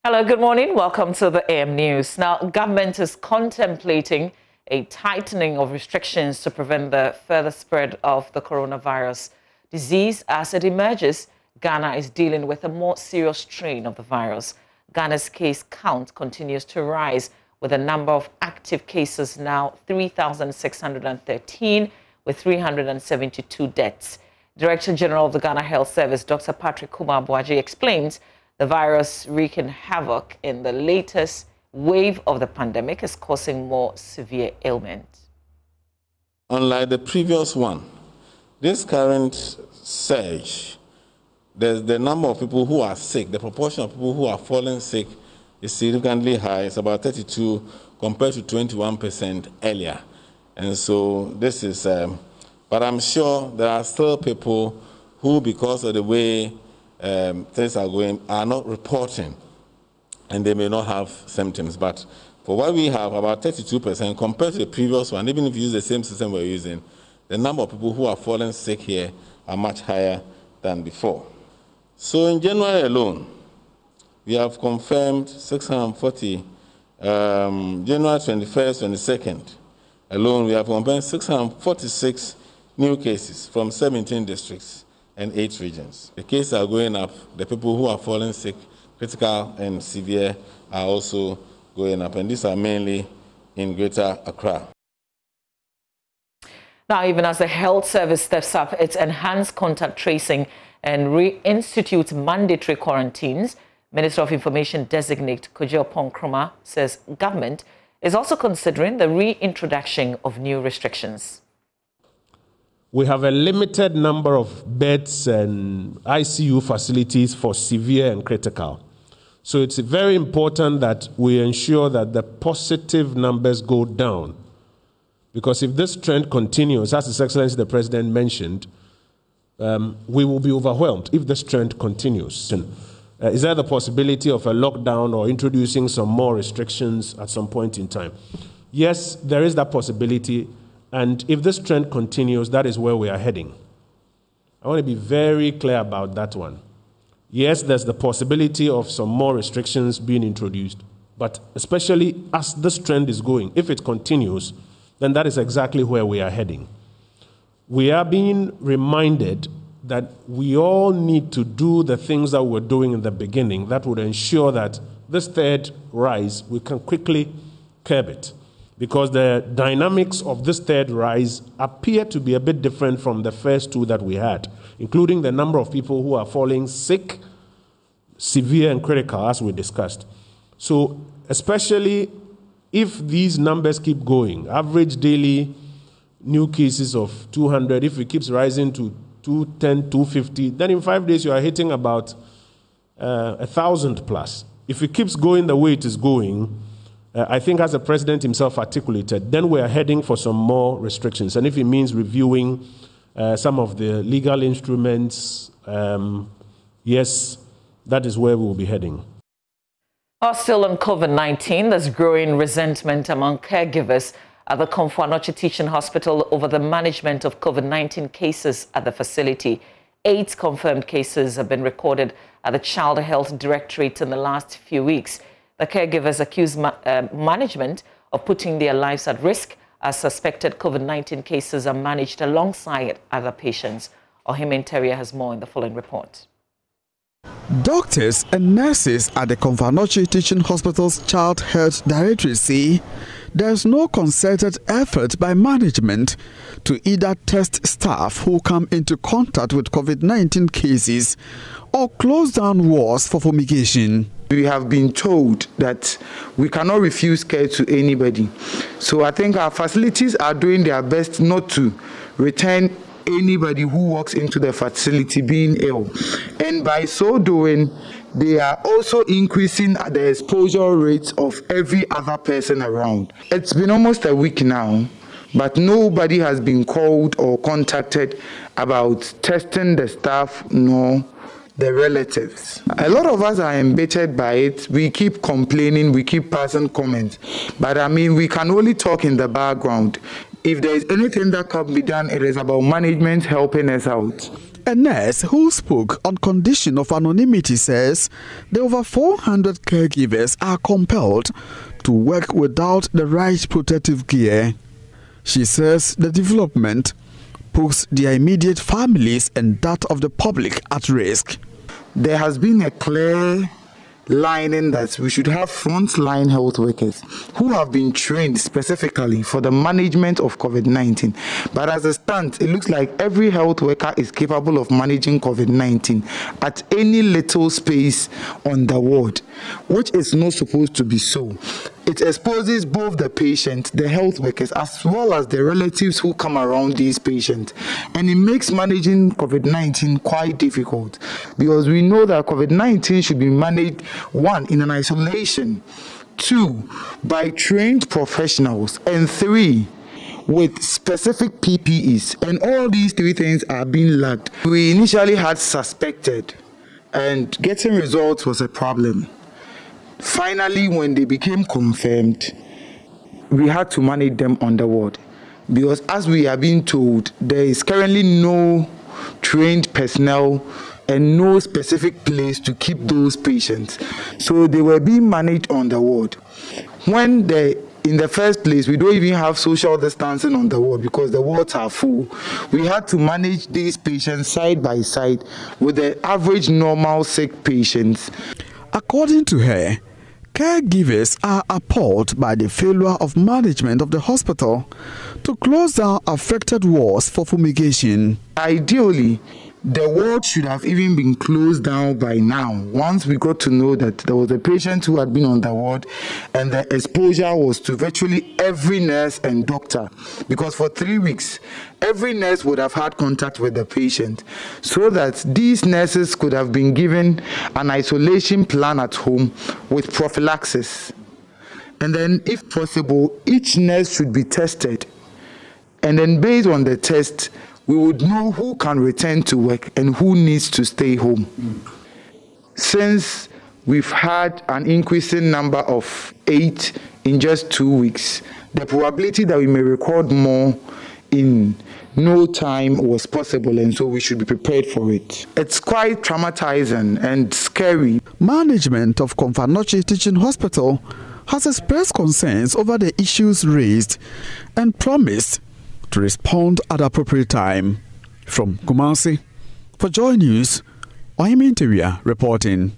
Hello, good morning. Welcome to the AM News. Now, government is contemplating a tightening of restrictions to prevent the further spread of the coronavirus disease. As it emerges, Ghana is dealing with a more serious strain of the virus. Ghana's case count continues to rise, with the number of active cases now 3,613, with 372 deaths. Director General of the Ghana Health Service, Dr. Patrick Kumar-Boaji, explains the virus wreaking havoc in the latest wave of the pandemic is causing more severe ailment. Unlike the previous one, this current surge, the number of people who are sick, the proportion of people who are falling sick is significantly high. It's about 32 compared to 21% earlier. And so this is, but I'm sure there are still people who, because of the way things are going, are not reporting, and they may not have symptoms. But for what we have, about 32% compared to the previous one, even if you use the same system we're using, the number of people who are falling sick here are much higher than before. So in January alone, we have confirmed 640, January 21st, 22nd alone, we have confirmed 646 new cases from 17 districts and 8 regions. The cases are going up. The people who are falling sick, critical and severe, are also going up. And these are mainly in Greater Accra. Now, even as the health service steps up its enhanced contact tracing and reinstitutes mandatory quarantines, Minister of Information designate Kojo Nkrumah says government is also considering the reintroduction of new restrictions. We have a limited number of beds and ICU facilities for severe and critical. So it's very important that we ensure that the positive numbers go down. Because if this trend continues, as His Excellency the President mentioned, we will be overwhelmed if this trend continues. Is there the possibility of a lockdown or introducing some more restrictions at some point in time? Yes, there is that possibility. And if this trend continues, that is where we are heading. I want to be very clear about that one. Yes, there's the possibility of some more restrictions being introduced, but especially as this trend is going, if it continues, then that is exactly where we are heading. We are being reminded that we all need to do the things that we're doing in the beginning that would ensure that this third rise, we can quickly curb it. Because the dynamics of this third rise appear to be a bit different from the first two that we had, including the number of people who are falling sick, severe and critical, as we discussed. So, especially if these numbers keep going, average daily new cases of 200, if it keeps rising to 210, 250, then in 5 days you are hitting about 1,000 plus. If it keeps going the way it is going, I think as the President himself articulated, then we are heading for some more restrictions. And if it means reviewing some of the legal instruments, yes, that is where we will be heading. Still on COVID-19, there's growing resentment among caregivers at the Komfo Anokye Teaching Hospital over the management of COVID-19 cases at the facility. 8 confirmed cases have been recorded at the Child Health Directorate in the last few weeks. The caregivers accuse management of putting their lives at risk as suspected COVID-19 cases are managed alongside other patients. Ohimen Terrier has more in the following report. Doctors and nurses at the Komfo Anokye Teaching Hospital's Child Health Directorate say there's no concerted effort by management to either test staff who come into contact with COVID-19 cases or close down wards for fumigation. We have been told that we cannot refuse care to anybody. So I think our facilities are doing their best not to return anybody who walks into the facility being ill. And by so doing, they are also increasing the exposure rates of every other person around. It's been almost a week now, but nobody has been called or contacted about testing the staff nor the relatives. A lot of us are embittered by it. We keep complaining, we keep passing comments. But I mean, we can only talk in the background. If there is anything that can be done, it is about management helping us out. A nurse who spoke on condition of anonymity says the over 400 caregivers are compelled to work without the right protective gear. She says the development puts their immediate families and that of the public at risk. There has been a clear line in that we should have frontline health workers who have been trained specifically for the management of COVID-19. But as it stands, it looks like every health worker is capable of managing COVID-19 at any little space on the ward, which is not supposed to be so. It exposes both the patient, the health workers, as well as the relatives who come around these patients. And it makes managing COVID-19 quite difficult because we know that COVID-19 should be managed, 1, in an isolation, 2, by trained professionals, and 3, with specific PPEs. And all these 3 things are being lacked. We initially had suspected, and getting results was a problem. Finally, when they became confirmed, we had to manage them on the ward because, as we are being told, there is currently no trained personnel and no specific place to keep those patients. So they were being managed on the ward. In the first place, we don't even have social distancing on the ward because the wards are full. We had to manage these patients side by side with the average normal sick patients. According to her, caregivers are appalled by the failure of management of the hospital to close down affected wards for fumigation. Ideally, the ward should have even been closed down by now. Once we got to know that there was a patient who had been on the ward and the exposure was to virtually every nurse and doctor, because for 3 weeks, every nurse would have had contact with the patient, so that these nurses could have been given an isolation plan at home with prophylaxis. And then, if possible, each nurse should be tested. And then based on the test, we would know who can return to work and who needs to stay home. Since we've had an increasing number of 8 in just 2 weeks, the probability that we may record more in no time was possible, and so we should be prepared for it. It's quite traumatizing and scary. Management of Komfo Anokye Teaching Hospital has expressed concerns over the issues raised and promised to respond at the appropriate time. From Kumasi, for Joy News, Ohime Interior reporting.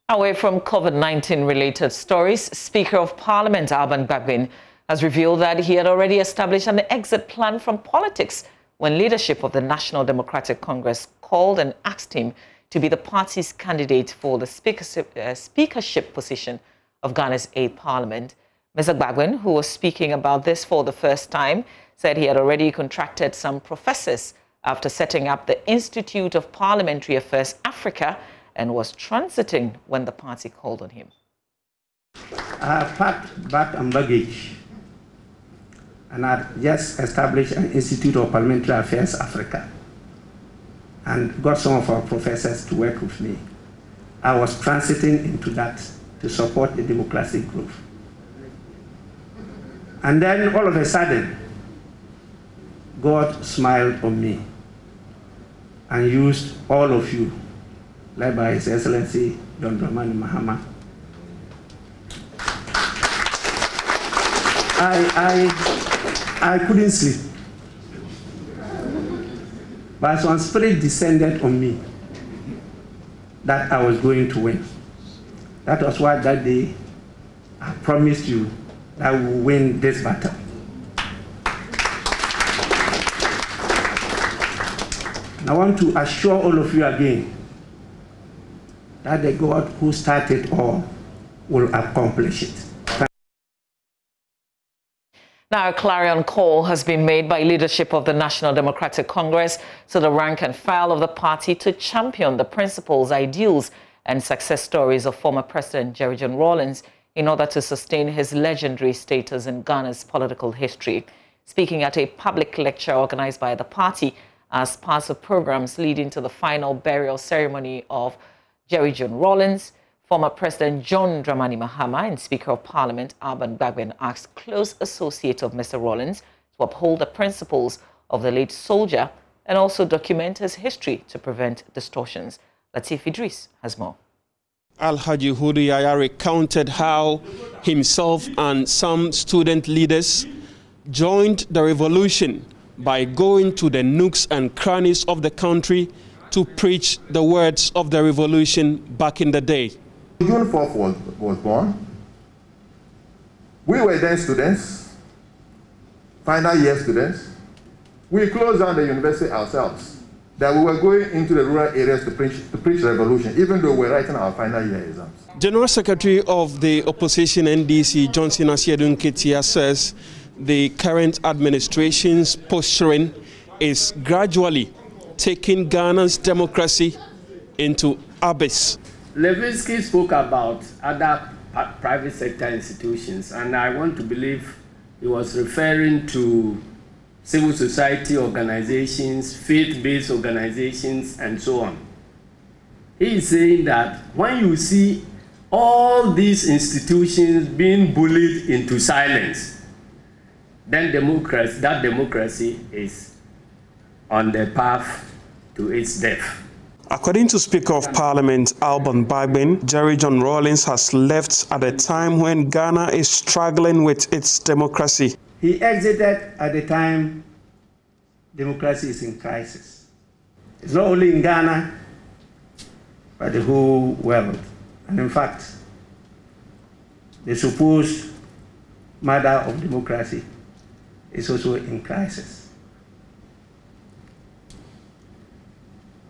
Away from COVID-19 related stories, Speaker of Parliament Alban Gbagben has revealed that he had already established an exit plan from politics when leadership of the National Democratic Congress called and asked him to be the party's candidate for the speakership position of Ghana's 8th Parliament. Mr. Gbagben, who was speaking about this for the first time, said he had already contracted some professors after setting up the Institute of Parliamentary Affairs Africa and was transiting when the party called on him. I packed bag and baggage and I just established an Institute of Parliamentary Affairs Africa and got some of our professors to work with me. I was transiting into that to support the democratic growth. And then all of a sudden, God smiled on me and used all of you, led by His Excellency John Dramani Mahama. I couldn't sleep, but some spirit descended on me that I was going to win. That was why that day I promised you that we will win this battle. And I want to assure all of you again that the God who started all will accomplish it. Now, a clarion call has been made by leadership of the National Democratic Congress to the rank and file of the party to champion the principles, ideals, and success stories of former President Jerry John Rawlings in order to sustain his legendary status in Ghana's political history. Speaking at a public lecture organized by the party as part of programs leading to the final burial ceremony of Jerry John Rawlings, former President John Dramani Mahama and Speaker of Parliament Alban Gbagben asked close associate of Mr. Rawlings to uphold the principles of the late soldier and also document his history to prevent distortions. Latif Idris has more. Alhaji Hudu Yaya recounted how himself and some student leaders joined the revolution by going to the nooks and crannies of the country to preach the words of the revolution back in the day. June 4th was born. We were then students, final year students. We closed down the university ourselves, that we were going into the rural areas to preach revolution, even though we're writing our final year exams. General Secretary of the Opposition NDC, Johnson Asiedu Nketia, says the current administration's posturing is gradually taking Ghana's democracy into abyss. Levinsky spoke about other private sector institutions, and I want to believe he was referring to civil society organizations, faith-based organizations, and so on. He is saying that when you see all these institutions being bullied into silence, then that democracy is on the path to its death. According to Speaker of Parliament Alban Bagbin, Jerry John Rawlings has left at a time when Ghana is struggling with its democracy. He exited at the time democracy is in crisis. It's not only in Ghana, but the whole world. And in fact, the supposed mother of democracy is also in crisis.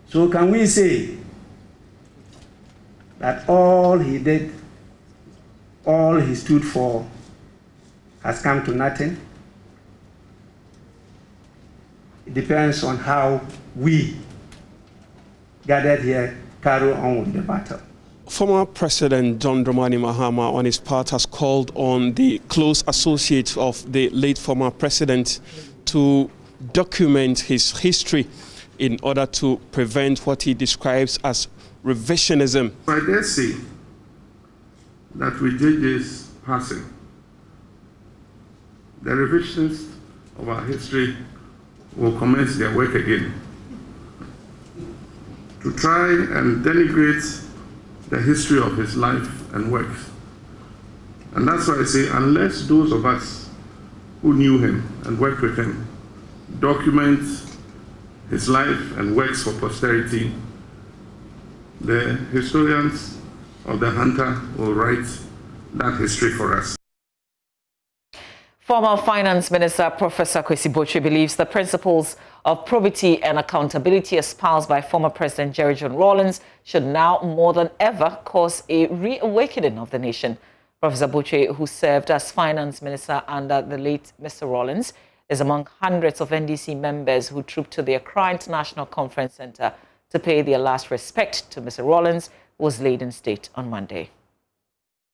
So can we say that all he did, all he stood for, has come to nothing? It depends on how we gathered here carry on with the battle. Former President John Dramani Mahama, on his part, has called on the close associates of the late former president to document his history in order to prevent what he describes as revisionism. I dare say that with JJ's passing, the revisionists of our history will commence their work again to try and denigrate the history of his life and works. And that's why I say, unless those of us who knew him and worked with him document his life and works for posterity, the historians of the hunter will write that history for us. Former Finance Minister Professor Kwesi Botwe believes the principles of probity and accountability espoused by former President Jerry John Rawlings should now more than ever cause a reawakening of the nation. Professor Botwe, who served as Finance Minister under the late Mr. Rawlings, is among hundreds of NDC members who trooped to the Accra International Conference Center to pay their last respect to Mr. Rawlings, who was laid in state on Monday.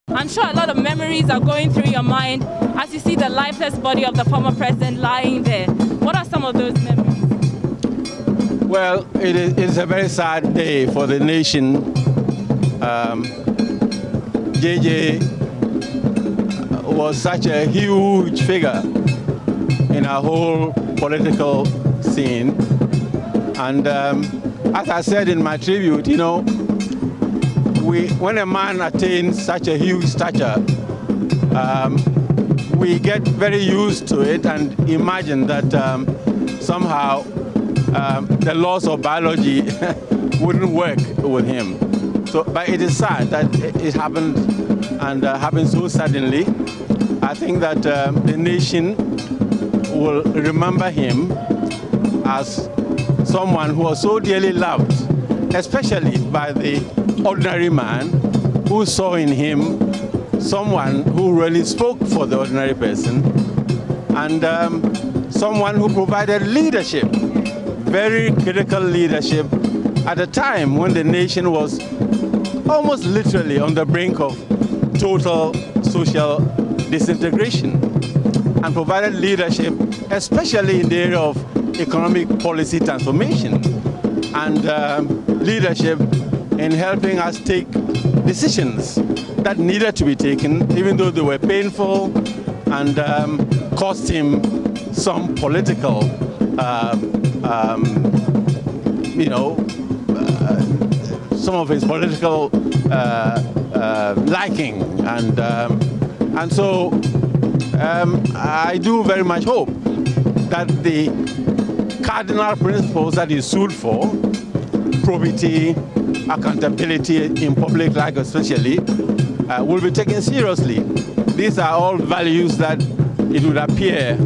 I'm sure a lot of memories are going through your mind as you see the lifeless body of the former president lying there. What are some of those memories? Well, it's a very sad day for the nation. JJ was such a huge figure in our whole political scene. And as I said in my tribute, you know, when a man attains such a huge stature, we get very used to it and imagine that somehow the laws of biology wouldn't work with him. So, but it is sad that it happened, and happened so suddenly. I think that the nation will remember him as someone who was so dearly loved, especially by the ordinary man who saw in him someone who really spoke for the ordinary person, and someone who provided leadership, very critical leadership, at a time when the nation was almost literally on the brink of total social disintegration, and provided leadership, especially in the area of economic policy transformation, and leadership in helping us take decisions that needed to be taken, even though they were painful and cost him some political some of his political liking, and so I do very much hope that the cardinal principles that he stood for, probity, accountability in public life especially, will be taken seriously. These are all values that it would appear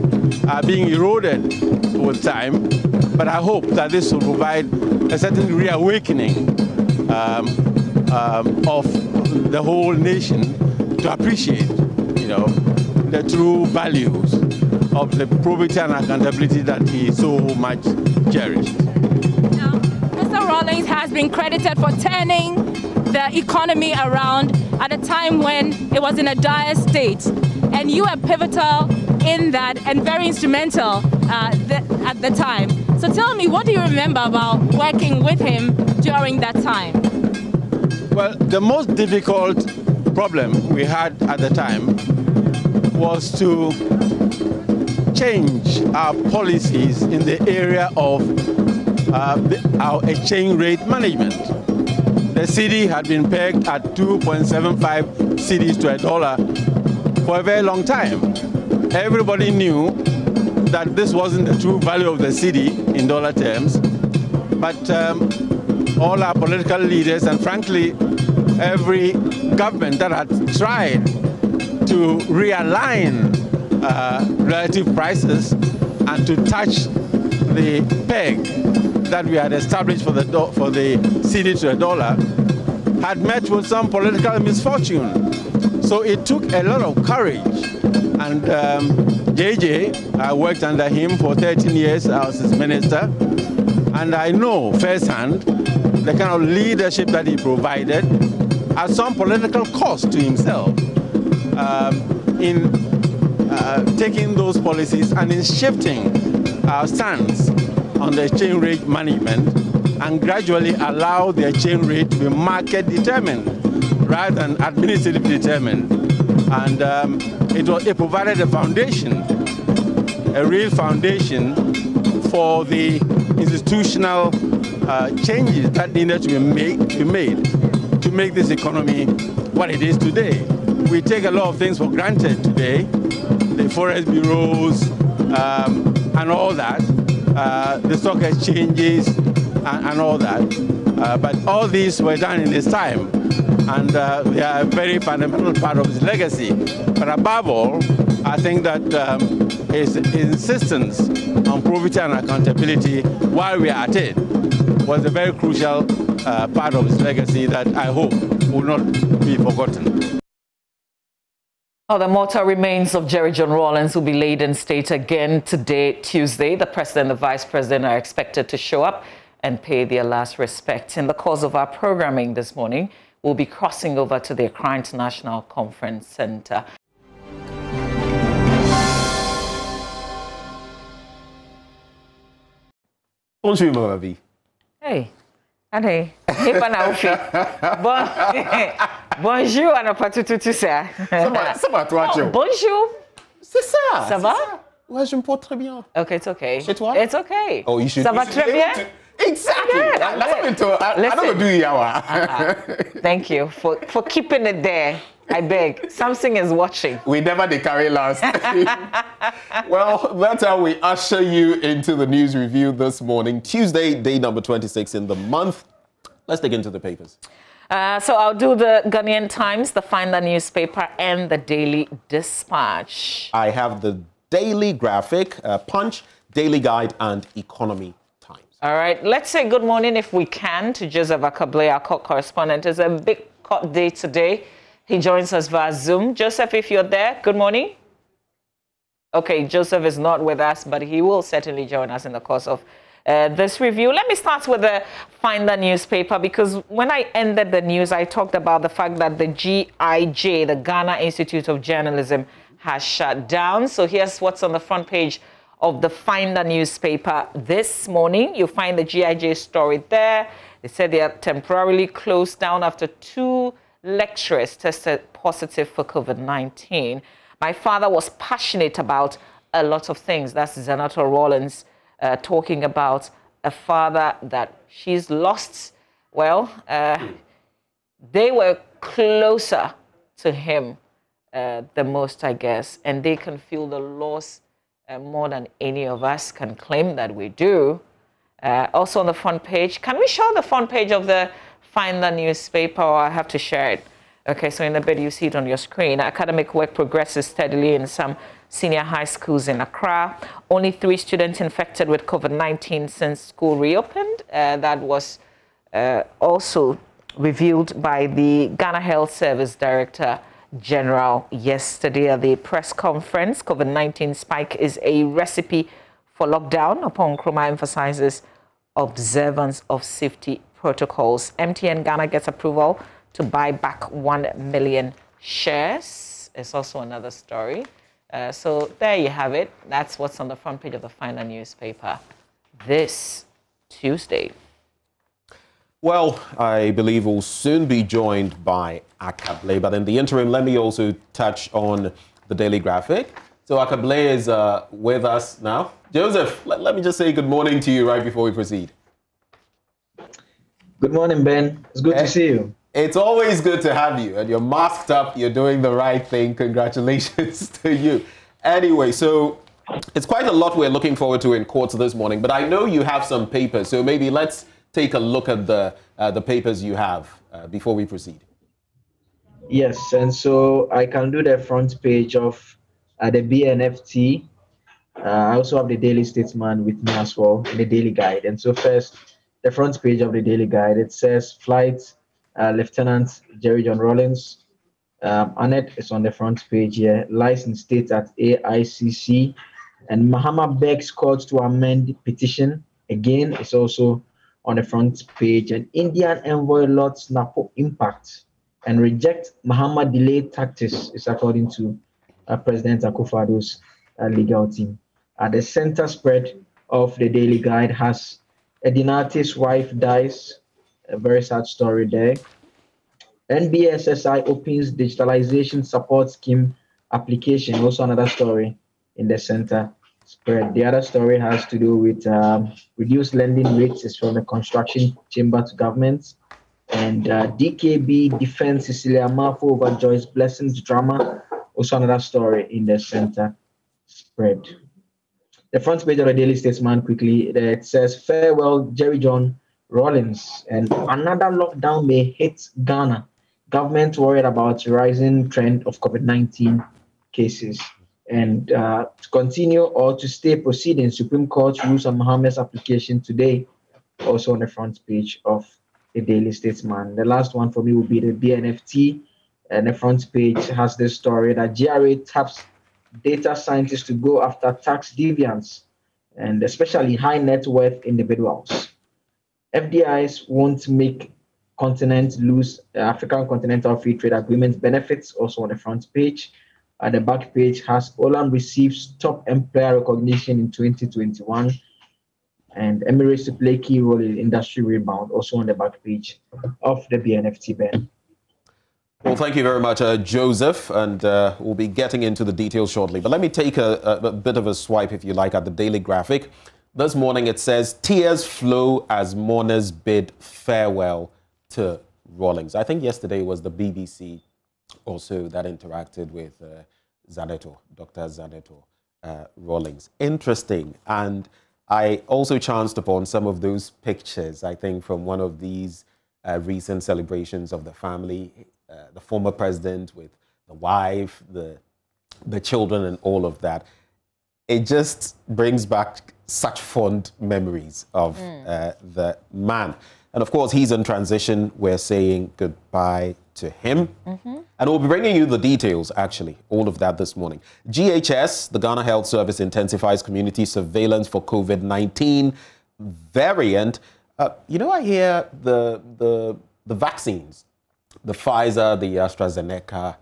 are being eroded with time, but I hope that this will provide a certain reawakening of the whole nation to appreciate, the true values of the probity and accountability that he so much cherished. Now, Mr. Rawlings has been credited for turning the economy around at a time when it was in a dire state, and you were pivotal in that and very instrumental at the time. So tell me, what do you remember about working with him during that time? Well, the most difficult problem we had at the time was to change our policies in the area of our exchange rate management. The cedi had been pegged at 2.75 cedis to $1 for a very long time. Everybody knew that this wasn't the true value of the cedi in dollar terms, but all our political leaders, and frankly, every government that had tried to realign relative prices and to touch the peg that we had established for the cedi to $1 had met with some political misfortune. So it took a lot of courage. And JJ, I worked under him for 13 years. I was his minister. And I know firsthand the kind of leadership that he provided at some political cost to himself in taking those policies and in shifting our stance on the exchange rate management and gradually allow the exchange rate to be market determined rather than administrative determined. And it provided a foundation, a real foundation for the institutional changes that needed to be made to make this economy what it is today. We take a lot of things for granted today, the forest bureaus and all that, the stock exchanges and all that. But all these were done in his time, and they are a very fundamental part of his legacy. But above all, I think that his insistence on probity and accountability while we are at it was a very crucial part of his legacy that I hope will not be forgotten. The mortal remains of Jerry John Rawlings will be laid in state again today, Tuesday. The president and the vice president are expected to show up and pay their last respect. In the course of our programming this morning, we'll be crossing over to the Accra International Conference Center. Bonjour, mon ami. Hey. Allez, bonjour, on n'a pas tout ça. Ça va, toi, Joe? Bonjour. C'est ça. Ça va? Ouais, je me porte très bien. Okay, it's okay. Chez toi? It's okay. Oh, you should. Ça va très bien? Exactly. Yeah, I don't do yawa. Thank you for keeping it there. I beg. Something is watching. We never did carry last. Well, that's how we usher you into the news review this morning. Tuesday, day number 26 in the month. Let's dig into the papers. So I'll do the Ghanaian Times, the Finder newspaper, and the Daily Dispatch. I have the Daily Graphic, Punch, Daily Guide, and Economy Times. All right. Let's say good morning, if we can, to Joseph Akable, our court correspondent. It's a big court day today. He joins us via Zoom. Joseph, if you're there, good morning. Okay, Joseph is not with us, but he will certainly join us in the course of this review. Let me start with the Finder newspaper, because when I ended the news, I talked about the fact that the GIJ, the Ghana Institute of Journalism, has shut down. So here's what's on the front page of the Finder newspaper this morning. You'll find the GIJ story there. They said they are temporarily closed down after 2 lecturers tested positive for COVID-19. My father was passionate about a lot of things. That's Senator Rawlings talking about a father that she's lost. Well, they were closer to him the most, I guess, and they can feel the loss more than any of us can claim that we do. Also on the front page, can we show the front page of the Finder newspaper, or I have to share it? Okay, so in a bit you see it on your screen. Academic work progresses steadily in some senior high schools in Accra. Only 3 students infected with COVID-19 since school reopened. That was also revealed by the Ghana Health Service Director General yesterday at the press conference. COVID-19 spike is a recipe for lockdown, upon Nkrumah emphasizes observance of safety protocols. MTN Ghana gets approval to buy back 1 million shares. It's also another story. So there you have it. That's what's on the front page of the Finder newspaper this Tuesday. Well, I believe we'll soon be joined by Akable, but in the interim, let me also touch on the Daily Graphic. So Akable is with us now. Joseph, let me just say good morning to you right before we proceed. Good morning, Ben. It's good to see you. It's always good to have you, and you're masked up. You're doing the right thing. Congratulations to you. Anyway, so it's quite a lot we're looking forward to in court this morning, but I know you have some papers, so maybe let's take a look at the papers you have before we proceed. Yes, and so I can do the front page of the BNFT. I also have the Daily Statesman with me as well, and the Daily Guide. And so first, the front page of the Daily Guide, it says Flight Lieutenant Jerry John Rawlings. Annette is on the front page here. License states at AICC. And Mahama begs courts to amend petition. Again, it's also on the front page. And Indian envoy Lord Snapo impact and reject Mahama delay tactics is according to President Akufo-Addo's legal team. The center spread of the Daily Guide has Edinarte's wife dies. A very sad story there. NBSSI opens digitalization support scheme application. Also another story in the center spread. The other story has to do with reduced lending rates is from the construction chamber to government. And DKB defends Cecilia Marfo over Joyce Blessing's drama. Also another story in the center spread. The front page of the Daily Statesman quickly, it says, farewell Jerry John Rawlings, and another lockdown may hit Ghana. Government worried about rising trend of COVID-19 cases. And to continue or to stay proceeding, Supreme Court rules on Mohammed's application today, also on the front page of the Daily Statesman. The last one for me will be the BNFT, and the front page has this story that GRA taps data scientists to go after tax deviance, and especially high net worth individuals. FDIs won't make continent lose African Continental Free Trade Agreement benefits, also on the front page. The back page has Olam receives top employer recognition in 2021, and Emirates to play key role in industry rebound, also on the back page of the BNFT, Ben. Well, thank you very much, Joseph, and we'll be getting into the details shortly. But let me take a bit of a swipe, if you like, at the Daily Graphic. This morning it says, tears flow as mourners bid farewell to Rawlings. I think yesterday was the BBC also that interacted with Zaneto, Dr. Zaneto Rawlings. Interesting. And I also chanced upon some of those pictures, I think, from one of these recent celebrations of the family. The former president with the wife, the children, and all of that. It just brings back such fond memories of the man. And of course, he's in transition. We're saying goodbye to him. And we'll be bringing you the details, actually, all of that this morning. GHS, the Ghana Health Service, intensifies community surveillance for COVID-19 variant. You know, I hear the vaccines, the Pfizer, the AstraZeneca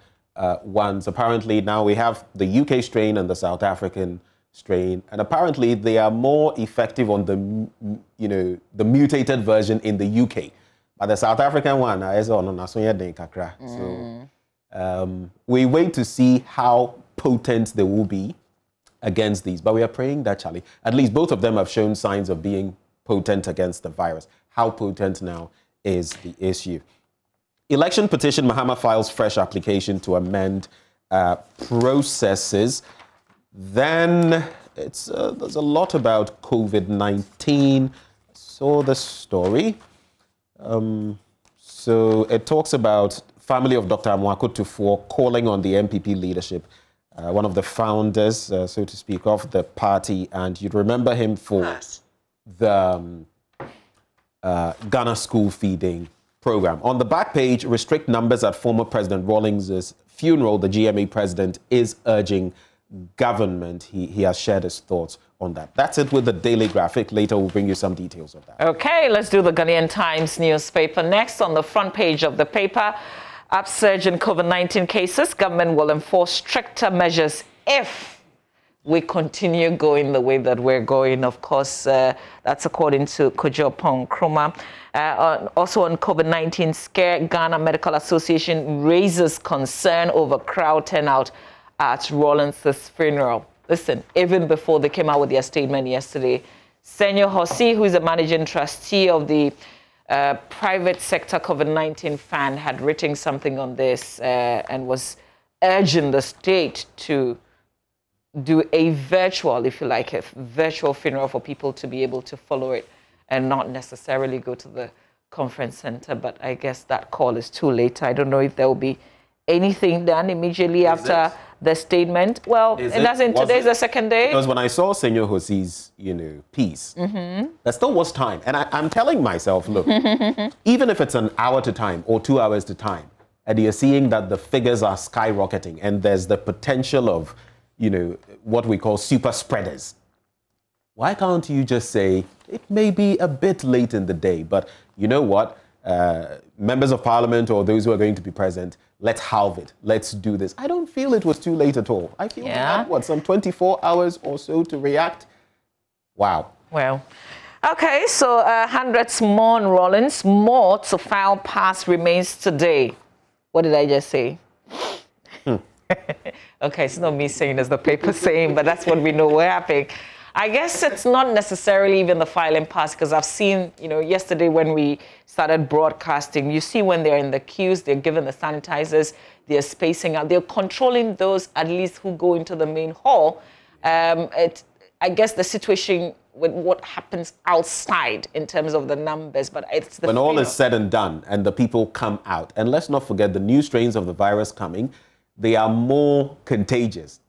ones. Apparently now we have the UK strain and the South African strain, and apparently they are more effective on the, the mutated version in the UK. But the South African one is on kakra. So we wait to see how potent they will be against these. But we are praying that, Charlie, at least both of them have shown signs of being potent against the virus. How potent now is the issue? Election petition, Mahama files fresh application to amend processes. Then there's a lot about COVID-19. I saw the story. So it talks about family of Dr. Amwako Tuffuor calling on the MPP leadership, one of the founders, so to speak, of the party. And you'd remember him for the Ghana school feeding program. On the back page, restrict numbers at former President Rawlings' funeral. The GMA president is urging government. He has shared his thoughts on that. That's it with the Daily Graphic. Later, we'll bring you some details of that. Okay, let's do the Ghanaian Times newspaper next. On the front page of the paper, upsurge in COVID-19 cases. Government will enforce stricter measures if we continue going the way that we're going. Of course, that's according to Kojo Pong Kroma. Also on COVID-19 scare, Ghana Medical Association raises concern over crowd turnout at Rawlings' funeral. Listen, even before they came out with their statement yesterday, Senor Hossi, who is a managing trustee of the private sector COVID-19 fund, had written something on this and was urging the state to do a virtual, if you like, a virtual funeral for people to be able to follow it and not necessarily go to the conference center. But I guess that call is too late. I don't know if there will be anything done immediately after the statement. Well, and as in today's the second day. Because when I saw Senor Hossi's, piece, there still was time. And I'm telling myself, look, even if it's an hour to time or 2 hours to time, and you're seeing that the figures are skyrocketing and there's the potential of, what we call super spreaders. Why can't you just say, it may be a bit late in the day, but you know what? Members of parliament or those who are going to be present, let's halve it. Let's do this. I don't feel it was too late at all. I feel we had, some 24 hours or so to react? Wow. Well, okay, so hundreds mourn Rawlings. More to file pass remains today. What did I just say? Okay, it's not me saying, it's the paper saying, but that's what we know will happen. I guess it's not necessarily even the filing pass, because I've seen, yesterday when we started broadcasting, you see when they're in the queues, they're given the sanitizers, they're spacing out, they're controlling those at least who go into the main hall. I guess the situation with what happens outside in terms of the numbers, but it's the when all is said and done and the people come out, and let's not forget the new strains of the virus coming, they are more contagious.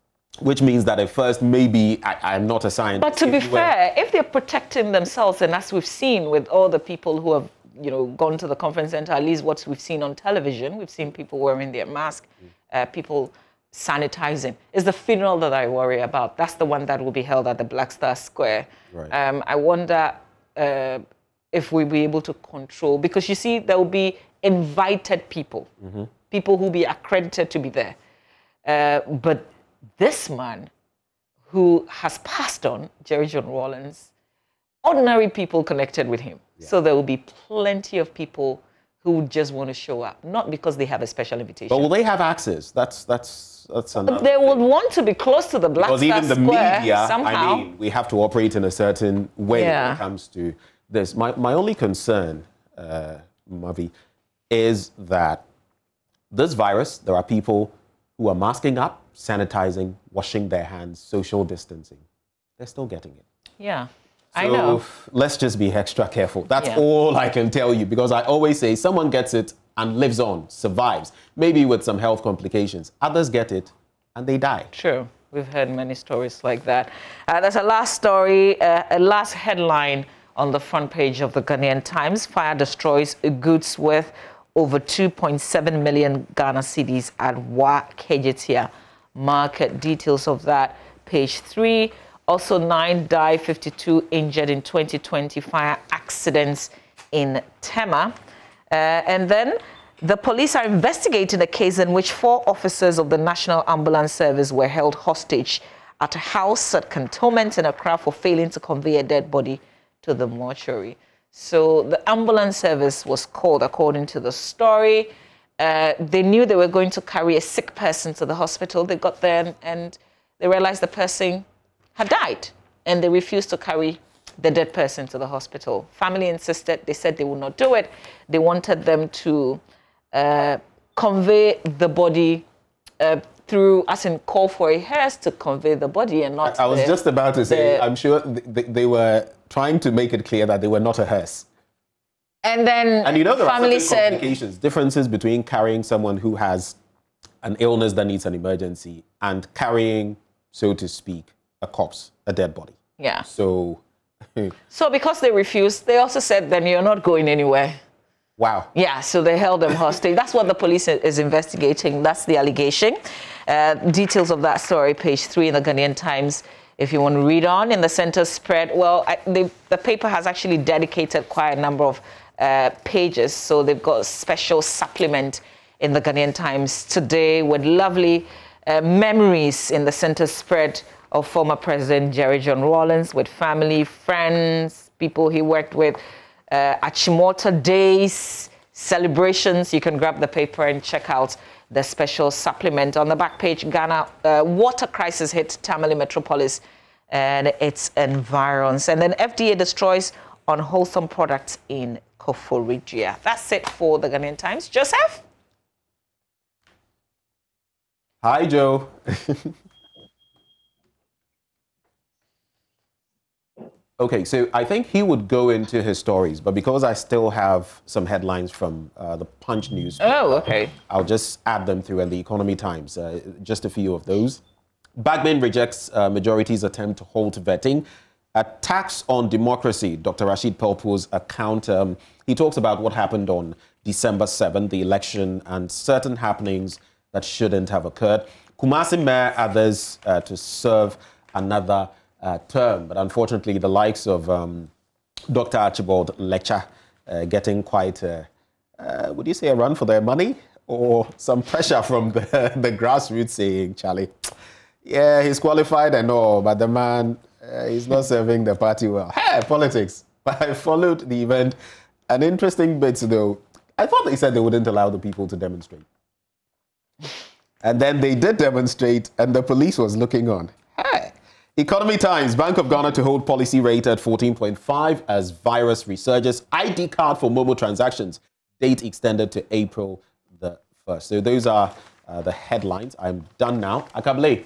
Which means that at first, maybe I'm not a scientist. But to be fair, if they're protecting themselves, and as we've seen with all the people who have, gone to the conference center, at least what we've seen on television, we've seen people wearing their mask, people sanitizing. It's the funeral that I worry about. That's the one that will be held at the Black Star Square. Right. I wonder if we'll be able to control, because you see, there will be invited people, people who will be accredited to be there. But this man who has passed on, Jerry John Rawlings, ordinary people connected with him. Yeah. So there will be plenty of people who just want to show up, not because they have a special invitation. But will they have access? That's another They would want to be close to the Black Star Square. Because even the media, somehow. we have to operate in a certain way when it comes to this. My only concern, Mavi, is that this virus, there are people who are masking up, sanitizing, washing their hands, social distancing. They're still getting it. Yeah, so I know. Let's just be extra careful. That's all I can tell you, because I always say someone gets it and lives on, survives, maybe with some health complications. Others get it and they die. True. We've heard many stories like that. There's a last story, a last headline on the front page of the Ghanaian Times. Fire destroys goods worth over 2.7 million Ghana cedis at Wa Kejetia market. Details of that, page 3. Also, 9 died, 52 injured in 2020 fire accidents in Tema. And then the police are investigating a case in which 4 officers of the National Ambulance Service were held hostage at a house at Cantonment in Accra for failing to convey a dead body to the mortuary. So the ambulance service was called, according to the story. They knew they were going to carry a sick person to the hospital. They got there and they realized the person had died, and they refused to carry the dead person to the hospital. Family insisted, they said they would not do it. They wanted them to convey the body through, as in call for a hearse to convey the body and not. I was just about to say, I'm sure they were trying to make it clear that they were not a hearse. And then and you know, there family are certain complications, differences between carrying someone who has an illness that needs an emergency and carrying, so to speak, a corpse, a dead body. Yeah. So because they refused, they also said, then you're not going anywhere. Wow. Yeah, so they held them hostage. That's what the police is investigating. That's the allegation. Details of that story, page 3 in the Ghanaian Times, if you want to read on. In the center spread, well, the paper has actually dedicated quite a number of pages. So they've got a special supplement in the Ghanaian Times today with lovely memories in the center spread of former President Jerry John Rawlings with family, friends, people he worked with, Achimota days, celebrations. You can grab the paper and check out the special supplement. On the back page, Ghana water crisis hit Tamale Metropolis and its environs. And then FDA destroys unwholesome products in Koforidua. That's it for the Ghanaian Times. Joseph? Hi, Joe. Okay, so I think he would go into his stories, but because I still have some headlines from the Punch News. Oh, okay. I'll just add them through, and the Economy Times, just a few of those. Bagman rejects majority's attempt to halt vetting. Attacks on democracy, Dr. Rashid Pelpo's account. He talks about what happened on December 7th, the election, and certain happenings that shouldn't have occurred. Kumasi Mayor others to serve another term, but unfortunately the likes of Dr. Archibald Lecture getting quite, would you say, a run for their money, or some pressure from the grassroots saying, Charlie, yeah, he's qualified and all, but the man, he's not serving the party well. Hey, politics. But I followed the event. An interesting bit though, I thought they said they wouldn't allow the people to demonstrate. And then they did demonstrate and the police was looking on. Hey. Economy Times, Bank of Ghana to hold policy rate at 14.5 as virus resurges. ID card for mobile transactions. Date extended to April the 1st. So those are the headlines. I'm done now. Akable,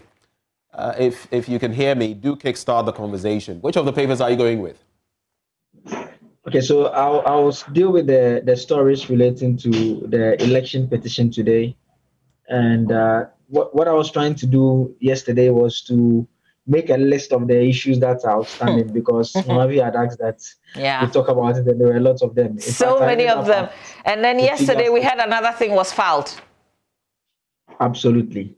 if you can hear me, do kickstart the conversation. Which of the papers are you going with? Okay, so I'll deal with the stories relating to the election petition today. And what I was trying to do yesterday was to make a list of the issues that are outstanding because Mavi had asked that we talk about it and there were lots of them. So many of them. And then yesterday we had another thing was filed. Absolutely.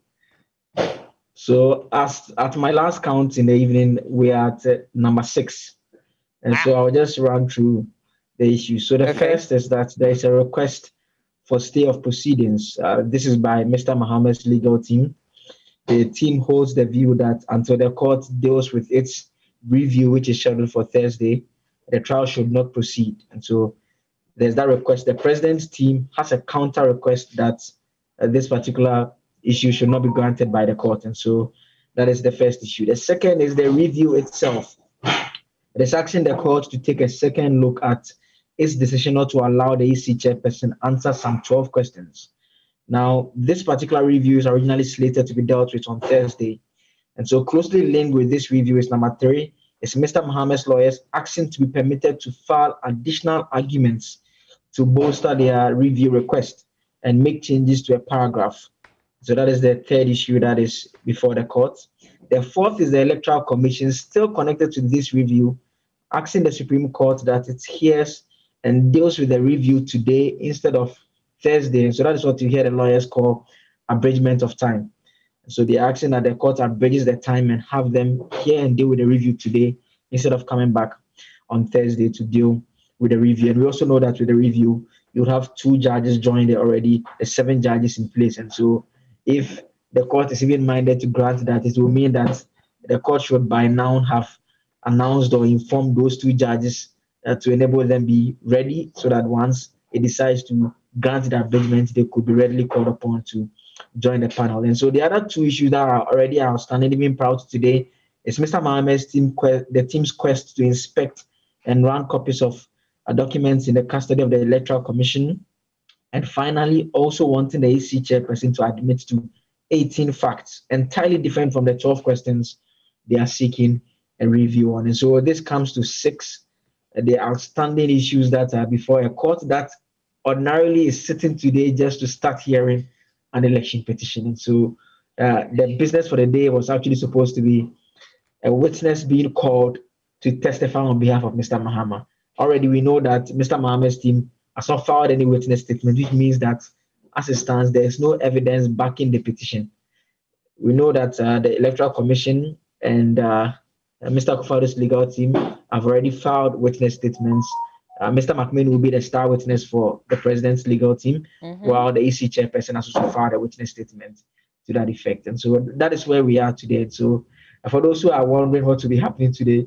So at my last count in the evening, we are at number 6. And so I'll just run through the issues. So the first is that there is a request for stay of proceedings. This is by Mr. Mohammed's legal team. The team holds the view that until the court deals with its review, which is scheduled for Thursday, the trial should not proceed. And so there's that request. The president's team has a counter request that this particular issue should not be granted by the court. And so that is the first issue. The second is the review itself. It is asking the court to take a second look at its decision not to allow the EC chairperson answer some 12 questions. Now, this particular review is originally slated to be dealt with on Thursday. And so closely linked with this review is number 3, is Mr. Mohammed's lawyers asking to be permitted to file additional arguments to bolster their review request and make changes to a paragraph. So that is the third issue that is before the court. The fourth is the Electoral Commission, still connected to this review, asking the Supreme Court that it hears and deals with the review today instead of Thursday. So that is what you hear the lawyers call abridgment of time. So they're asking that the court abridges the time and have them hear and deal with the review today instead of coming back on Thursday to deal with the review. And we also know that with the review, you have 2 judges joined there already, there's 7 judges in place. And so if the court is even minded to grant that, it will mean that the court should by now have announced or informed those 2 judges to enable them be ready so that once it decides to grant the abridgment, they could be readily called upon to join the panel. And so the other 2 issues that are already outstanding, even prior to today, is Mr. Mohammed's team, the team's quest to inspect and run copies of documents in the custody of the Electoral Commission. And finally, also wanting the EC chairperson to admit to 18 facts, entirely different from the 12 questions they are seeking a review on. And so this comes to 6 the outstanding issues that are before a court that ordinarily is sitting today just to start hearing an election petition. And so the business for the day was actually supposed to be a witness being called to testify on behalf of Mr. Mahama. Already we know that Mr. Mahama's team has not filed any witness statement, which means that as it stands, there is no evidence backing the petition. We know that the Electoral Commission and Mr. Akufo-Addo's legal team have already filed witness statements. Mr. McMahon will be the star witness for the president's legal team, while the EC chairperson has also filed a witness statement to that effect. And so that is where we are today. And so for those who are wondering what will be happening today,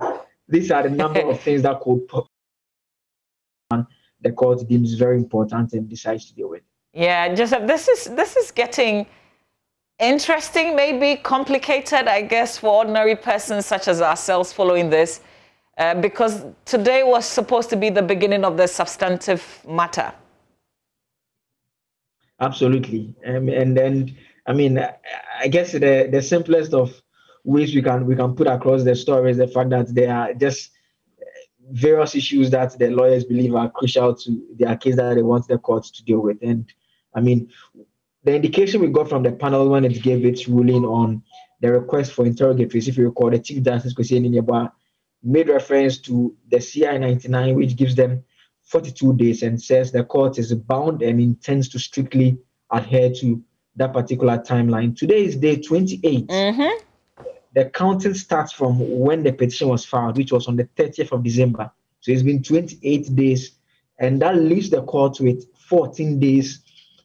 these are the number of things that could the court deems very important and decides to deal with. Yeah, Joseph, this is getting interesting, maybe complicated, I guess, for ordinary persons such as ourselves following this, because today was supposed to be the beginning of the substantive matter. Absolutely, and then I mean, I guess the simplest of ways we can put across the story is the fact that there are just various issues that the lawyers believe are crucial to their case that they want the courts to deal with. And I mean, the indication we got from the panel when it gave its ruling on the request for interrogatories, if you recall, the Chief Justice Kwesi Enin-Yeboah made reference to the CI 99, which gives them 42 days and says the court is bound and intends to strictly adhere to that particular timeline. Today is day 28. The counting starts from when the petition was filed, which was on the 30th of December. So it's been 28 days, and that leaves the court with 14 days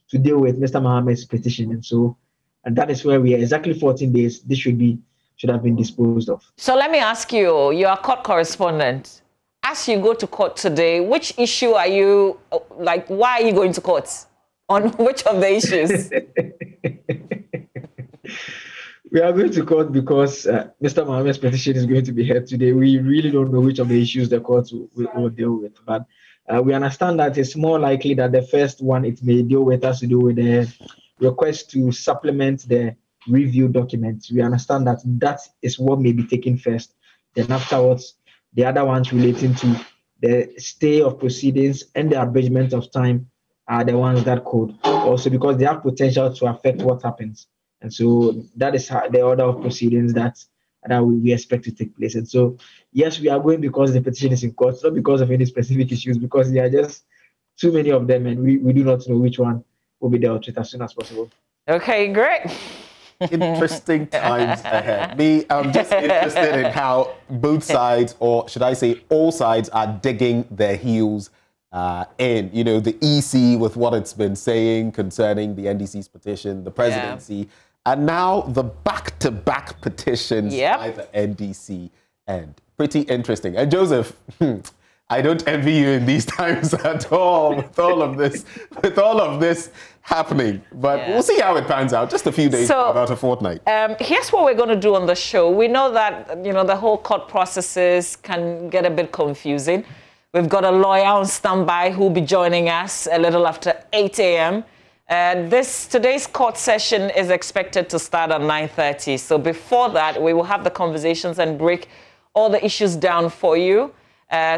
to deal with Mr. Mahama's petition. And that is where we are. Exactly 14 days. This should have been disposed of. So let me ask you, you're a court correspondent. As you go to court today, which issue are you, why are you going to court? On which of the issues? We are going to court because Mr. Mahama's petition is going to be heard today. We really don't know which of the issues the court will deal with. But we understand that it's more likely that the first one it may deal with has to do with the request to supplement the review documents. We understand that that is what may be taken first. Then afterwards, the other ones relating to the stay of proceedings and the abridgment of time are the ones that could also, because they have potential to affect what happens. And so that is the order of proceedings that we expect to take place. And so, yes, we are going because the petition is in court, not because of any specific issues, because there are just too many of them, and we do not know which one will be dealt with as soon as possible. Okay, great. Interesting times ahead. I'm just interested in how both sides, or should I say all sides, are digging their heels in. You know, the EC with what it's been saying concerning the NDC's petition, the presidency, and now the back-to-back petitions by the NDC. And pretty interesting. And Joseph, I don't envy you in these times at all with all of this happening. But we'll see how it pans out. Just a few days, about a fortnight. Here's what we're going to do on the show. We know that, the whole court processes can get a bit confusing. We've got a lawyer on standby who will be joining us a little after 8 a.m. Today's court session is expected to start at 9:30. So before that, we will have the conversations and break all the issues down for you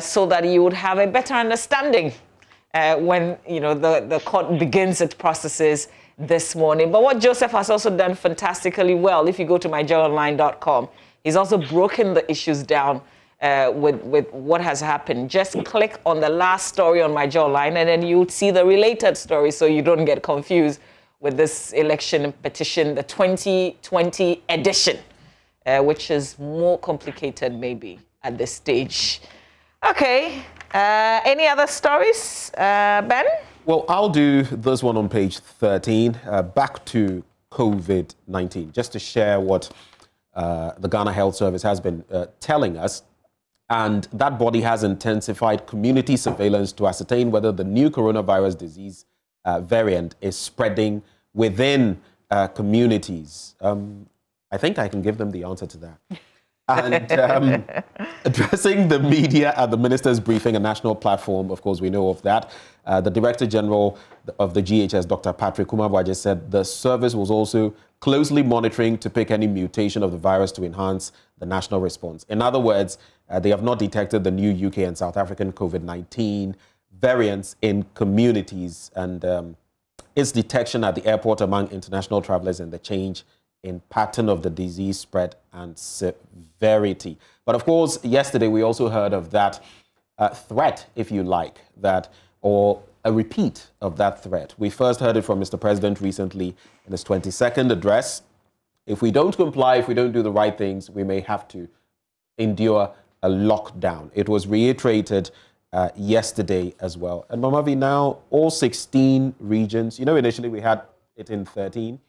so that you would have a better understanding when, the court begins its processes this morning. But what Joseph has also done fantastically well, if you go to myjoyonline.com, he's also broken the issues down with what has happened. Just click on the last story on My Joy Online, and then you would see the related story so you don't get confused with this election petition, the 2020 edition, which is more complicated maybe at this stage. Okay, any other stories, Ben? Well, I'll do this one on page 13, back to COVID-19, just to share what the Ghana Health Service has been telling us. And that body has intensified community surveillance to ascertain whether the new coronavirus disease variant is spreading within communities. I think I can give them the answer to that. And addressing the media at the minister's briefing, a national platform, of course, we know of that. The Director General of the GHS, Dr. Patrick Kumabwaje, said the service was also closely monitoring to pick any mutation of the virus to enhance the national response. In other words, they have not detected the new UK and South African COVID-19 variants in communities, and its detection at the airport among international travelers and the change in pattern of the disease spread and severity. But of course, yesterday we also heard of that threat, if you like, or a repeat of that threat. We first heard it from Mr. President recently in his 22nd address. If we don't comply, if we don't do the right things, we may have to endure a lockdown. It was reiterated yesterday as well. And Mama V, now all 16 regions, initially we had it in 13,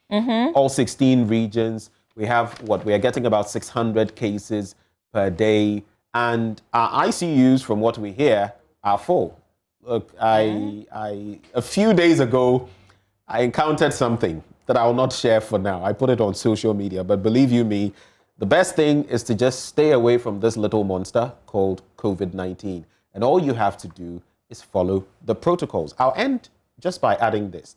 all 16 regions, we have we are getting about 600 cases per day, and our ICUs, from what we hear, are full. Look, a few days ago, I encountered something that I will not share for now. I put it on social media, but believe you me, the best thing is to just stay away from this little monster called COVID-19. And all you have to do is follow the protocols. I'll end just by adding this.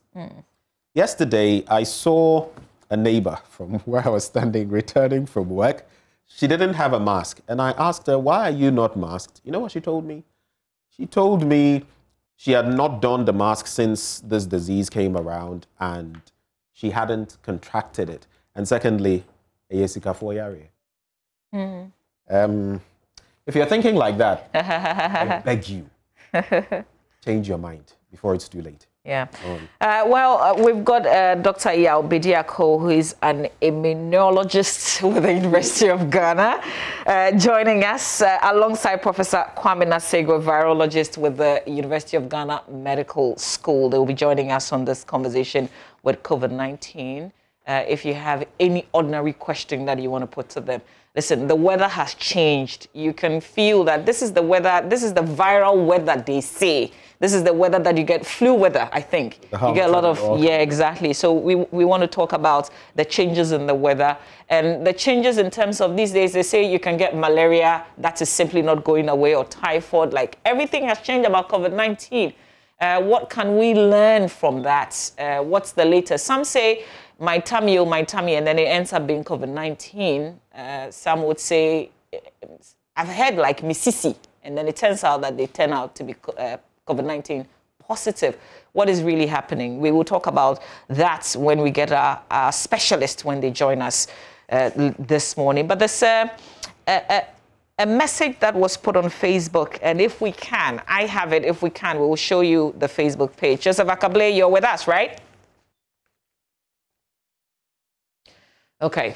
Yesterday, I saw a neighbor from where I was standing returning from work. She didn't have a mask. And I asked her, why are you not masked? You know what she told me? She told me she had not donned the mask since this disease came around and she hadn't contracted it. And secondly, if you're thinking like that, I beg you, change your mind before it's too late. Yeah. We've got Dr. Yao Bediako, who is an immunologist with the University of Ghana, joining us alongside Professor Kwame Nasego, virologist with the University of Ghana Medical School. They will be joining us on this conversation with COVID-19. If you have any ordinary question that you want to put to them. Listen, the weather has changed. You can feel that this is the weather, this is the viral weather they say. This is the weather that you get, flu weather, I think. You get a lot of, yeah, exactly. So we want to talk about the changes in the weather and the changes in terms of these days. They say you can get malaria, that is simply not going away, or typhoid. Like everything has changed about COVID-19. What can we learn from that? What's the latest? Some say my tummy, and then it ends up being COVID-19. Some would say, I've heard like Mississippi, and then it turns out that they turn out to be COVID-19 positive. What is really happening? We will talk about that when we get our specialist when they join us this morning. But there's a message that was put on Facebook, and if we can, I have it, if we can, we will show you the Facebook page. Joseph Akable, you're with us, right? Okay.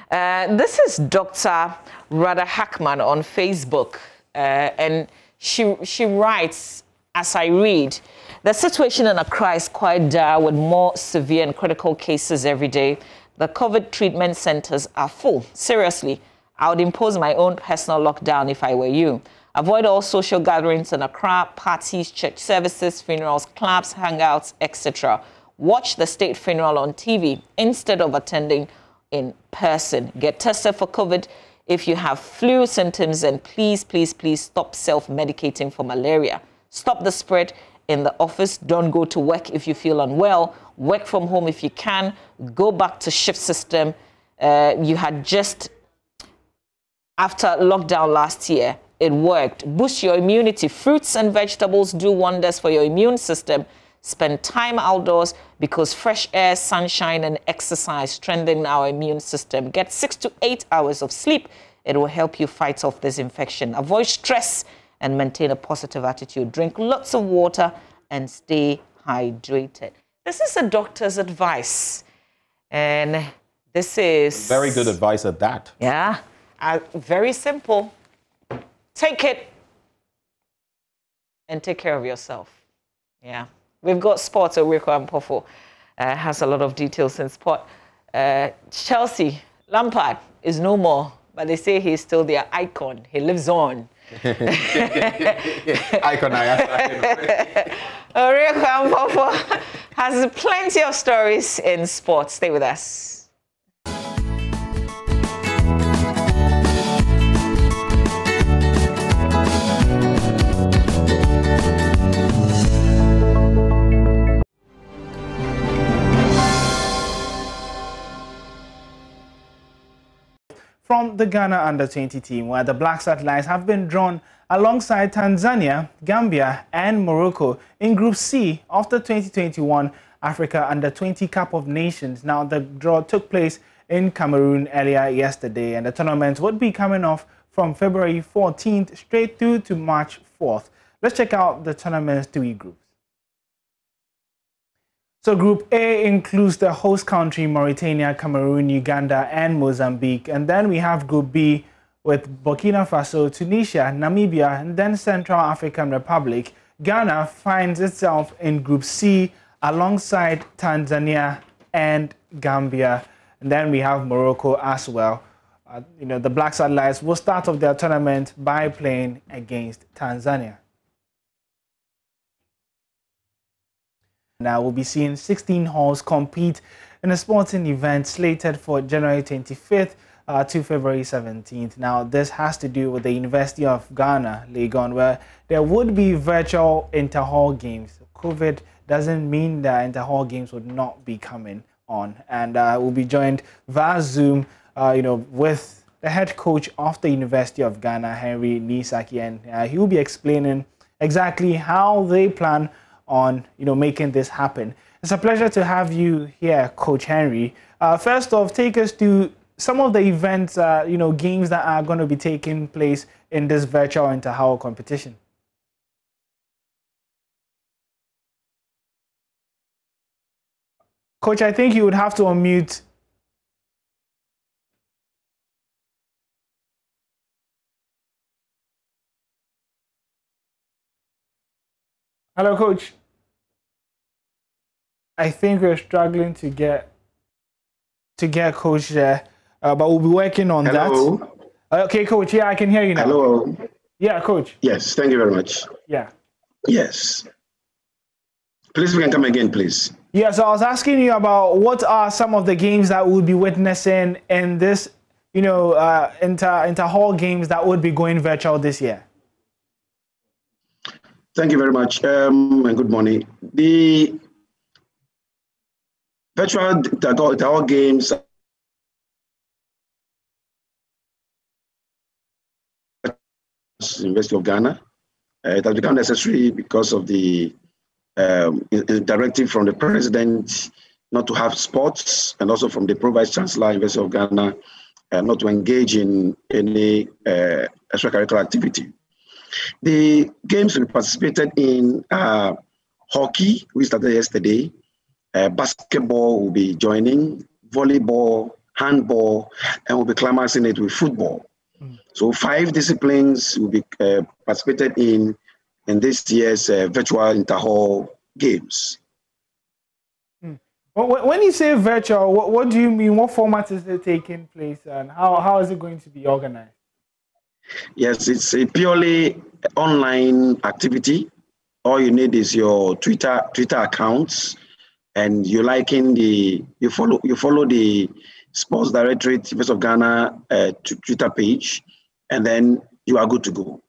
This is Dr. Radha Hackman on Facebook, and she writes, as I read, the situation in Accra is quite dire with more severe and critical cases every day. The COVID treatment centers are full. Seriously, I would impose my own personal lockdown if I were you. Avoid all social gatherings in Accra, parties, church services, funerals, clubs, hangouts, etc. Watch the state funeral on TV instead of attending in person. Get tested for COVID if you have flu symptoms, and please, please, please stop self-medicating for malaria. Stop the spread in the office. Don't go to work if you feel unwell. Work from home if you can. Go back to shift system. You had just, after lockdown last year, it worked. Boost your immunity. Fruits and vegetables do wonders for your immune system. Spend time outdoors because fresh air, sunshine, and exercise strengthen our immune system. Get 6 to 8 hours of sleep. It will help you fight off this infection. Avoid stress and maintain a positive attitude. Drink lots of water and stay hydrated. This is a doctor's advice. And this is... very good advice at that. Yeah. Very simple. Take it and take care of yourself. Yeah. We've got sports. Oweko Ampofo has a lot of details in sport. Chelsea, Lampard is no more, but they say he's still their icon. He lives on. Icon, Oweko Ampofo has plenty of stories in sports. Stay with us. from the Ghana Under-20 team, where the Black Satellites have been drawn alongside Tanzania, Gambia and Morocco in Group C of the 2021 Africa Under-20 Cup of Nations. Now, the draw took place in Cameroon earlier yesterday, and the tournament would be coming off from February 14th straight through to March 4th. Let's check out the tournament's 3 groups. So Group A includes the host country Mauritania, Cameroon, Uganda and Mozambique. And then we have Group B with Burkina Faso, Tunisia, Namibia and then Central African Republic. Ghana finds itself in Group C alongside Tanzania and Gambia. And then we have Morocco as well. The Black Satellites will start off their tournament by playing against Tanzania. Now we'll be seeing 16 halls compete in a sporting event slated for January 25th to February 17th. Now this has to do with the University of Ghana, Legon, where there would be virtual inter-hall games. COVID doesn't mean that inter-hall games would not be coming on. And we'll be joined via Zoom, with the head coach of the University of Ghana, Henry Nisaki, and he will be explaining exactly how they plan on making this happen. It's a pleasure to have you here, Coach Henry. First off, take us to some of the events, games that are going to be taking place in this virtual inter-hall competition. Coach, I think you would have to unmute. Hello, Coach. I think we're struggling to get Coach there, but we'll be working on that. Okay, Coach. Yeah, I can hear you now. Hello. Yeah, Coach. Yes, thank you very much. Yeah. Yes. Please, we can come again, please. Yeah, so I was asking you about what are some of the games that we'll be witnessing in this, inter-hall games that would be going virtual this year. Thank you very much, and good morning. The virtual inter-hall games University of Ghana. It has become necessary because of the directive from the president not to have sports, and also from the Pro-Vice Chancellor, University of Ghana, not to engage in any extracurricular activity. The games we participated in hockey, we started yesterday. Basketball will be joining, volleyball, handball, and we'll be climaxing it with football. So 5 disciplines will be participated in this year's virtual inter-hall games. When you say virtual, what do you mean? What format is it taking place, and how is it going to be organized? Yes, it's a purely online activity. All you need is your Twitter accounts, and you follow the Sports Directorate University of Ghana Twitter page, and then you are good to go.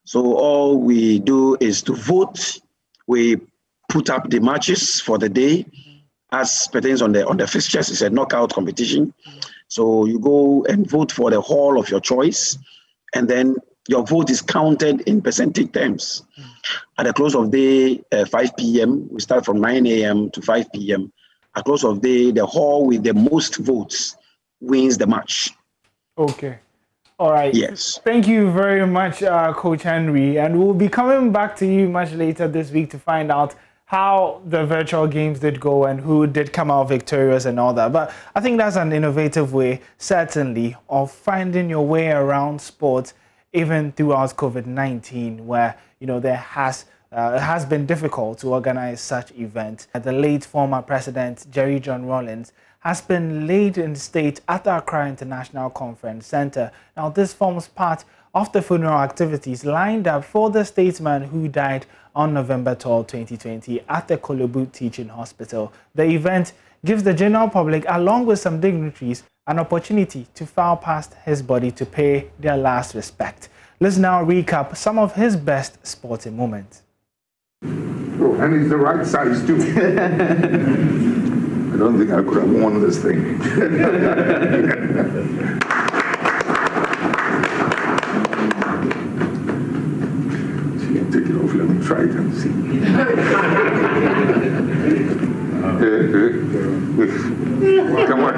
So all we do is to vote. We put up the matches for the day as pertains on the fixtures. It's a knockout competition. So you go and vote for the hall of your choice, and then your vote is counted in percentage terms. At the close of day, 5 p.m., we start from 9 a.m. to 5 p.m. At close of day, the hall with the most votes wins the match. Okay. All right. Yes. Thank you very much, Coach Henry. And we'll be coming back to you much later this week to find out how the virtual games did go and who did come out victorious and all that. But I think that's an innovative way, certainly, of finding your way around sports, even throughout COVID-19, where, it has been difficult to organize such events. The late former President Jerry John Rawlings has been laid in state at the Accra International Conference Center. Now, this forms part of the funeral activities lined up for the statesman who died on November 12, 2020 at the Kolobu Teaching Hospital. The event gives the general public, along with some dignitaries, an opportunity to file past his body to pay their last respect. Let's now recap some of his best sporting moments. Oh, and it's the right size too. I don't think I could have worn this thing. Come on.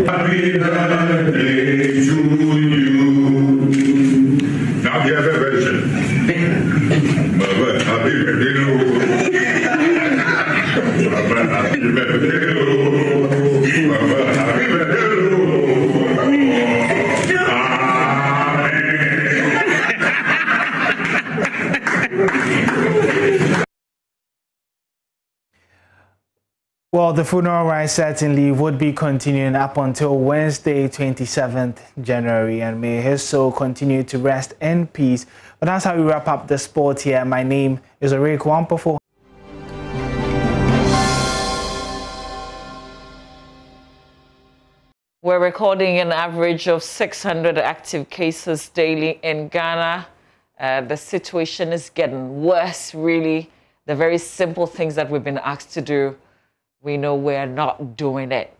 Happy birthday to you. Now the other version. Baba, happy birthday to you. Baba, happy birthday to you. Baba, happy birthday to you. Well, the funeral rites certainly would be continuing up until Wednesday, 27th January, and may his soul continue to rest in peace. But that's how we wrap up the sport here. My name is Orik Wampofo. We're recording an average of 600 active cases daily in Ghana. The situation is getting worse, really. The very simple things that we've been asked to do, we know we're not doing it.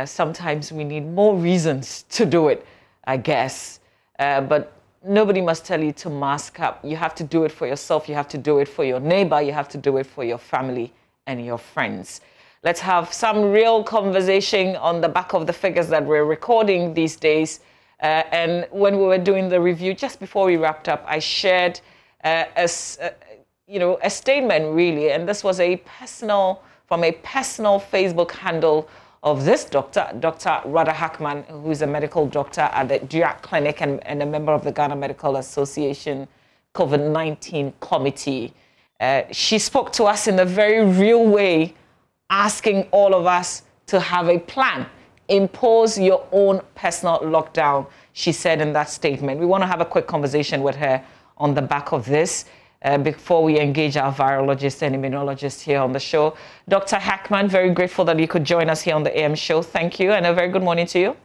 Sometimes we need more reasons to do it, I guess. But nobody must tell you to mask up. You have to do it for yourself. You have to do it for your neighbor. You have to do it for your family and your friends. Let's have some real conversation on the back of the figures that we're recording these days. And when we were doing the review, just before we wrapped up, I shared a statement, really. And this was from a personal Facebook handle of this doctor, Dr. Radha Hackman, who's a medical doctor at the DUAC Clinic and a member of the Ghana Medical Association COVID-19 committee. She spoke to us in a very real way, asking all of us to have a plan. Impose your own personal lockdown, she said in that statement. We want to have a quick conversation with her on the back of this before we engage our virologist and immunologist here on the show. Dr. Hackman, very grateful that you could join us here on the AM show. Thank you, and a very good morning to you.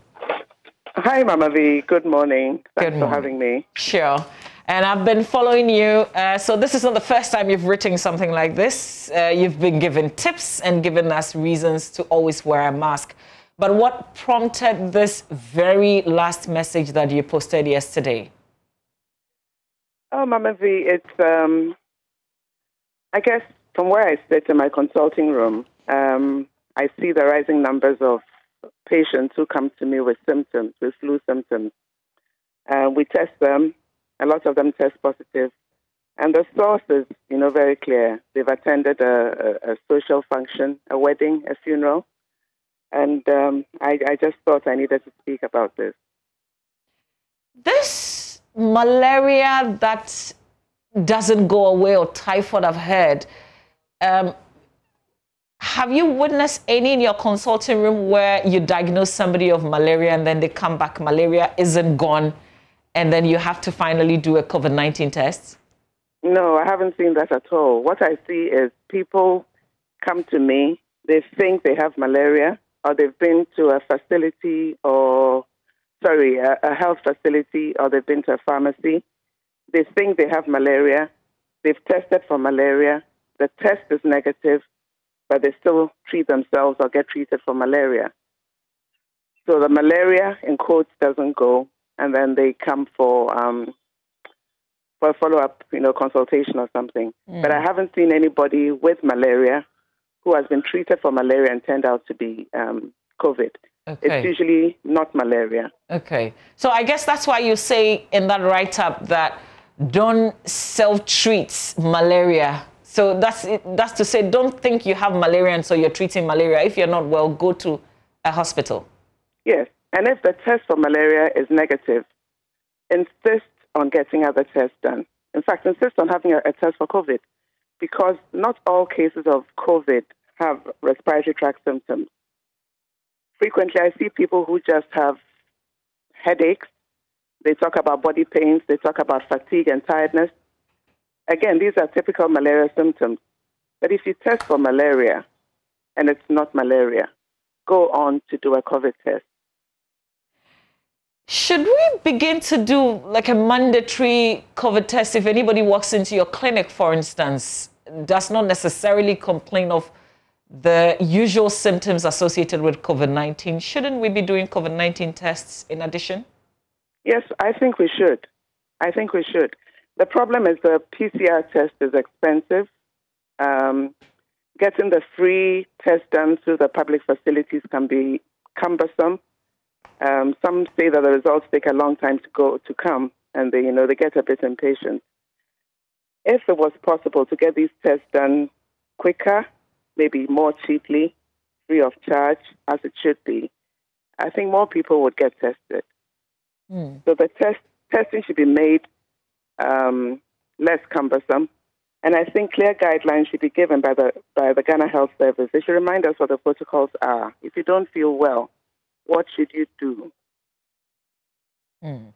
Hi, Mama V. Good morning. Thanks for having me. Sure. And I've been following you. So this is not the first time you've written something like this. You've been given tips and given us reasons to always wear a mask. But what prompted this very last message that you posted yesterday? Oh, Mama V, it's, I guess, from where I sit in my consulting room, I see the rising numbers of patients who come to me with symptoms, with flu symptoms. We test them. A lot of them test positive. And the source is, very clear. They've attended a social function, a wedding, a funeral. And I just thought I needed to speak about this. This malaria that doesn't go away, or typhoid, I've heard, have you witnessed any in your consulting room where you diagnose somebody of malaria and then they come back, malaria isn't gone, and then you have to finally do a COVID-19 test? No, I haven't seen that at all. What I see is people come to me, they think they have malaria, or they've been to a facility a health facility, or they've been to a pharmacy. They think they have malaria. They've tested for malaria. The test is negative, but they still treat themselves or get treated for malaria. So the malaria, in quotes, doesn't go. And then they come for a follow-up, consultation or something. But I haven't seen anybody with malaria who has been treated for malaria and turned out to be COVID. Okay. It's usually not malaria. Okay. So I guess that's why you say in that write-up that don't self-treat malaria. So that's to say, don't think you have malaria and so you're treating malaria. If you're not well, go to a hospital. Yes. And if the test for malaria is negative, insist on getting other tests done. In fact, insist on having a test for COVID, because not all cases of COVID have respiratory tract symptoms. Frequently, I see people who just have headaches. They talk about body pains. They talk about fatigue and tiredness. Again, these are typical malaria symptoms. But if you test for malaria and it's not malaria, go on to do a COVID test. Should we begin to do like a mandatory COVID test if anybody walks into your clinic, for instance, does not necessarily complain of the usual symptoms associated with COVID-19? Shouldn't we be doing COVID-19 tests in addition? Yes, I think we should. I think we should. The problem is the PCR test is expensive. Getting the free test done through the public facilities can be cumbersome. Some say that the results take a long time to come, and they get a bit impatient. If it was possible to get these tests done quicker, maybe more cheaply, free of charge, as it should be, I think more people would get tested. So the testing should be made less cumbersome, and I think clear guidelines should be given by the Ghana Health Service. They should remind us what the protocols are. If you don't feel well, what should you do? And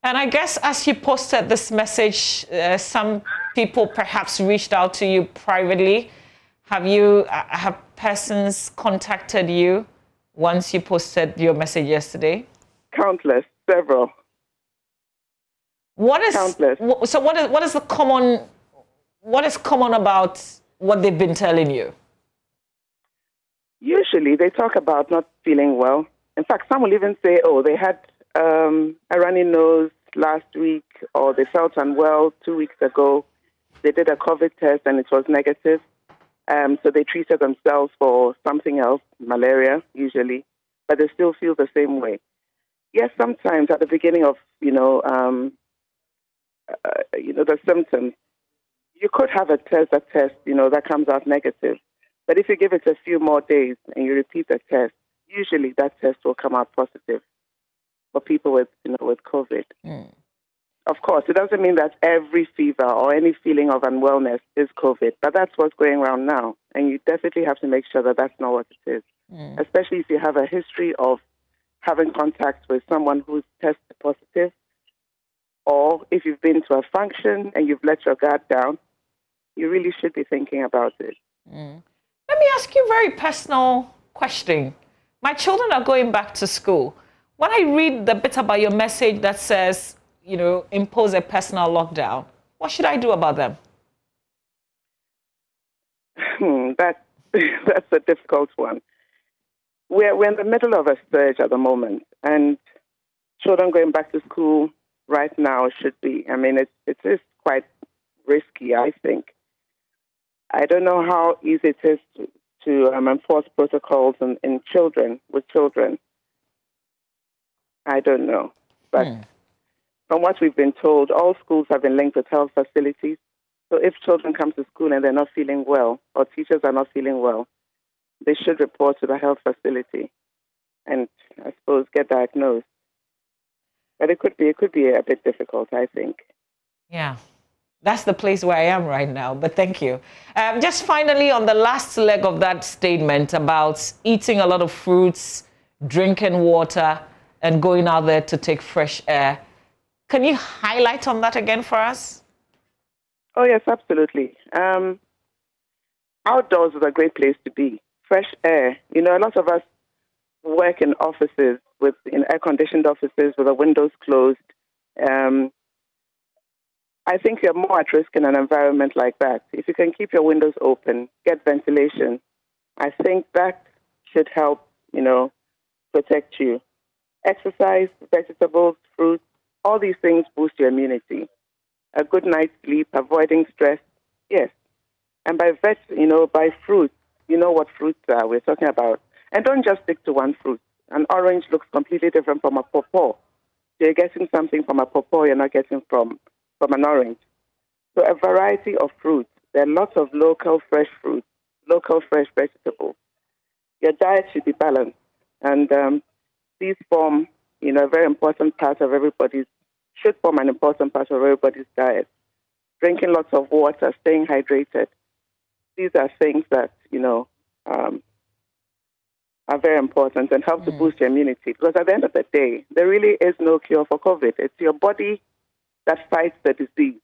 I guess as you posted this message, some people perhaps reached out to you privately. Have persons contacted you once you posted your message yesterday? Countless, several. Countless. So what is common about what they've been telling you? Usually they talk about not feeling well. In fact, some will even say, oh, they had a runny nose last week, or they felt unwell 2 weeks ago. They did a COVID test and it was negative. So they treated themselves for something else, malaria usually, but they still feel the same way. Yes, sometimes at the beginning of, the symptoms, you could have a test that comes out negative. But if you give it a few more days and you repeat the test, usually that test will come out positive for people with COVID. Of course, it doesn't mean that every fever or any feeling of unwellness is COVID, but that's what's going around now. And you definitely have to make sure that that's not what it is, especially if you have a history of having contact with someone who's tested positive, or if you've been to a function and you've let your guard down, you really should be thinking about it. Let me ask you a very personal question. My children are going back to school. When I read the bit about your message that says, impose a personal lockdown, what should I do about them? That's a difficult one. We're in the middle of a surge at the moment, and children going back to school right now should be. It is quite risky, I think. I don't know how easy it is to enforce protocols with children. I don't know. But from what we've been told, all schools have been linked with health facilities. So if children come to school and they're not feeling well, or teachers are not feeling well, they should report to the health facility and, I suppose, get diagnosed. But it could be a bit difficult, I think. Yeah. That's the place where I am right now, but thank you. Just finally, on the last leg of that statement about eating a lot of fruits, drinking water, and going out there to take fresh air, can you highlight on that again for us? Oh, yes, absolutely. Outdoors is a great place to be. Fresh air. A lot of us work in offices, in air-conditioned offices with the windows closed. I think you're more at risk in an environment like that. If you can keep your windows open, get ventilation, I think that should help, protect you. Exercise, vegetables, fruits, all these things boost your immunity. A good night's sleep, avoiding stress, yes. And by fruits, what fruits are we're talking about. And don't just stick to one fruit. An orange looks completely different from a pawpaw. You're getting something from a pawpaw you're not getting from an orange. So a variety of fruits. There are lots of local fresh fruits, local fresh vegetables. Your diet should be balanced. And these form, a very important part of should form an important part of everybody's diet. Drinking lots of water, staying hydrated. These are things that, are very important and help to boost your immunity. Because at the end of the day, there really is no cure for COVID. It's your body that fights the disease.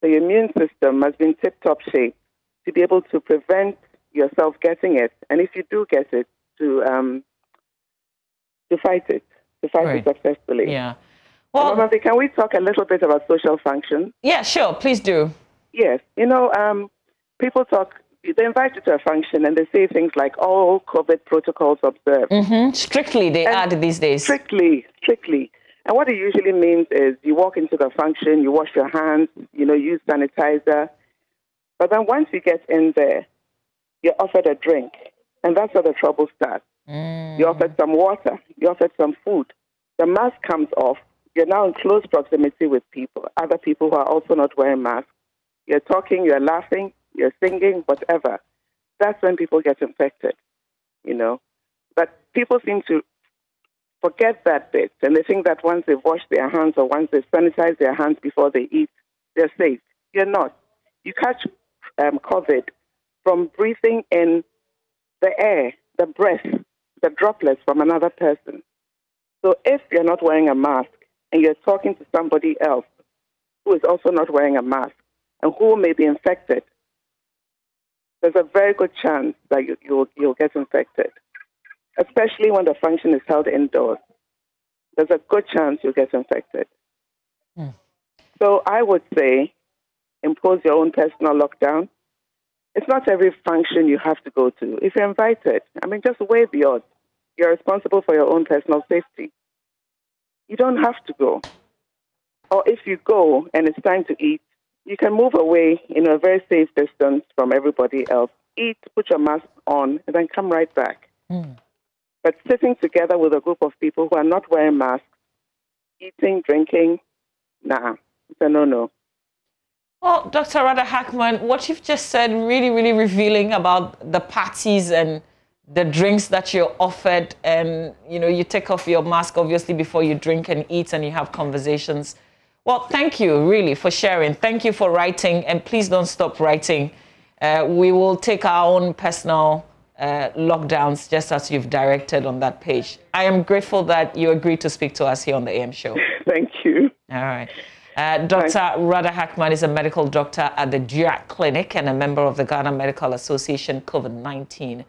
So your immune system must be in tip-top shape to be able to prevent yourself getting it. And if you do get it, to fight it. to fight it successfully. Yeah. Well, Mama, can we talk a little bit about social function? Yeah, sure. Please do. Yes. People talk, they invite you to a function and they say things like, all COVID protocols observed. Strictly, they add these days. Strictly. And what it usually means is you walk into the function, you wash your hands, use sanitizer. But then once you get in there, you're offered a drink. And that's where the trouble starts. You're offered some water. You're offered some food. The mask comes off. You're now in close proximity with other people who are also not wearing masks. You're talking, you're laughing, you're singing, whatever. That's when people get infected, But people seem to forget that bit, and they think that once they've washed their hands or once they've sanitized their hands before they eat, they're safe. You're not. You catch COVID from breathing in the air, the breath, the droplets from another person. So if you're not wearing a mask and you're talking to somebody else who is also not wearing a mask and who may be infected, there's a very good chance that you'll get infected, especially when the function is held indoors. There's a good chance you'll get infected. So I would say impose your own personal lockdown. It's not every function you have to go to. If you're invited, just weigh the odds. You're responsible for your own personal safety. You don't have to go. Or if you go and it's time to eat, you can move away in a very safe distance from everybody else. Eat, put your mask on, and then come right back. But sitting together with a group of people who are not wearing masks, eating, drinking, it's a no-no. Well, Dr. Radha Hackman, what you've just said really, really revealing about the parties and the drinks that you're offered, and you take off your mask obviously before you drink and eat and you have conversations. Well, thank you really for sharing. Thank you for writing, and please don't stop writing. We will take our own personal lockdowns just as you've directed on that page. I am grateful that you agreed to speak to us here on the AM show. Thank you. All right. Dr. Radha Hackman is a medical doctor at the GIAC Clinic and a member of the Ghana Medical Association COVID-19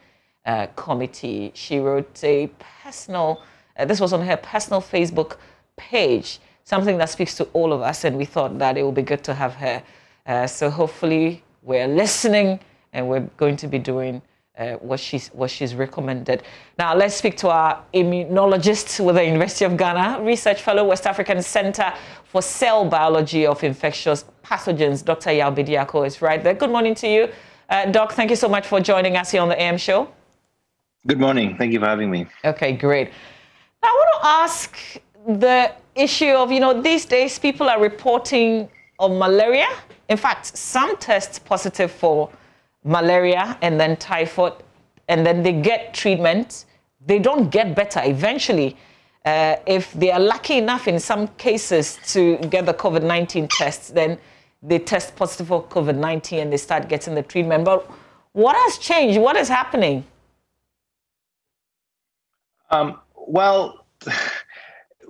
committee. She wrote a personal, this was on her personal Facebook page, something that speaks to all of us, and we thought that it would be good to have her. So hopefully we're listening and we're going to be doing what she's recommended. Now let's speak to our immunologist with the University of Ghana, Research Fellow, West African Center for Cell Biology of Infectious Pathogens. Dr. Yaw Bediako is right there. Good morning to you. Doc, thank you so much for joining us here on the AM show. Good morning. Thank you for having me. Okay, great. Now, I want to ask the issue of, these days people are reporting of malaria. In fact, some test positive for malaria and then typhoid, and then they get treatment. They don't get better. Eventually, if they are lucky enough in some cases to get the COVID-19 tests, then they test positive for COVID-19 and they start getting the treatment. But what has changed? What is happening? Well,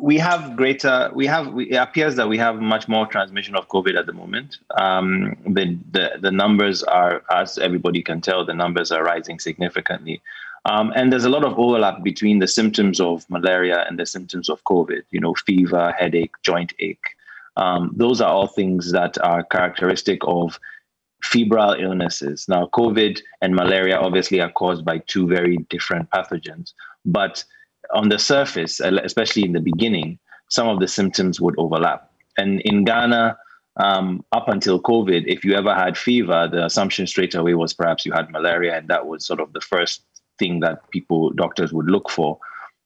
it appears that we have much more transmission of COVID at the moment. The numbers are, as everybody can tell, the numbers are rising significantly. And there's a lot of overlap between the symptoms of malaria and the symptoms of COVID, fever, headache, joint ache. Those are all things that are characteristic of febrile illnesses. Now, COVID and malaria obviously are caused by two very different pathogens, but on the surface, especially in the beginning, some of the symptoms would overlap. And in Ghana, up until COVID, if you ever had fever, the assumption straight away was perhaps you had malaria, and that was sort of the first thing that doctors would look for.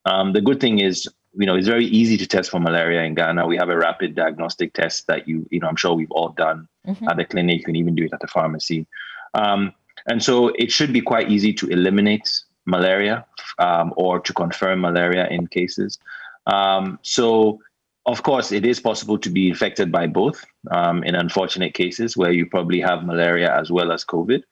The good thing is, it's very easy to test for malaria in Ghana. We have a rapid diagnostic test that I'm sure we've all done at the clinic. You can even do it at the pharmacy. And so it should be quite easy to eliminate malaria or to confirm malaria in cases. So, of course, it is possible to be infected by both in unfortunate cases where you probably have malaria as well as COVID.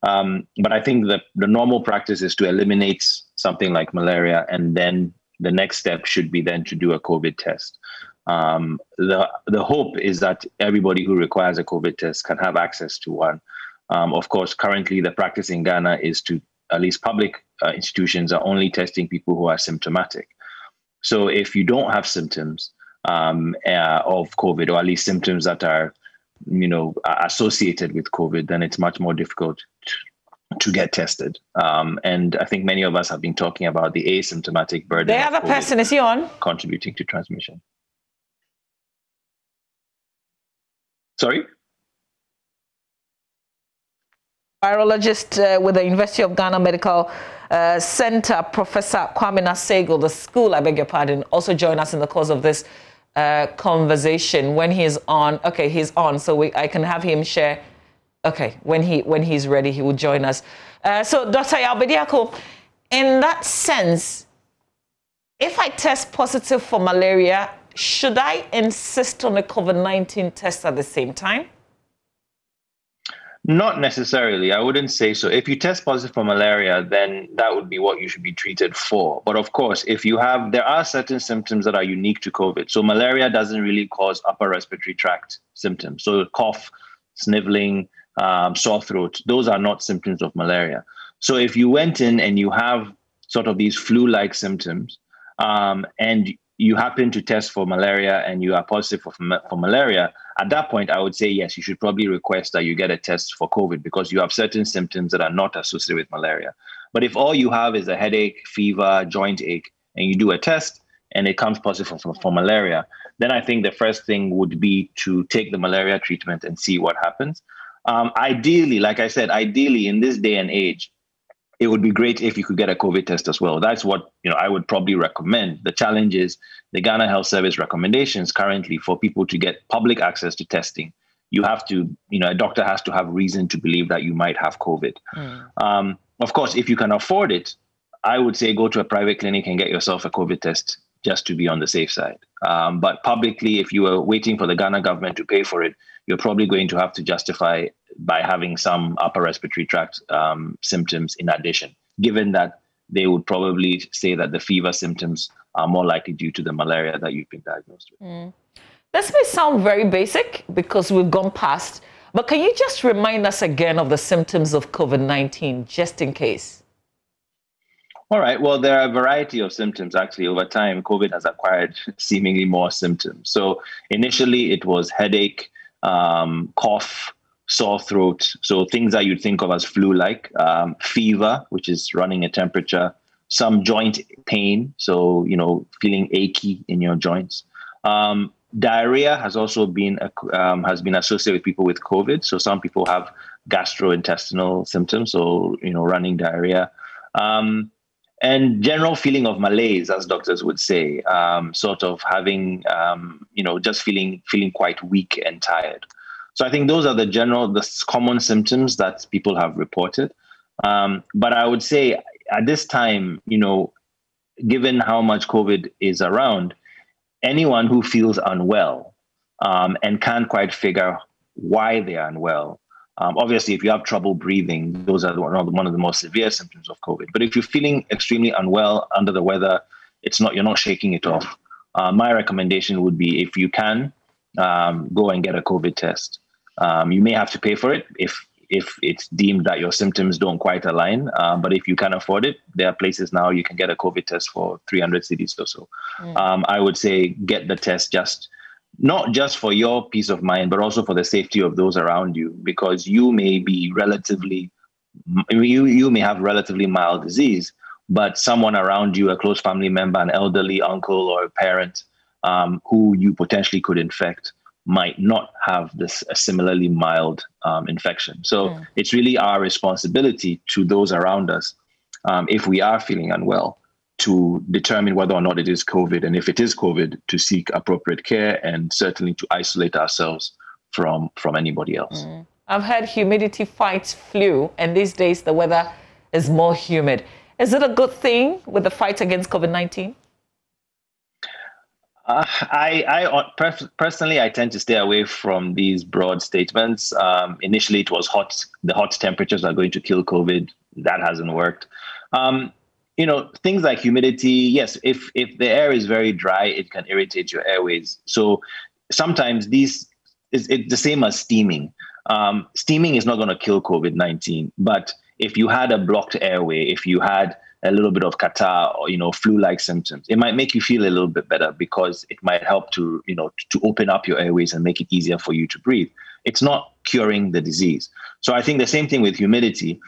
But I think that the normal practice is to eliminate something like malaria, and then the next step should be then to do a COVID test. The hope is that everybody who requires a COVID test can have access to one. Of course, currently the practice in Ghana is to, at least public institutions are only testing people who are symptomatic. So if you don't have symptoms of COVID, or at least symptoms that are, associated with COVID, then it's much more difficult to get tested. And I think many of us have been talking about the asymptomatic burden. The other person, is he on? Contributing to transmission. Sorry? Virologist with the University of Ghana Medical Center, Professor Kwame Nasego, the school, I beg your pardon, also join us in the course of this conversation when he's on. Okay, he's on, so I can have him share. Okay, when he's ready, he will join us. So, Dr. Yaw-Bediako, in that sense, if I test positive for malaria, should I insist on a COVID-19 test at the same time? Not necessarily. I wouldn't say so. If you test positive for malaria, then that would be what you should be treated for. But of course, there are certain symptoms that are unique to COVID. So malaria doesn't really cause upper respiratory tract symptoms. So cough, sniveling, sore throat, those are not symptoms of malaria. So if you went in and you have sort of these flu-like symptoms, and you happen to test for malaria and you are positive for malaria, at that point, I would say, yes, you should probably request that you get a test for COVID because you have certain symptoms that are not associated with malaria. But if all you have is a headache, fever, joint ache, and you do a test and it comes positive for malaria, then I think the first thing would be to take the malaria treatment and see what happens. Ideally, like I said, in this day and age, it would be great if you could get a COVID test as well. That's what I would probably recommend. The challenge is the Ghana Health Service recommendations currently for people to get public access to testing. You have to, a doctor has to have reason to believe that you might have COVID. Of course, if you can afford it, I would say go to a private clinic and get yourself a COVID test just to be on the safe side. But publicly, if you are waiting for the Ghana government to pay for it, you're probably going to have to justify by having some upper respiratory tract symptoms in addition, given that they would probably say that the fever symptoms are more likely due to the malaria that you've been diagnosed with. This may sound very basic because we've gone past, but can you just remind us again of the symptoms of COVID-19, just in case? All right. Well, there are a variety of symptoms. Actually, over time, COVID has acquired seemingly more symptoms. So initially, it was headache, cough, sore throat. So things that you'd think of as flu-like, fever, which is running a temperature, some joint pain. So, feeling achy in your joints. Diarrhea has also been associated with people with COVID. So some people have gastrointestinal symptoms. So, running diarrhea. And general feeling of malaise, as doctors would say, sort of having, just feeling quite weak and tired. So I think those are the common symptoms that people have reported. But I would say at this time, given how much COVID is around, anyone who feels unwell and can't quite figure why they are unwell, obviously, if you have trouble breathing, those are one of the most severe symptoms of COVID. But if you're feeling extremely unwell, under the weather, you're not shaking it off. My recommendation would be, if you can, go and get a COVID test. You may have to pay for it if it's deemed that your symptoms don't quite align. But if you can afford it, there are places now you can get a COVID test for 300 cedis or so. I would say get the test not just for your peace of mind, but also for the safety of those around you, because you may be you may have relatively mild disease, but someone around you, a close family member, an elderly uncle or a parent who you potentially could infect, might not have a similarly mild infection. So it's really our responsibility to those around us, if we are feeling unwell, to determine whether or not it is COVID, and if it is COVID, to seek appropriate care and certainly to isolate ourselves from anybody else. I've heard humidity fights flu, and these days the weather is more humid. Is it a good thing with the fight against COVID-19? Personally, I tend to stay away from these broad statements. Initially, it was the hot temperatures are going to kill COVID. That hasn't worked. Things like humidity, yes, if the air is very dry, it can irritate your airways. So sometimes it's the same as steaming. Steaming is not going to kill COVID-19, but if you had a blocked airway, if you had a little bit of catarrh or, flu-like symptoms. It might make you feel a little bit better because it might help to, to open up your airways and make it easier for you to breathe. It's not curing the disease. So I think the same thing with humidity.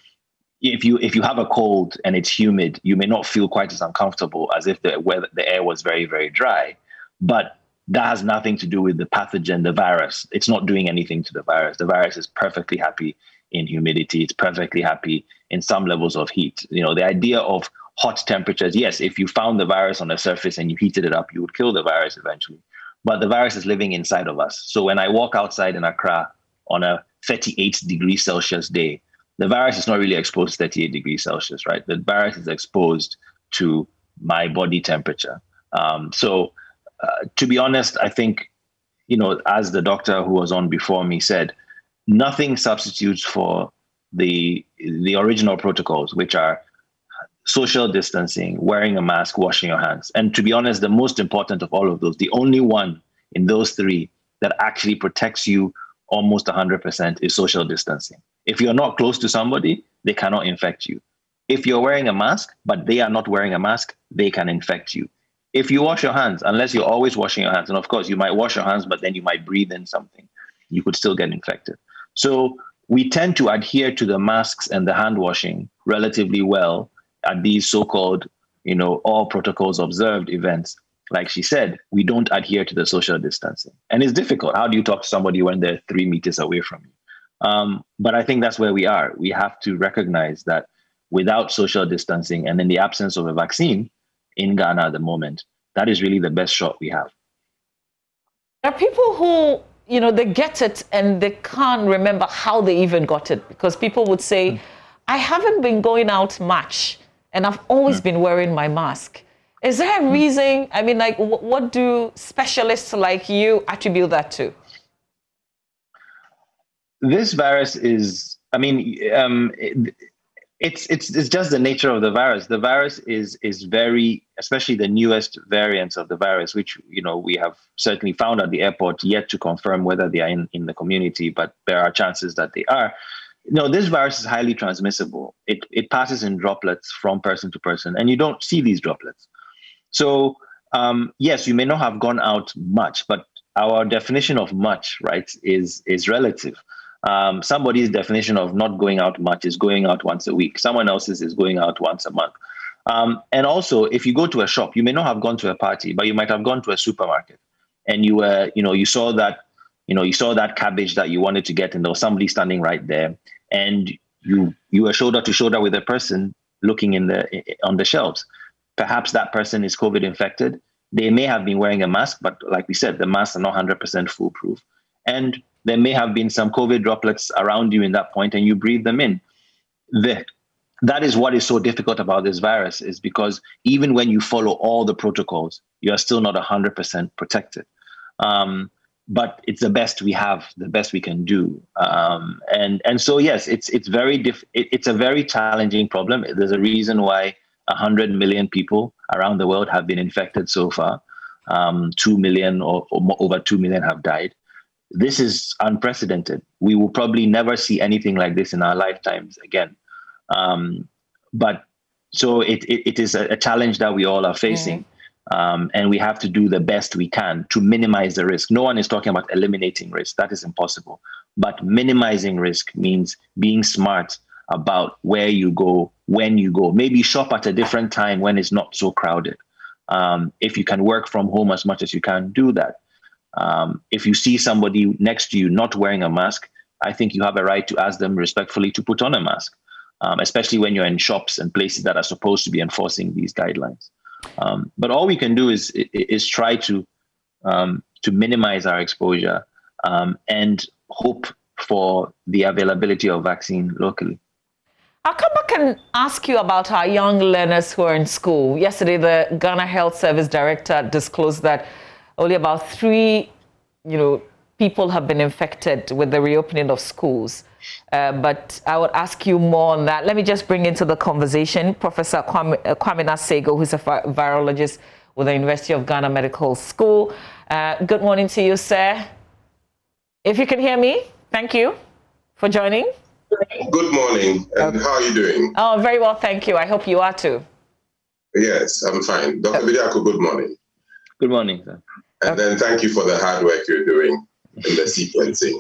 If you have a cold and it's humid, you may not feel quite as uncomfortable as if the air was very, very dry. But that has nothing to do with the pathogen, the virus. It's not doing anything to the virus. The virus is perfectly happy in humidity. It's perfectly happy in some levels of heat. The idea of hot temperatures, yes, if you found the virus on the surface and you heated it up, you would kill the virus eventually. But the virus is living inside of us. So when I walk outside in Accra on a 38 degrees Celsius day, the virus is not really exposed to 38 degrees Celsius, right? The virus is exposed to my body temperature. To be honest, I think, as the doctor who was on before me said, nothing substitutes for the original protocols, which are social distancing, wearing a mask, washing your hands. And to be honest, the most important of all of those, the only one in those three that actually protects you almost 100% is social distancing. If you're not close to somebody, they cannot infect you. If you're wearing a mask, but they are not wearing a mask, they can infect you. If you wash your hands, unless you're always washing your hands, and of course you might wash your hands, but then you might breathe in something, you could still get infected. So we tend to adhere to the masks and the hand washing relatively well at these so-called, all protocols observed events. Like she said, we don't adhere to the social distancing. And it's difficult. How do you talk to somebody when they're 3 meters away from you? But I think that's where we are. We have to recognize that without social distancing and in the absence of a vaccine in Ghana at the moment, that is really the best shot we have. There are people who, they get it and they can't remember how they even got it, because people would say, I haven't been going out much and I've always been wearing my mask. Is there a reason? I mean, like, what do specialists like you attribute that to? This virus is, it's just the nature of the virus. The virus is very, especially the newest variants of the virus, which, we have certainly found at the airport, yet to confirm whether they are in the community, but there are chances that they are. This virus is highly transmissible. It passes in droplets from person to person, and you don't see these droplets. So, yes, you may not have gone out much, but our definition of much, right, is relative. Somebody's definition of not going out much is going out once a week. Someone else's is going out once a month. And also, if you go to a shop, you may not have gone to a party, but you might have gone to a supermarket, and you saw that cabbage that you wanted to get, and there was somebody standing right there, and you were shoulder to shoulder with a person looking on the shelves. Perhaps that person is COVID infected. They may have been wearing a mask, but like we said, the masks are not 100% foolproof. And there may have been some COVID droplets around you in that point, and you breathe them in. That is what is so difficult about this virus, is because even when you follow all the protocols, you are still not 100% protected. But it's the best we have, the best we can do. And so, yes, it's a very challenging problem. There's a reason why 100 million people around the world have been infected so far. 2 million or over 2 million have died. This is unprecedented. We will probably never see anything like this in our lifetimes again. But so it is a challenge that we all are facing. And we have to do the best we can to minimize the risk. No one is talking about eliminating risk. That is impossible. But minimizing risk means being smart about where you go, when you go. Maybe shop at a different time when it's not so crowded. If you can work from home as much as you can, do that. If you see somebody next to you not wearing a mask, I think you have a right to ask them respectfully to put on a mask, especially when you're in shops and places that are supposed to be enforcing these guidelines. But all we can do is try to minimize our exposure and hope for the availability of vaccine locally. I'll come back and ask you about our young learners who are in school. Yesterday, the Ghana Health Service Director disclosed that only about 3, people have been infected with the reopening of schools. But I would ask you more on that. Let me just bring into the conversation Professor Kwamina Sego, who's a virologist with the University of Ghana Medical School. Good morning to you, sir. If you can hear me, thank you for joining. Good morning, and how are you doing? Oh, very well, thank you. I hope you are too. Yes, I'm fine. Dr. Bediako, good morning. Good morning, sir. And then thank you for the hard work you're doing in the sequencing.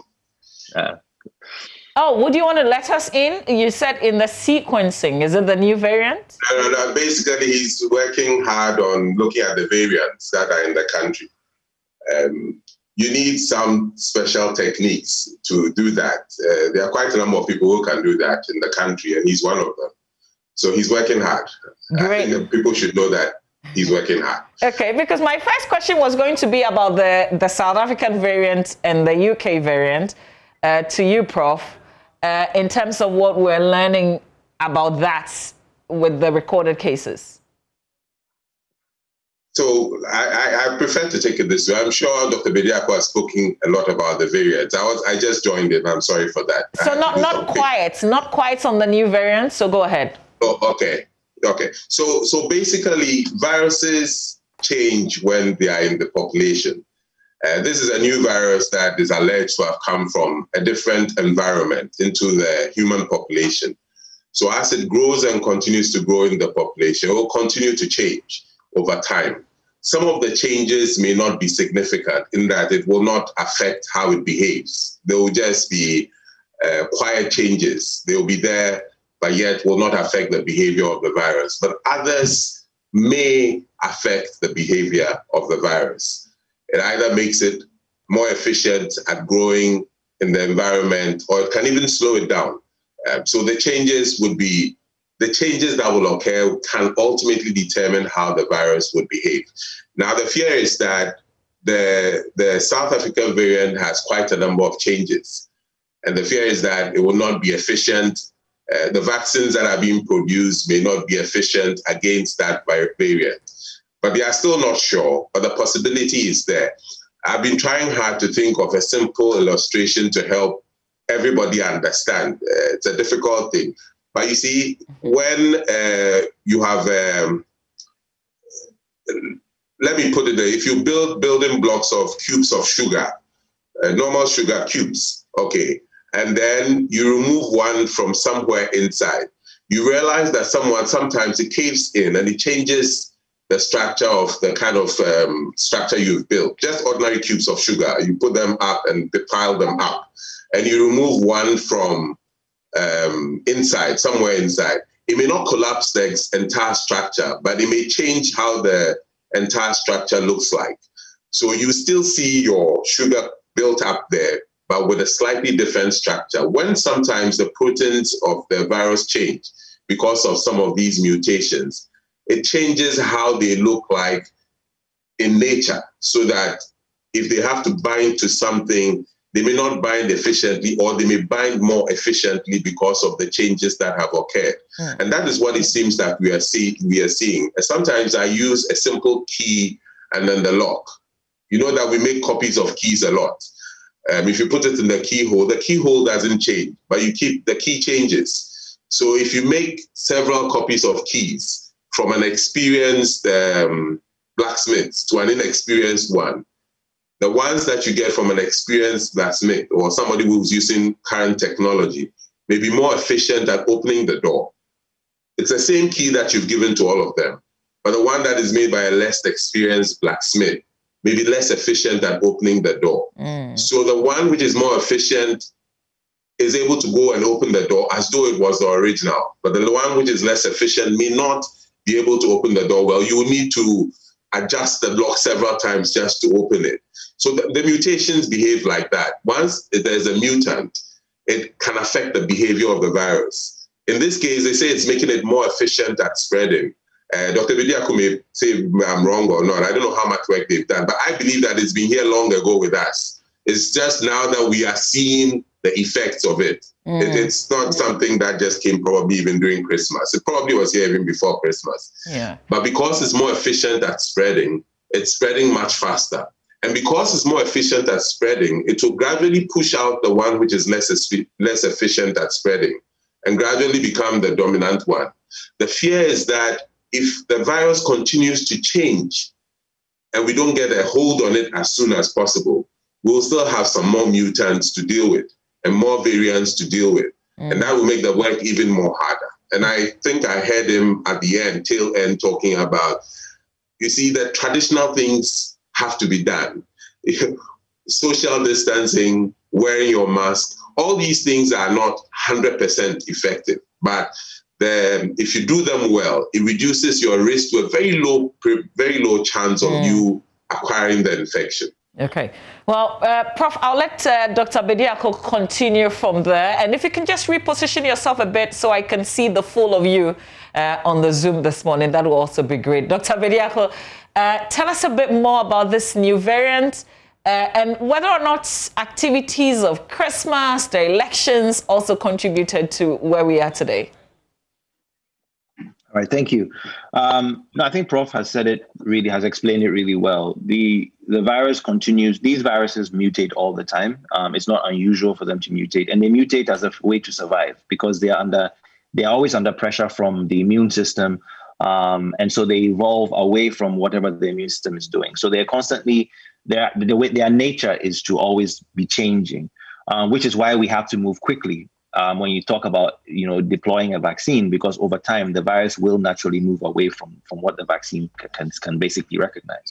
Oh, would you want to let us in? You said in the sequencing. Is it the new variant? No. Basically, he's working hard on looking at the variants that are in the country. You need some special techniques to do that. There are quite a number of people who can do that in the country, and he's one of them. So he's working hard. Great. I think people should know that he's working hard. Okay, because my first question was going to be about the South African variant and the UK variant. To you, Prof, in terms of what we're learning about that with the recorded cases. So I prefer to take it this way. I'm sure Dr. Bediako has spoken a lot about the variants. I just joined it. I'm sorry for that. So not quite on the new variant. So go ahead. Oh, okay. So basically, viruses change when they are in the population. This is a new virus that is alleged to have come from a different environment into the human population. So as it grows and continues to grow in the population, it will continue to change over time. Some of the changes may not be significant in that it will not affect how it behaves. They will just be quiet changes. They will be there, but yet will not affect the behavior of the virus. But others may affect the behavior of the virus. It either makes it more efficient at growing in the environment, or it can even slow it down. So the changes that will occur can ultimately determine how the virus would behave. Now, the fear is that the South African variant has quite a number of changes. And the fear is that it will not be efficient. The vaccines that are being produced may not be efficient against that variant. But they are still not sure, but the possibility is there. I've been trying hard to think of a simple illustration to help everybody understand. It's a difficult thing. But you see, when you have, let me put it there, if you build building blocks of cubes of sugar, normal sugar cubes, okay, and then you remove one from somewhere inside, you realize that sometimes it caves in and it changes the structure of the kind of structure you've built. Just ordinary cubes of sugar, you put them up and pile them up, and you remove one from somewhere inside. It may not collapse the entire structure, but it may change how the entire structure looks like. So you still see your sugar built up there, but with a slightly different structure. When sometimes the proteins of the virus change because of some of these mutations, it changes how they look like in nature, so that if they have to bind to something, they may not bind efficiently, or they may bind more efficiently because of the changes that have occurred. And that is what it seems that we are seeing. Sometimes I use a simple key and then the lock. You know that we make copies of keys a lot. If you put it in the keyhole doesn't change, but you keep the key changes. So if you make several copies of keys from an experienced blacksmith to an inexperienced one, the ones that you get from an experienced blacksmith or somebody who's using current technology may be more efficient at opening the door. It's the same key that you've given to all of them, but the one that is made by a less experienced blacksmith may be less efficient at opening the door. So the one which is more efficient is able to go and open the door as though it was the original, but the one which is less efficient may not be able to open the door well. You will need to adjust the lock several times just to open it. So the mutations behave like that. Once there's a mutant, it can affect the behavior of the virus. In this case, they say it's making it more efficient at spreading. Dr. Bediako may say I'm wrong or not. I don't know how much work they've done, but I believe that it's been here long ago with us. It's just now that we are seeing the effects of it. It's not something that just came probably even during Christmas. It probably was here even before Christmas. But because it's more efficient at spreading, it's spreading much faster. And because it's more efficient at spreading, it will gradually push out the one which is less efficient at spreading and gradually become the dominant one. The fear is that if the virus continues to change and we don't get a hold on it as soon as possible, we'll still have some more mutants to deal with and more variants to deal with. And that will make the work even more harder. And I think I heard him at the end, tail end, talking about, you see, the traditional things have to be done. Social distancing, wearing your mask, all these things are not 100% effective. But if you do them well, it reduces your risk to a very low chance of you acquiring the infection. Okay. Well, Prof, I'll let Dr. Bediako continue from there. And if you can just reposition yourself a bit so I can see the full of you on the Zoom this morning, that will also be great. Dr. Bediako, tell us a bit more about this new variant and whether or not activities of Christmas, the elections also contributed to where we are today. All right, thank you. No, I think Prof has said it really, has explained it really well. The virus continues, these viruses mutate all the time. It's not unusual for them to mutate, and they mutate as a way to survive because they are always under pressure from the immune system. And so they evolve away from whatever the immune system is doing. So they're constantly, their nature is to always be changing, which is why we have to move quickly. When you talk about, deploying a vaccine, because over time the virus will naturally move away from what the vaccine can basically recognize.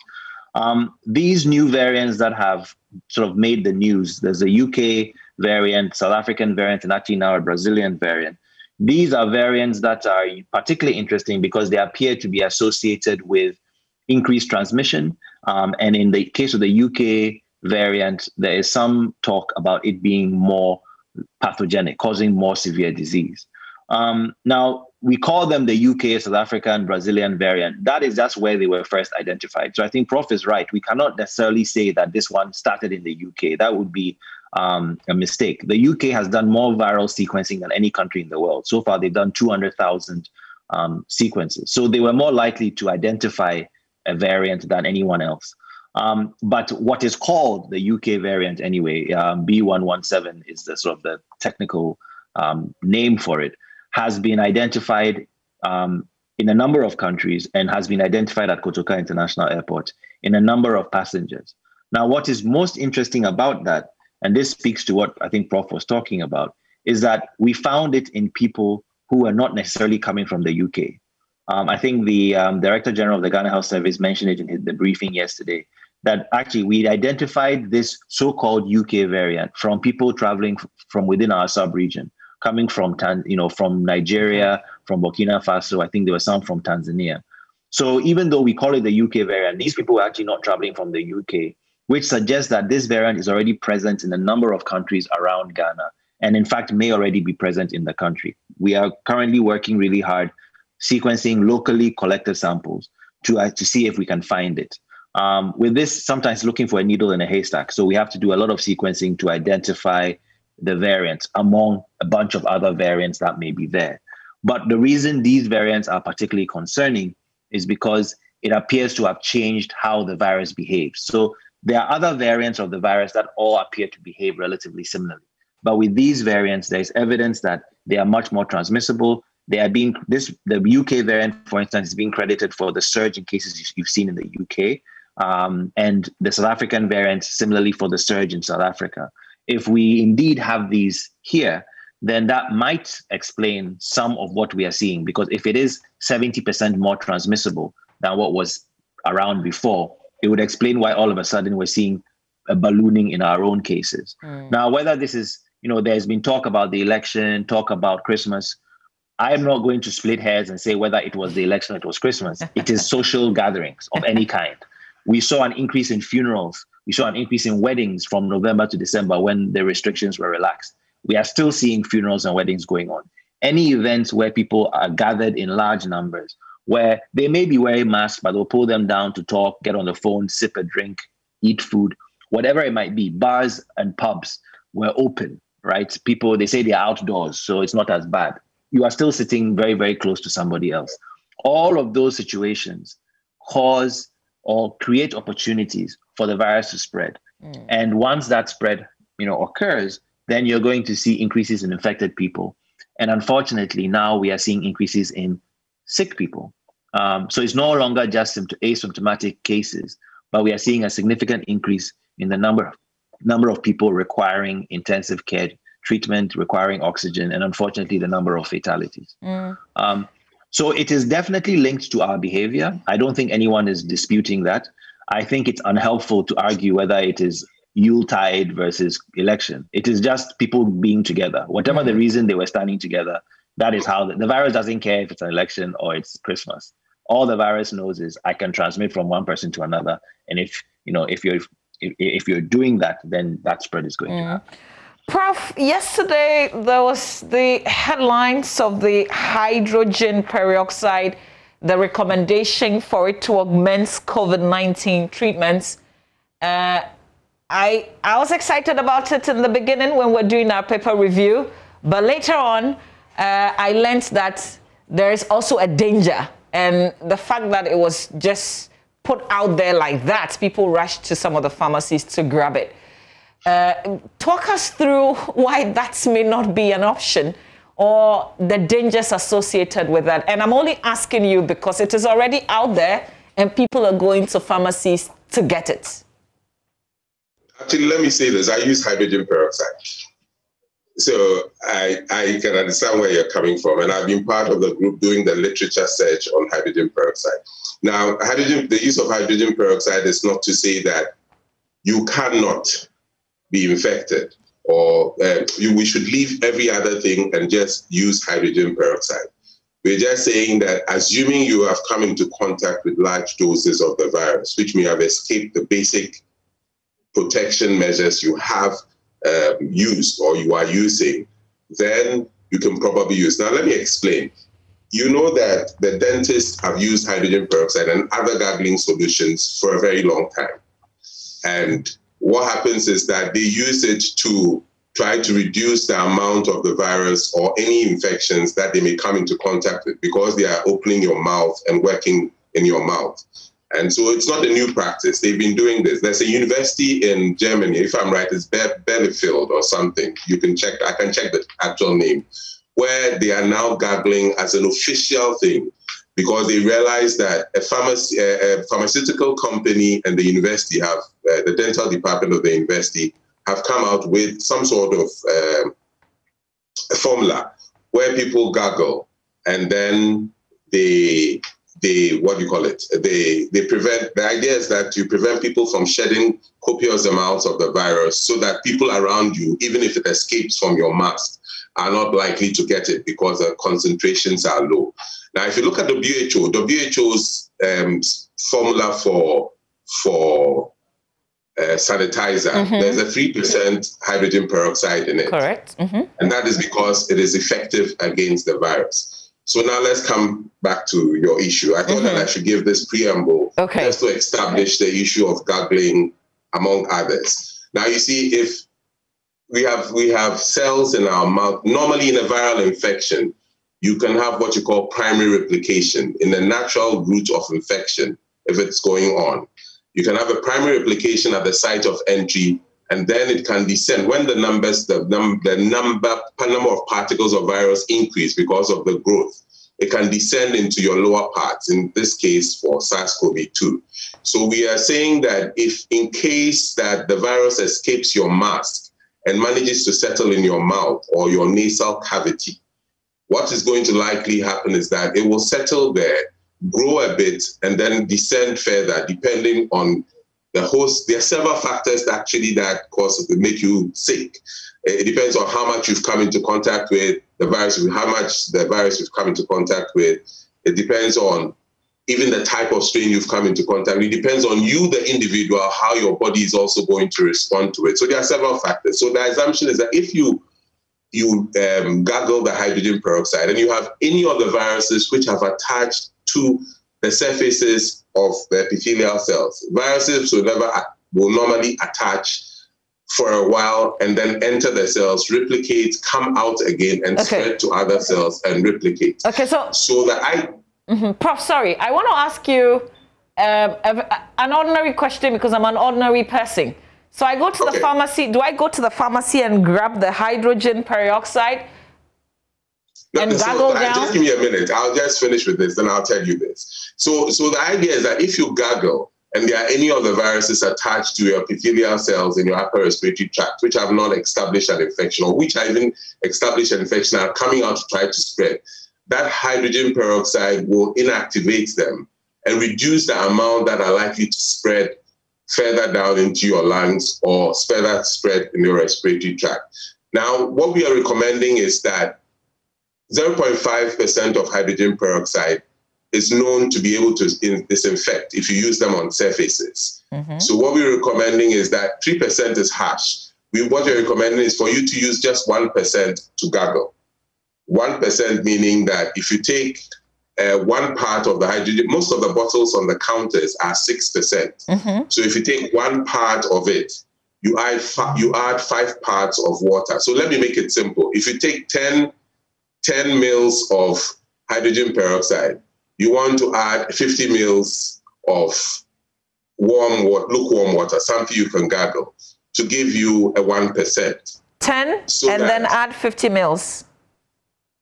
These new variants that have sort of made the news, there's a UK variant, South African variant, and actually now a Brazilian variant. These are variants that are particularly interesting because they appear to be associated with increased transmission. And in the case of the UK variant, there is some talk about it being more pathogenic, causing more severe disease. Now, we call them the UK, South African, Brazilian variant. That is just where they were first identified. So I think Prof is right. We cannot necessarily say that this one started in the UK. That would be a mistake. The UK has done more viral sequencing than any country in the world. So far, they've done 200,000 sequences. So they were more likely to identify a variant than anyone else. But what is called the UK variant anyway, B117 is the sort of the technical name for it, has been identified in a number of countries and has been identified at Kotoka International Airport in a number of passengers. Now, what is most interesting about that, and this speaks to what I think Prof was talking about, is that we found it in people who are not necessarily coming from the UK. I think the Director General of the Ghana Health Service mentioned it in the briefing yesterday, that actually we identified this so-called UK variant from people traveling from within our sub-region, coming from from Nigeria, from Burkina Faso. I think there were some from Tanzania. So even though we call it the UK variant, these people were actually not traveling from the UK, which suggests that this variant is already present in a number of countries around Ghana, and in fact may already be present in the country. We are currently working really hard, sequencing locally collected samples to see if we can find it. With this, sometimes looking for a needle in a haystack. So we have to do a lot of sequencing to identify the variants among a bunch of other variants that may be there. But the reason these variants are particularly concerning is because it appears to have changed how the virus behaves. So there are other variants of the virus that all appear to behave relatively similarly. But with these variants, there's evidence that they are much more transmissible. The UK variant, for instance, is being credited for the surge in cases you've seen in the UK. And the South African variant, similarly for the surge in South Africa. If we indeed have these here, then that might explain some of what we are seeing, because if it is 70% more transmissible than what was around before, it would explain why all of a sudden we're seeing a ballooning in our own cases. Now, whether this is, there's been talk about the election, talk about Christmas. I am not going to split hairs and say whether it was the election or it was Christmas. It is social gatherings of any kind. We saw an increase in funerals. We saw an increase in weddings from November to December when the restrictions were relaxed. We are still seeing funerals and weddings going on. Any events where people are gathered in large numbers, where they may be wearing masks, but they'll pull them down to talk, get on the phone, sip a drink, eat food, whatever it might be. Bars and pubs were open, right? People, they say they're outdoors, so it's not as bad. You are still sitting very, very close to somebody else. All of those situations cause or create opportunities for the virus to spread. And once that spread, occurs, then you're going to see increases in infected people. And unfortunately, now we are seeing increases in sick people. So it's no longer just asymptomatic cases, but we are seeing a significant increase in the number of people requiring intensive care treatment requiring oxygen, and unfortunately, the number of fatalities. So it is definitely linked to our behavior. I don't think anyone is disputing that. I think it's unhelpful to argue whether it is Yuletide versus election. It is just people being together. Whatever the reason they were standing together, that is how the virus doesn't care if it's an election or it's Christmas. All the virus knows is I can transmit from one person to another. And if you're doing that, then that spread is going to happen. Prof, yesterday there was the headlines of the hydrogen peroxide, the recommendation for it to augment COVID-19 treatments. I was excited about it in the beginning when we're doing our paper review, but later on, I learned that there is also a danger, and the fact that it was just put out there like that, people rushed to some of the pharmacies to grab it. Talk us through why that may not be an option or the dangers associated with that. And I'm only asking you because it is already out there and people are going to pharmacies to get it. Actually, let me say this. I use hydrogen peroxide. So I can understand where you're coming from. And I've been part of the group doing the literature search on hydrogen peroxide. Now, the use of hydrogen peroxide is not to say that you cannot be infected, or we should leave every other thing and just use hydrogen peroxide. We're just saying that assuming you have come into contact with large doses of the virus, which may have escaped the basic protection measures you have used or you are using, then you can probably use. Now, let me explain. You know that the dentists have used hydrogen peroxide and other gargling solutions for a very long time. And what happens is that they use it to try to reduce the amount of the virus or any infections that they may come into contact with, because they are opening your mouth and working in your mouth. And so it's not a new practice. They've been doing this. There's a university in Germany, if I'm right, it's Bielefeld or something. You can check, I can check the actual name, where they are now gargling as an official thing, because they realize that a pharmaceutical company and the university have, the dental department of the university have come out with some sort of a formula where people gargle and then they what do you call it? They prevent, the idea is that you prevent people from shedding copious amounts of the virus so that people around you, even if it escapes from your mask, are not likely to get it because the concentrations are low. Now, if you look at WHO's formula for sanitizer, there's a 3% hydrogen peroxide in it. Correct. And that is because it is effective against the virus. So now let's come back to your issue. I thought that I should give this preamble just to establish the issue of gargling, among others. Now, you see, if we have cells in our mouth, normally in a viral infection, you can have what you call primary replication in the natural route of infection, if it's going on. You can have a primary replication at the site of entry, and then it can descend. When the number of particles of virus increase because of the growth, it can descend into your lower parts, in this case for SARS-CoV-2. So we are saying that if in case that the virus escapes your mask and manages to settle in your mouth or your nasal cavity, what is going to likely happen is that it will settle there, grow a bit, and then descend further, depending on the host. There are several factors that make you sick. It depends on how much you've come into contact with the virus, how much the virus you've come into contact with. It depends on even the type of strain you've come into contact with. It depends on you, the individual, how your body is also going to respond to it. So there are several factors. So the assumption is that if you gargle the hydrogen peroxide and you have any of the viruses which have attached to the surfaces of the epithelial cells, viruses will normally attach for a while and then enter the cells, replicate, come out again, and spread to other cells and replicate. Okay, so that Prof, sorry, I want to ask you an ordinary question because I'm an ordinary person. So I go to the pharmacy. Do I go to the pharmacy and grab the hydrogen peroxide and gargle down? Just give me a minute. I'll just finish with this, then I'll tell you this. So the idea is that if you gargle, and there are any of the viruses attached to your epithelial cells in your upper respiratory tract, which have not established an infection, or which have even established an infection, are coming out to try to spread, that hydrogen peroxide will inactivate them and reduce the amount that are likely to spread further down into your lungs or further spread in your respiratory tract. Now, what we are recommending is that 0.5% of hydrogen peroxide is known to be able to disinfect if you use them on surfaces. So what we're recommending is that 3% is harsh. What we're recommending is for you to use just 1% to gargle. 1% meaning that if you take 1 part of the hydrogen, most of the bottles on the counters are 6%. So if you take 1 part of it, you add 5 parts of water. So let me make it simple. If you take 10 mils of hydrogen peroxide, you want to add 50 mils of lukewarm water, something you can gargle, to give you a 1%. 10 so and then add 50 mils.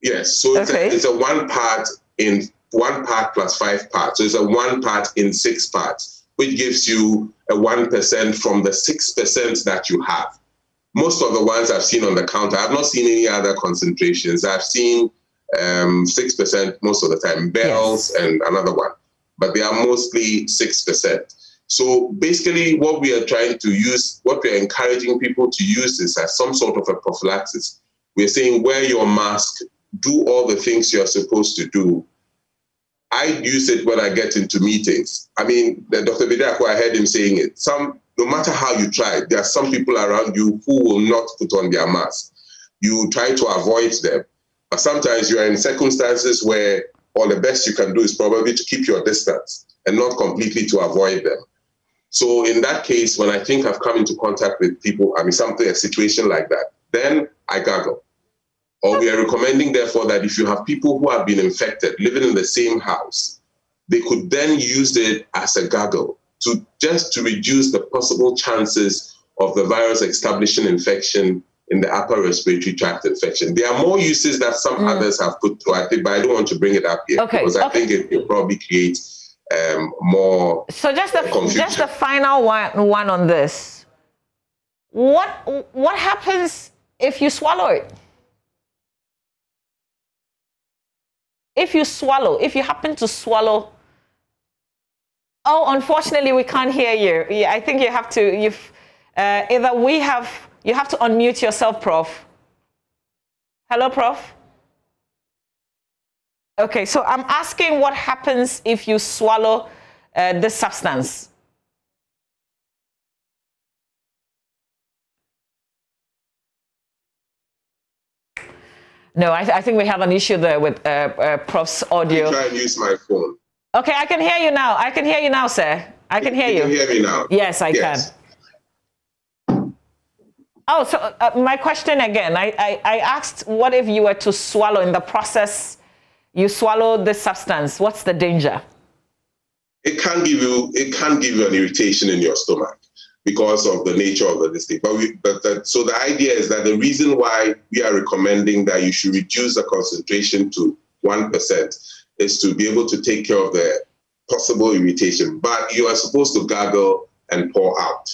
Yes, so it's a 1 part in 1 part plus 5 parts. So it's a 1 part in 6 parts, which gives you a 1% from the 6% that you have. Most of the ones I've seen on the counter, I've not seen any other concentrations. I've seen 6% most of the time, Bell's and another one, but they are mostly 6%. So basically what we are trying to use, what we are encouraging people to use is as some sort of a prophylaxis. We're saying wear your mask, do all the things you're supposed to do. I use it when I get into meetings. I mean, Dr. Bediako, I heard him saying it. No matter how you try, there are some people around you who will not put on their mask. You try to avoid them. But sometimes you are in circumstances where all the best you can do is probably to keep your distance and not completely to avoid them. So in that case, when I think I've come into contact with people, a situation like that, then I gargle. Or we are recommending, therefore, that if you have people who have been infected living in the same house, they could then use it as a gargle to reduce the possible chances of the virus establishing infection in the upper respiratory tract infection. There are more uses that some others have put to it, but I don't want to bring it up here because I think it will probably create more So just the final one on this. What happens if you swallow it? If you happen to swallow, unfortunately we can't hear you. Yeah, I think you have to, you have to unmute yourself, Prof. Hello, Prof. Okay, so I'm asking what happens if you swallow this substance. No, I think we have an issue there with Prof's audio. I'll try and use my phone. Okay, I can hear you now. I can hear you now, sir. I can hear you. You can hear me now? Yes, I can. Oh, so my question again, I asked, what if you were to swallow in the process, you swallow this substance, what's the danger? It can give you an irritation in your stomach because of the nature of the disease. So the idea is that the reason why we are recommending that you should reduce the concentration to 1% is to be able to take care of the possible irritation. But you are supposed to gargle and pour out.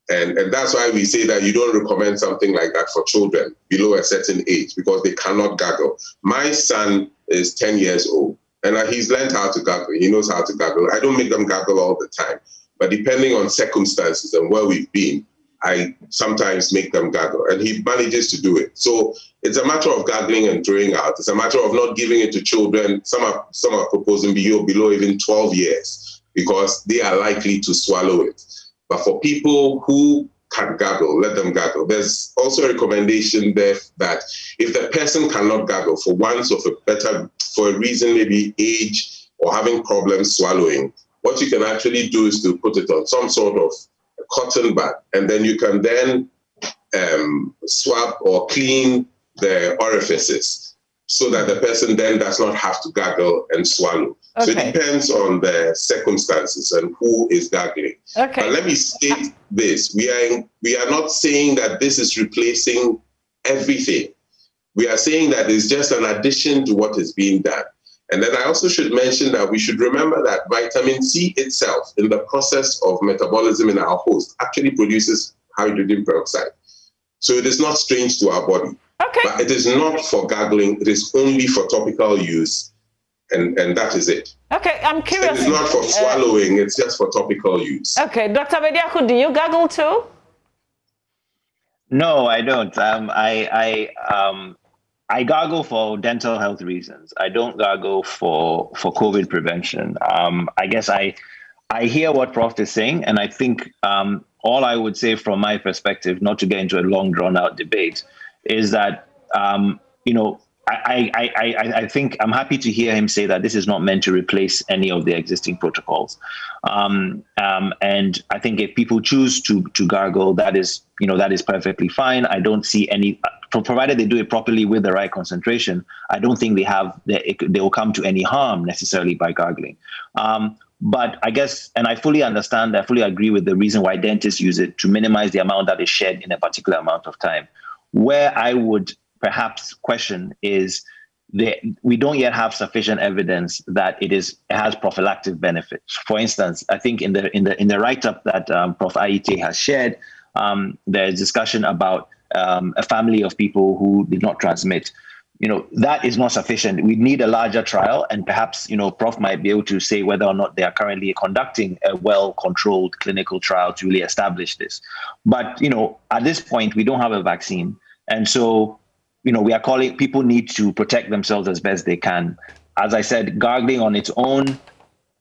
And that's why we say that you don't recommend something like that for children below a certain age because they cannot gargle. My son is 10 years old and he's learned how to gargle. He knows how to gargle. I don't make them gargle all the time, but depending on circumstances and where we've been, I sometimes make them gargle and he manages to do it. So it's a matter of gargling and throwing out. It's a matter of not giving it to children. Some are proposing below even 12 years because they are likely to swallow it. But for people who can gargle, let them gargle. There's also a recommendation there that if the person cannot gargle for a reason, maybe age or having problems swallowing, what you can actually do is to put it on some sort of cotton bud, and then you can then swab or clean the orifices so that the person then does not have to gargle and swallow. Okay. So it depends on the circumstances and who is gargling. Okay. But let me state this. We are not saying that this is replacing everything. We are saying that it's just an addition to what is being done. And then I also should mention that we should remember that vitamin C itself, in the process of metabolism in our host, actually produces hydrogen peroxide. So it is not strange to our body. Okay. But it is not for gargling. It is only for topical use. And that is it. Okay, I'm curious. It's not for swallowing. It's just for topical use. Okay, Dr. Bediako, do you gargle too? No, I don't. I gargle for dental health reasons. I don't gargle for COVID prevention. I guess I hear what Prof is saying, and I think all I would say from my perspective, not to get into a long, drawn-out debate, is that I think I'm happy to hear him say that this is not meant to replace any of the existing protocols. And I think if people choose to gargle, that is perfectly fine. I don't see any, provided they do it properly with the right concentration, I don't think they will come to any harm necessarily by gargling. But I guess, and I fully understand, I fully agree with the reason why dentists use it to minimize the amount that is shed in a particular amount of time. Where I would perhaps question is we don't yet have sufficient evidence that it has prophylactic benefits. For instance, I think in the write-up that Prof. Aite has shared, there's discussion about a family of people who did not transmit. That is not sufficient. We need a larger trial, and perhaps Prof might be able to say whether or not they are currently conducting a well-controlled clinical trial to really establish this. But at this point, we don't have a vaccine. And so, we are calling, people need to protect themselves as best they can. As I said, gargling on its own,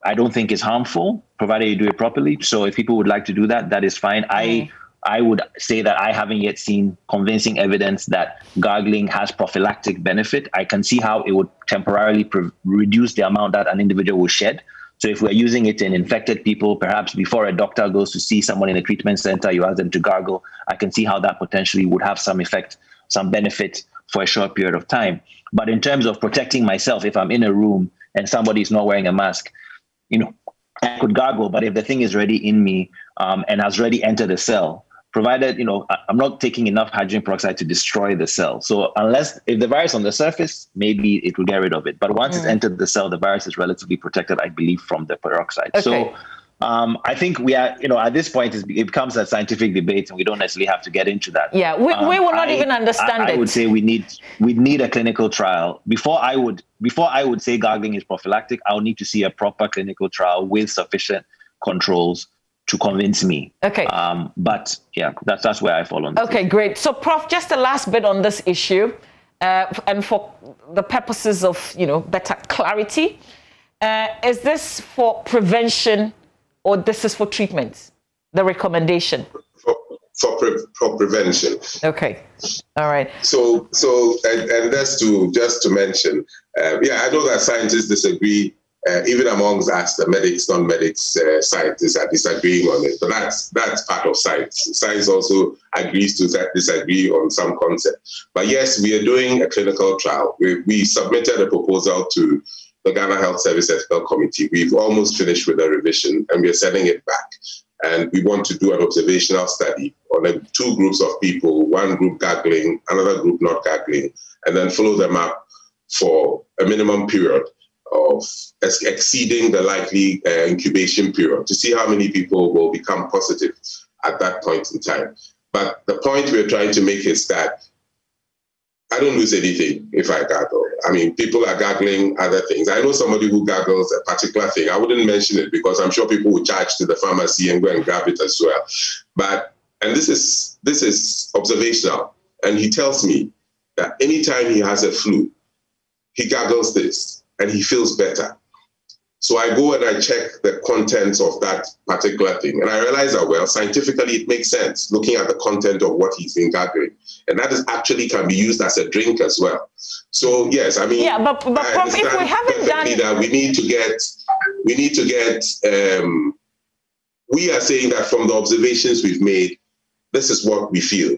I don't think is harmful, provided you do it properly. So if people would like to do that, that is fine. I would say that I haven't yet seen convincing evidence that gargling has prophylactic benefit. I can see how it would temporarily reduce the amount that an individual will shed. So if we're using it in infected people, perhaps before a doctor goes to see someone in a treatment center, you ask them to gargle, I can see how that potentially would have some effect, some benefit for a short period of time. But in terms of protecting myself, if I'm in a room and somebody is not wearing a mask, I could gargle, but if the thing is already in me and has already entered the cell, provided, I'm not taking enough hydrogen peroxide to destroy the cell. So if the virus on the surface, maybe it will get rid of it. But once it's entered the cell, the virus is relatively protected, I believe, from the peroxide. Okay. So I think we are, at this point, it becomes a scientific debate, and we don't necessarily have to get into that. Yeah, we will not even understand it. I would say we need a clinical trial. Before I would say gargling is prophylactic, I would need to see a proper clinical trial with sufficient controls to convince me. Okay. But yeah, that's where I fall on this. Okay, great. So, Prof, just the last bit on this issue, and for the purposes of better clarity, is this for prevention or this is for treatment? The recommendation for prevention. Okay. All right. So and that's just to mention, I know that scientists disagree. Even amongst us, the medics, non-medics, scientists are disagreeing on it. But that's part of science. Science also agrees to disagree on some concepts. But yes, we are doing a clinical trial. We submitted a proposal to the Ghana Health Service Ethical Committee. We've almost finished with the revision, and we're sending it back. And we want to do an observational study on two groups of people, one group gargling, another group not gargling, and then follow them up for a minimum period of exceeding the likely incubation period to see how many people will become positive at that point in time. But the point we're trying to make is that I don't lose anything if I gargle. I mean, people are gargling other things. I know somebody who gargles a particular thing. I wouldn't mention it because I'm sure people will charge to the pharmacy and go and grab it as well. And this is observational. And he tells me that anytime he has a flu, he gargles this and he feels better. So I go and I check the contents of that particular thing. And I realize that, well, scientifically, it makes sense looking at the content of what he's been gargling. And that is actually can be used as a drink as well. So, yes, I mean, yeah, but Prof, if we haven't done that, we are saying that from the observations we've made, this is what we feel.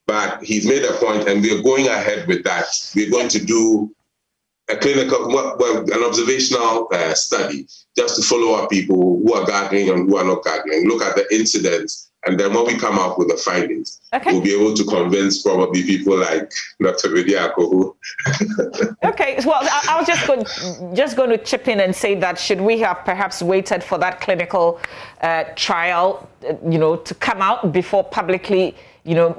But he's made a point and we're going ahead with that. We're going to do a an observational study just to follow up people who are gargling and who are not gargling, look at the incidence And then when we come up with the findings, we'll be able to convince probably people like Dr. Bediako, who... Okay, well, I was just going to chip in and say that should we have perhaps waited for that clinical trial, to come out before publicly,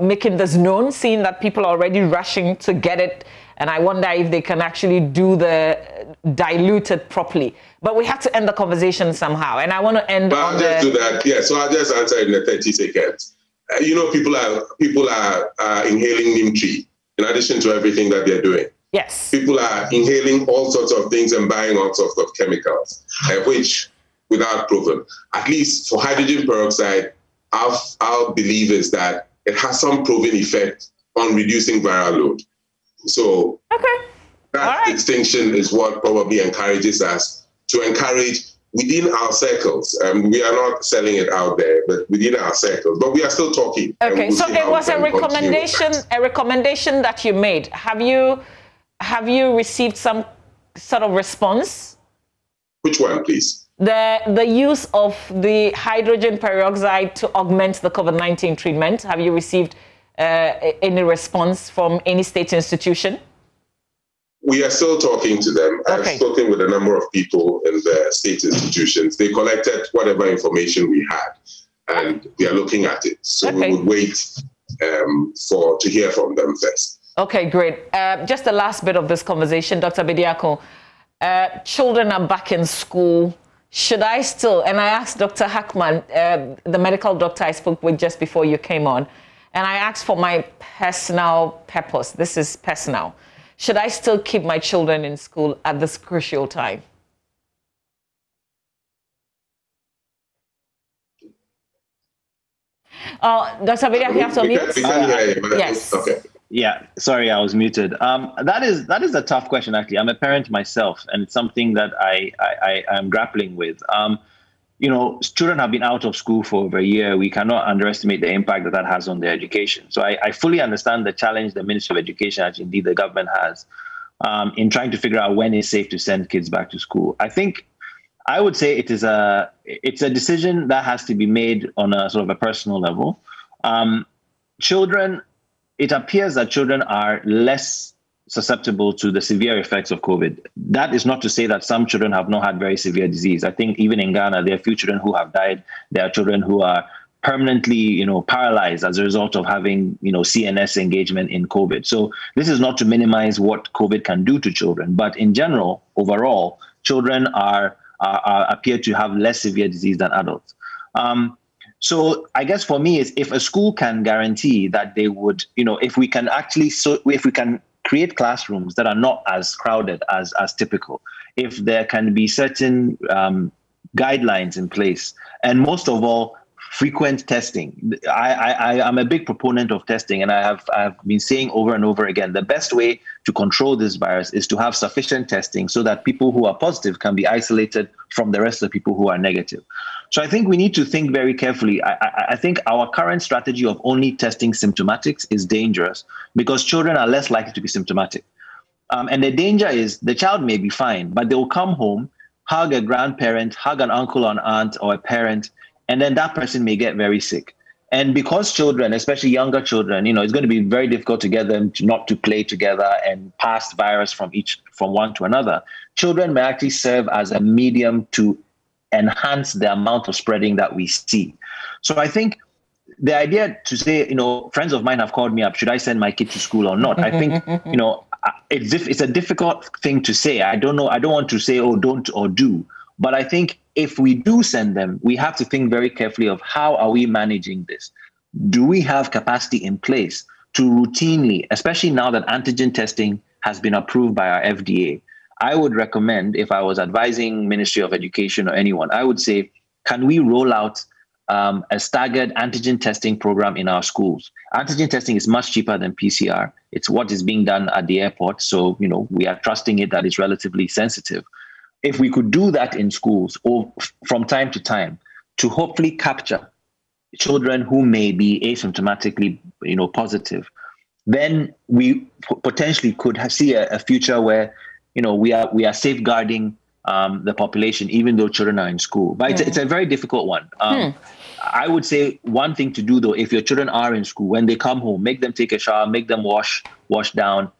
making this known, seeing that people are already rushing to get it. And I wonder if they can actually do the dilute properly. But we have to end the conversation somehow. And I want to end on I'll just do that. Yeah, so I'll just answer in the 30 seconds. People are inhaling neem tree in addition to everything that they're doing. Yes. People are inhaling all sorts of things and buying all sorts of chemicals, which, without proven, at least for hydrogen peroxide, our belief is that it has some proven effect on reducing viral load. So that distinction is what probably encourages us to encourage within our circles. We are not selling it out there, but within our circles. But we are still talking. Okay, so it was a recommendation that you made. Have you received some sort of response? Which one, please? The use of the hydrogen peroxide to augment the COVID-19 treatment. Have you received any response from any state institution? We are still talking to them. I've spoken with a number of people in the state institutions. They collected whatever information we had, and we are looking at it. So we would wait to hear from them first. Okay, great. Just the last bit of this conversation, Dr. Bediako. Children are back in school. Should I still, and I asked Dr. Hackman, the medical doctor I spoke with just before you came on, and I asked for my personal purpose. This is personal. Should I still keep my children in school at this crucial time? Dr. Bediako, you have to mute? Yes. Okay. Yeah, sorry, I was muted. That is a tough question, actually. I'm a parent myself, and it's something that I am grappling with. Children have been out of school for over a year. We cannot underestimate the impact that has on their education. So I fully understand the challenge the Ministry of Education, as indeed the government has, in trying to figure out when it's safe to send kids back to school. I would say it's a decision that has to be made on a sort of a personal level. It appears that children are less susceptible to the severe effects of COVID. That is not to say that some children have not had very severe disease. I think even in Ghana, there are a few children who have died. There are children who are permanently, paralyzed as a result of having, CNS engagement in COVID. So this is not to minimize what COVID can do to children, but in general, overall, children appear to have less severe disease than adults. So I guess for me is if a school can guarantee that they would, if we can create classrooms that are not as crowded as typical, if there can be certain guidelines in place, and most of all, frequent testing. I am a big proponent of testing, and I have been saying over and over again, the best way to control this virus is to have sufficient testing so that people who are positive can be isolated from the rest of the people who are negative. So I think we need to think very carefully. I think our current strategy of only testing symptomatics is dangerous because children are less likely to be symptomatic. And the danger is the child may be fine, but they will come home, hug a grandparent, hug an uncle or an aunt or a parent, and then that person may get very sick. And because children, especially younger children, it's going to be very difficult to get them not to play together and pass virus from one to another. Children may actually serve as a medium to enhance the amount of spreading that we see. So I think the idea to say, friends of mine have called me up, should I send my kid to school or not? I think, it's a difficult thing to say. I don't know. I don't want to say, oh, don't or do. But I think if we do send them, we have to think very carefully of how are we managing this? Do we have capacity in place to routinely, especially now that antigen testing has been approved by our FDA? I would recommend, if I was advising Ministry of Education or anyone, I would say, can we roll out a staggered antigen testing program in our schools? Antigen testing is much cheaper than PCR. It's what is being done at the airport. So, we are trusting it that it's relatively sensitive. If we could do that in schools or from time to time to hopefully capture children who may be asymptomatically, positive, then we potentially could see a future where, we are safeguarding the population, even though children are in school. But it's a very difficult one. I would say one thing to do, though, if your children are in school, when they come home, make them take a shower, make them wash down,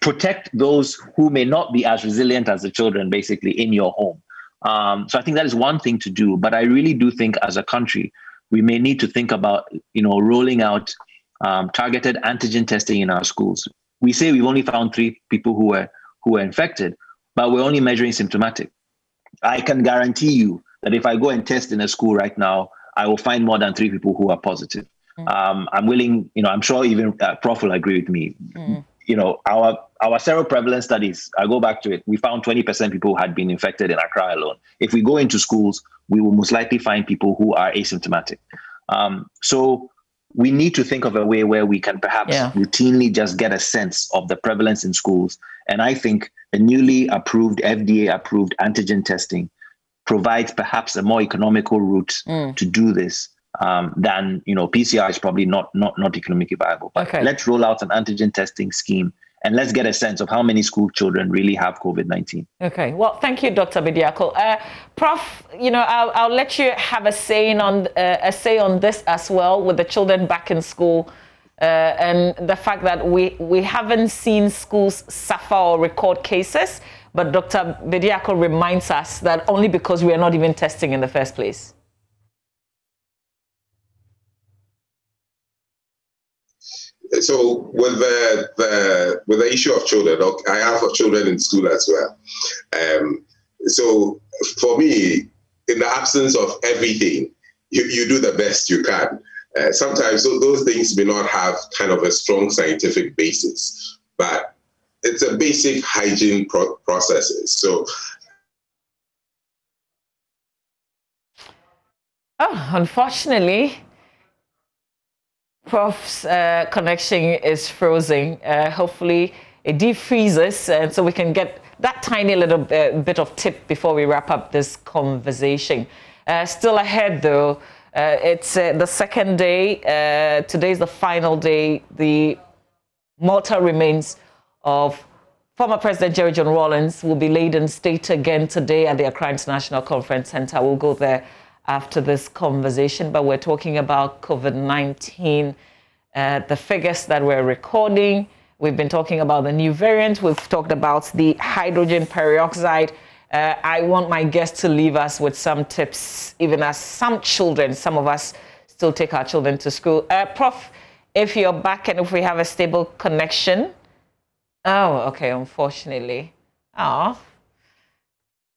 protect those who may not be as resilient as the children, basically, in your home. So I think that is one thing to do. But I really do think as a country, we may need to think about, rolling out targeted antigen testing in our schools. We say we've only found 3 people who were infected, but we're only measuring symptomatic. I can guarantee you that if I go and test in a school right now, I will find more than 3 people who are positive. I'm willing, I'm sure even Prof will agree with me. Our seroprevalence studies, I go back to it, we found 20% people who had been infected in Accra alone. If we go into schools, we will most likely find people who are asymptomatic. So we need to think of a way where we can perhaps routinely just get a sense of the prevalence in schools. And I think a newly approved, FDA-approved antigen testing provides perhaps a more economical route to do this than, PCR is probably not economically viable. But let's roll out an antigen testing scheme and let's get a sense of how many school children really have COVID-19. Okay. Well, thank you, Dr. Bediako. Prof, I'll let you have a say on this as well, with the children back in school and the fact that we haven't seen schools suffer or record cases, but Dr. Bediako reminds us that only because we are not even testing in the first place. So with the issue of children, I have children in school as well. So for me, in the absence of everything, you do the best you can. Sometimes those things may not have kind of a strong scientific basis, but it's a basic hygiene processes. So. Oh, unfortunately, Prof's connection is frozen. Hopefully it defreezes, and so we can get that tiny little bit of tip before we wrap up this conversation. Still ahead, though, it's the second day. Today's the final day. The mortal remains of former President Jerry John Rawlings will be laid in state again today at the Accra International Conference Center. We'll go there after this conversation, but we're talking about COVID-19, the figures that we're recording. We've been talking about the new variant. We've talked about the hydrogen peroxide. I want my guests to leave us with some tips, even as some of us still take our children to school. Prof, if you're back and if we have a stable connection. Oh, okay, unfortunately. Oh.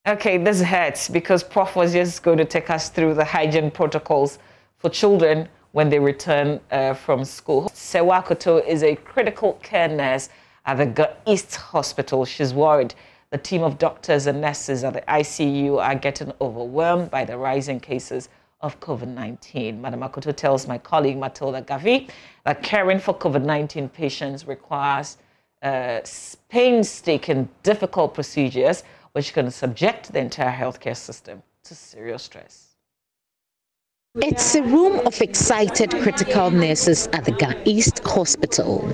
Okay, this hurts because Prof was just going to take us through the hygiene protocols for children when they return from school. Sewa Akoto is a critical care nurse at the Ga East Hospital. She's worried the team of doctors and nurses at the ICU are getting overwhelmed by the rising cases of COVID-19. Madam Akoto tells my colleague Matilda Gavi that caring for COVID-19 patients requires painstaking, difficult procedures which can subject the entire healthcare system to serious stress. It's a room of excited critical nurses at the Ga East Hospital.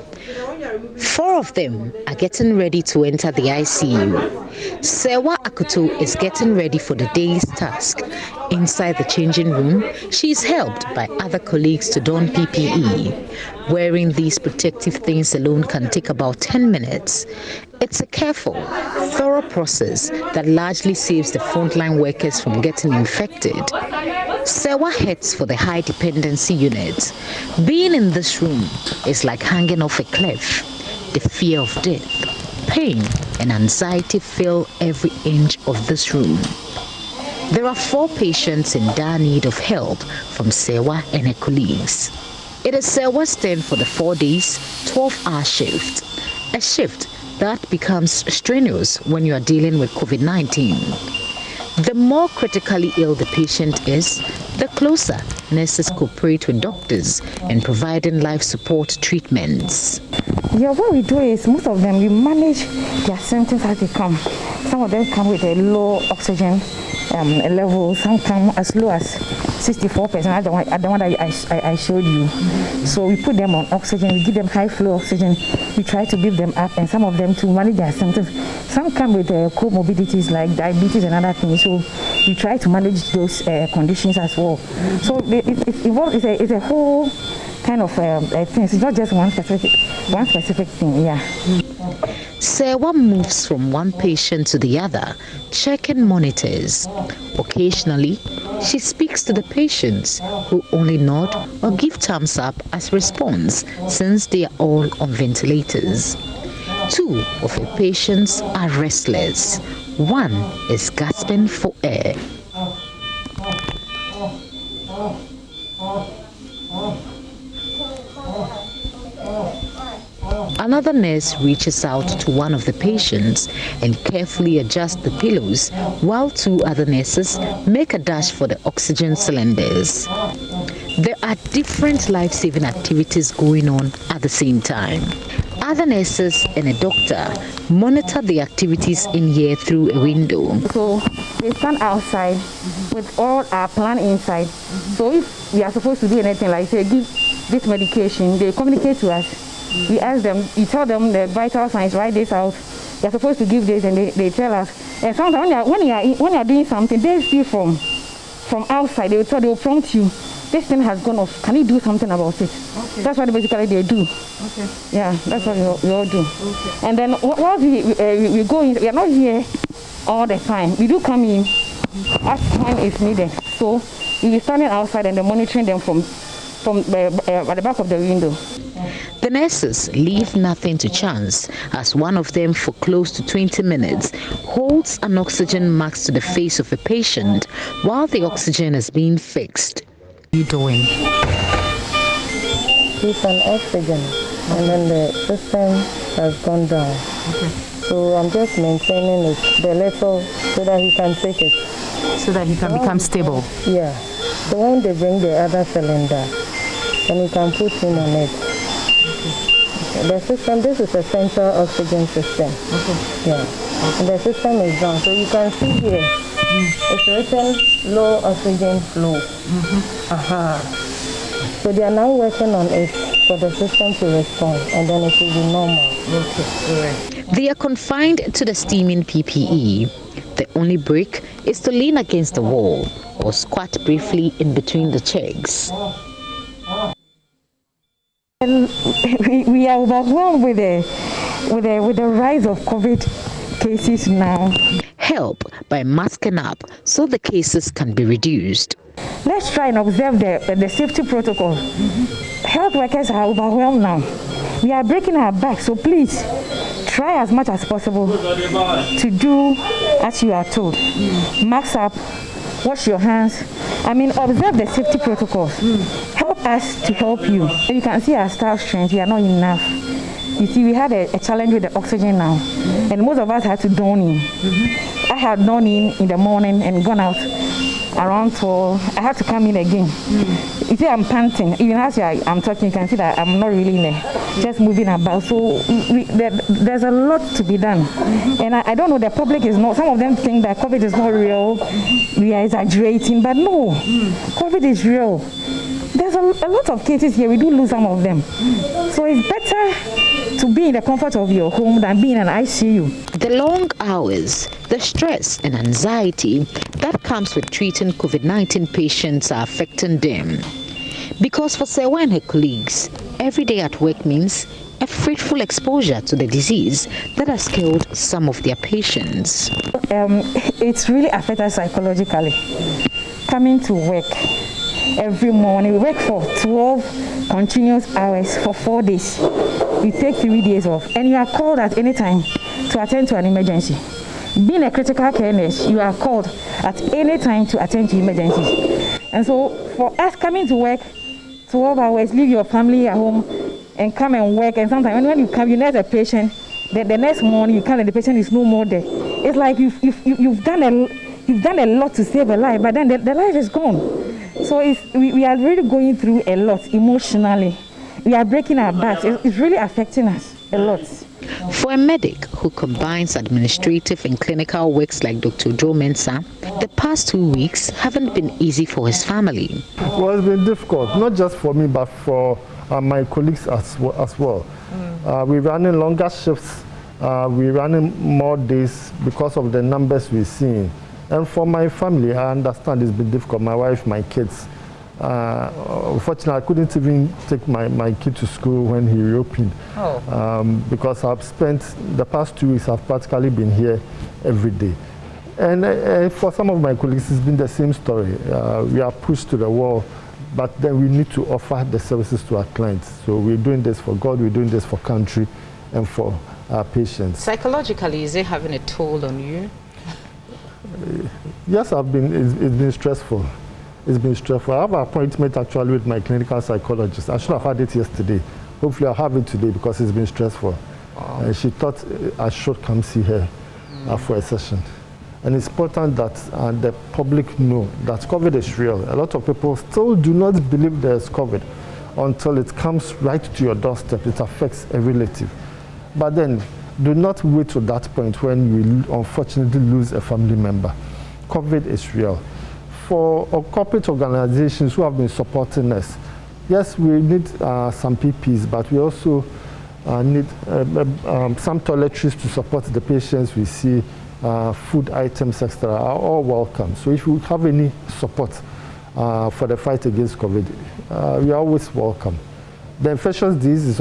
4 of them are getting ready to enter the ICU. Sewa Akoto is getting ready for the day's task. Inside the changing room, she is helped by other colleagues to don PPE. Wearing these protective things alone can take about 10 minutes. It's a careful, thorough process that largely saves the frontline workers from getting infected. Sewa heads for the high dependency unit. Being in this room is like hanging off a cliff. The fear of death, pain, and anxiety fill every inch of this room. There are 4 patients in dire need of help from Sewa and her colleagues. It is Sewa's turn for the 4 days, 12-hour shift. A shift that becomes strenuous when you are dealing with COVID-19. The more critically ill the patient is, the closer nurses cooperate with doctors in providing life support treatments. Yeah, what we do is most of them, we manage their symptoms as they come. Some of them come with a low oxygen level, some come as low as 64%, the one that I showed you. So we put them on oxygen, we give them high flow oxygen, we try to build them up, and some of them to manage their symptoms. Some come with comorbidities like diabetes and other things, so we try to manage those conditions as well. So it's a whole kind of thing. It's not just one specific thing, yeah. Sewa moves from one patient to the other, checking monitors. Occasionally, she speaks to the patients, who only nod or give thumbs up as response, since they are all on ventilators. 2 of her patients are restless. 1 is gasping for air. Another nurse reaches out to one of the patients and carefully adjusts the pillows, while 2 other nurses make a dash for the oxygen cylinders. There are different life-saving activities going on at the same time. Other nurses and a doctor monitor the activities in here through a window. So they stand outside with all our plan inside. So if we are supposed to do anything, like say give this medication, they communicate to us. We ask them, you tell them the vital signs, write this out. They're supposed to give this, and they tell us. And sometimes when you are doing something, they see from outside, they will prompt you. This thing has gone off. Can you do something about it? Okay. That's what basically they do. Okay. Yeah, that's what we all do. Okay. And then once we go in, we are not here all the time. We do come in as time is needed. So we'll be standing outside and then monitoring them from at the back of the window. The nurses leave nothing to chance, as one of them for close to 20 minutes holds an oxygen mask to the face of a patient while the oxygen is being fixed. What are you doing? It's an oxygen, and then the system has gone down. Okay. So I'm just maintaining it, the little, so that he can take it. So that he can become stable? Yeah. So when they bring the other cylinder, then you can put him on it. Okay. The system, this is a central oxygen system. Okay. Yeah. Okay. And the system is down. So you can see here, it's written low oxygen flow. So they are now working on it for the system to respond, and then it will be normal. Okay. They are confined to the steaming PPE. The only break is to lean against the wall or squat briefly in between the checks. And we are overwhelmed with the rise of COVID cases now. Help by masking up so the cases can be reduced. Let's try and observe the safety protocol. Health workers are overwhelmed now. We are breaking our back, so please try as much as possible to do as you are told. Mask up, wash your hands. I mean, observe the safety protocols. Help us to help you. You can see our staff strength, we are not enough. You see, we had a challenge with the oxygen now, and most of us had to don in. I had done in the morning and gone out around 12. I had to come in again. You see, I'm panting. Even as I'm talking, you can see that I'm not really in there, just moving about. So there's a lot to be done. And I don't know, the public is not, some of them think that COVID is not real. We are exaggerating, but no, COVID is real. There's a lot of cases here, we do lose some of them. So it's better to be in the comfort of your home than being in an ICU. The long hours, the stress and anxiety that comes with treating COVID-19 patients are affecting them. Because for Sewa and her colleagues, every day at work means a fruitful exposure to the disease that has killed some of their patients. It's really affected psychologically. Coming to work every morning, we work for 12 continuous hours for 4 days. We take 3 days off, and you are called at any time to attend to an emergency. Being a critical care nurse, you are called at any time to attend to emergencies. And so for us coming to work 12 hours, leave your family at home and come and work, and sometimes when you come, you nurse a patient, the next morning you come and the patient is no more there. It's like you've done a lot to save a life, but then the life is gone. So we are really going through a lot emotionally. We are breaking our backs. It's really affecting us. a lot. For a medic who combines administrative and clinical works like Dr. Joe Mensah, the past 2 weeks haven't been easy for his family. Well, it's been difficult, not just for me, but for my colleagues as well. We're running longer shifts, we're running more days because of the numbers we're seeing. And for my family, I understand it's been difficult, my wife, my kids. Unfortunately, I couldn't even take my kid to school when he reopened. Because I've spent the past 2 weeks, I've practically been here every day. And for some of my colleagues, it's been the same story. We are pushed to the wall, but then we need to offer the services to our clients. So we're doing this for God, we're doing this for country and for our patients. Psychologically, is it having a toll on you? Yes, it's been stressful. It's been stressful. I have an appointment actually with my clinical psychologist. I should have had it yesterday. Hopefully I'll have it today because it's been stressful. She thought I should come see her for a session. And it's important that the public know that COVID is real. A lot of people still do not believe there's COVID until it comes right to your doorstep. It affects a relative. But then do not wait to that point when you unfortunately lose a family member. COVID is real. For corporate organizations who have been supporting us, yes, we need some PPs, but we also need some toiletries to support the patients we see, food items, etc. are all welcome. So if you have any support for the fight against COVID, we are always welcome. The infectious disease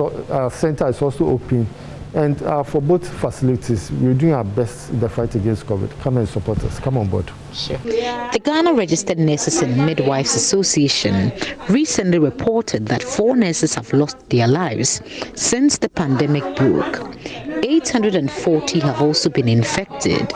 center is also open. And for both facilities, we're doing our best in the fight against COVID. Come and support us. Come on board. Sure. The Ghana Registered Nurses and Midwives Association recently reported that 4 nurses have lost their lives since the pandemic broke. 840 have also been infected.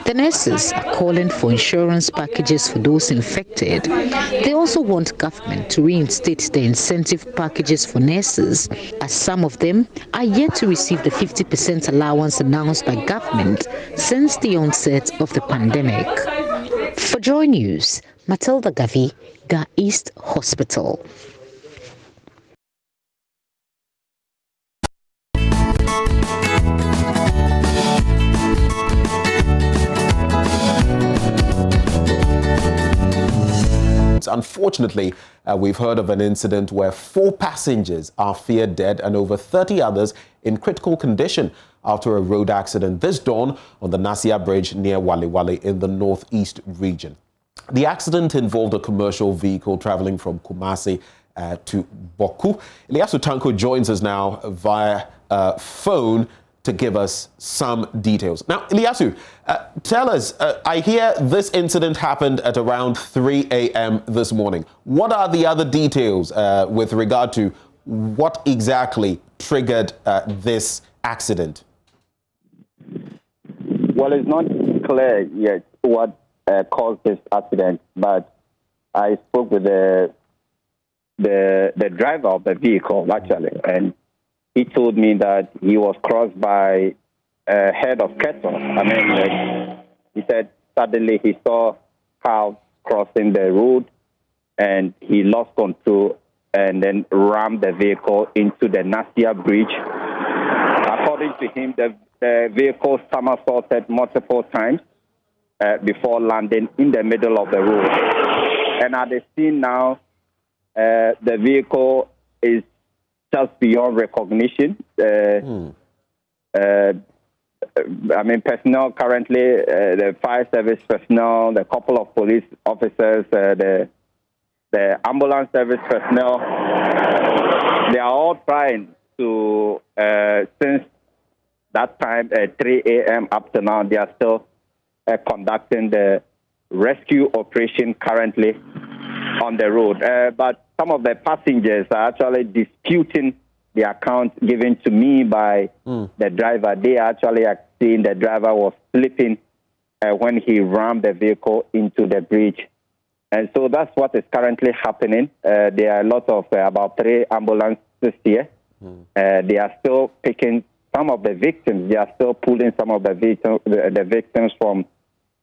The nurses are calling for insurance packages for those infected. They also want government to reinstate the incentive packages for nurses, as some of them are yet to receive the 50% allowance announced by government since the onset of the pandemic. For Joy News, Matilda Gavi, Ga East Hospital. Unfortunately, we've heard of an incident where 4 passengers are feared dead and over 30 others in critical condition after a road accident this dawn on the Nasia Bridge near Wale Wale in the northeast region. The accident involved a commercial vehicle traveling from Kumasi to Boku. Ilyasu Tanko joins us now via phone to give us some details. Now, Ilyasu, tell us, I hear this incident happened at around 3 a.m. this morning. What are the other details with regard to what exactly triggered this accident? Well, it's not clear yet what caused this accident, but I spoke with the driver of the vehicle, actually, and he told me that he was crossed by a herd of cattle. He said suddenly he saw cows crossing the road and he lost control and then rammed the vehicle into the Nasia Bridge. According to him, the vehicle somersaulted multiple times before landing in the middle of the road. And at the scene now, the vehicle is just beyond recognition. Personnel currently, the fire service personnel, the couple of police officers, the ambulance service personnel, they are all trying to, since that time, 3 a.m. up to now, they are still conducting the rescue operation currently on the road. But some of the passengers are actually disputing the account given to me by the driver. They actually are saying the driver was sleeping when he rammed the vehicle into the bridge. And so that's what is currently happening. There are a lot of, about 3 ambulances here. They are still picking some of the victims. They are still pulling some of the victims from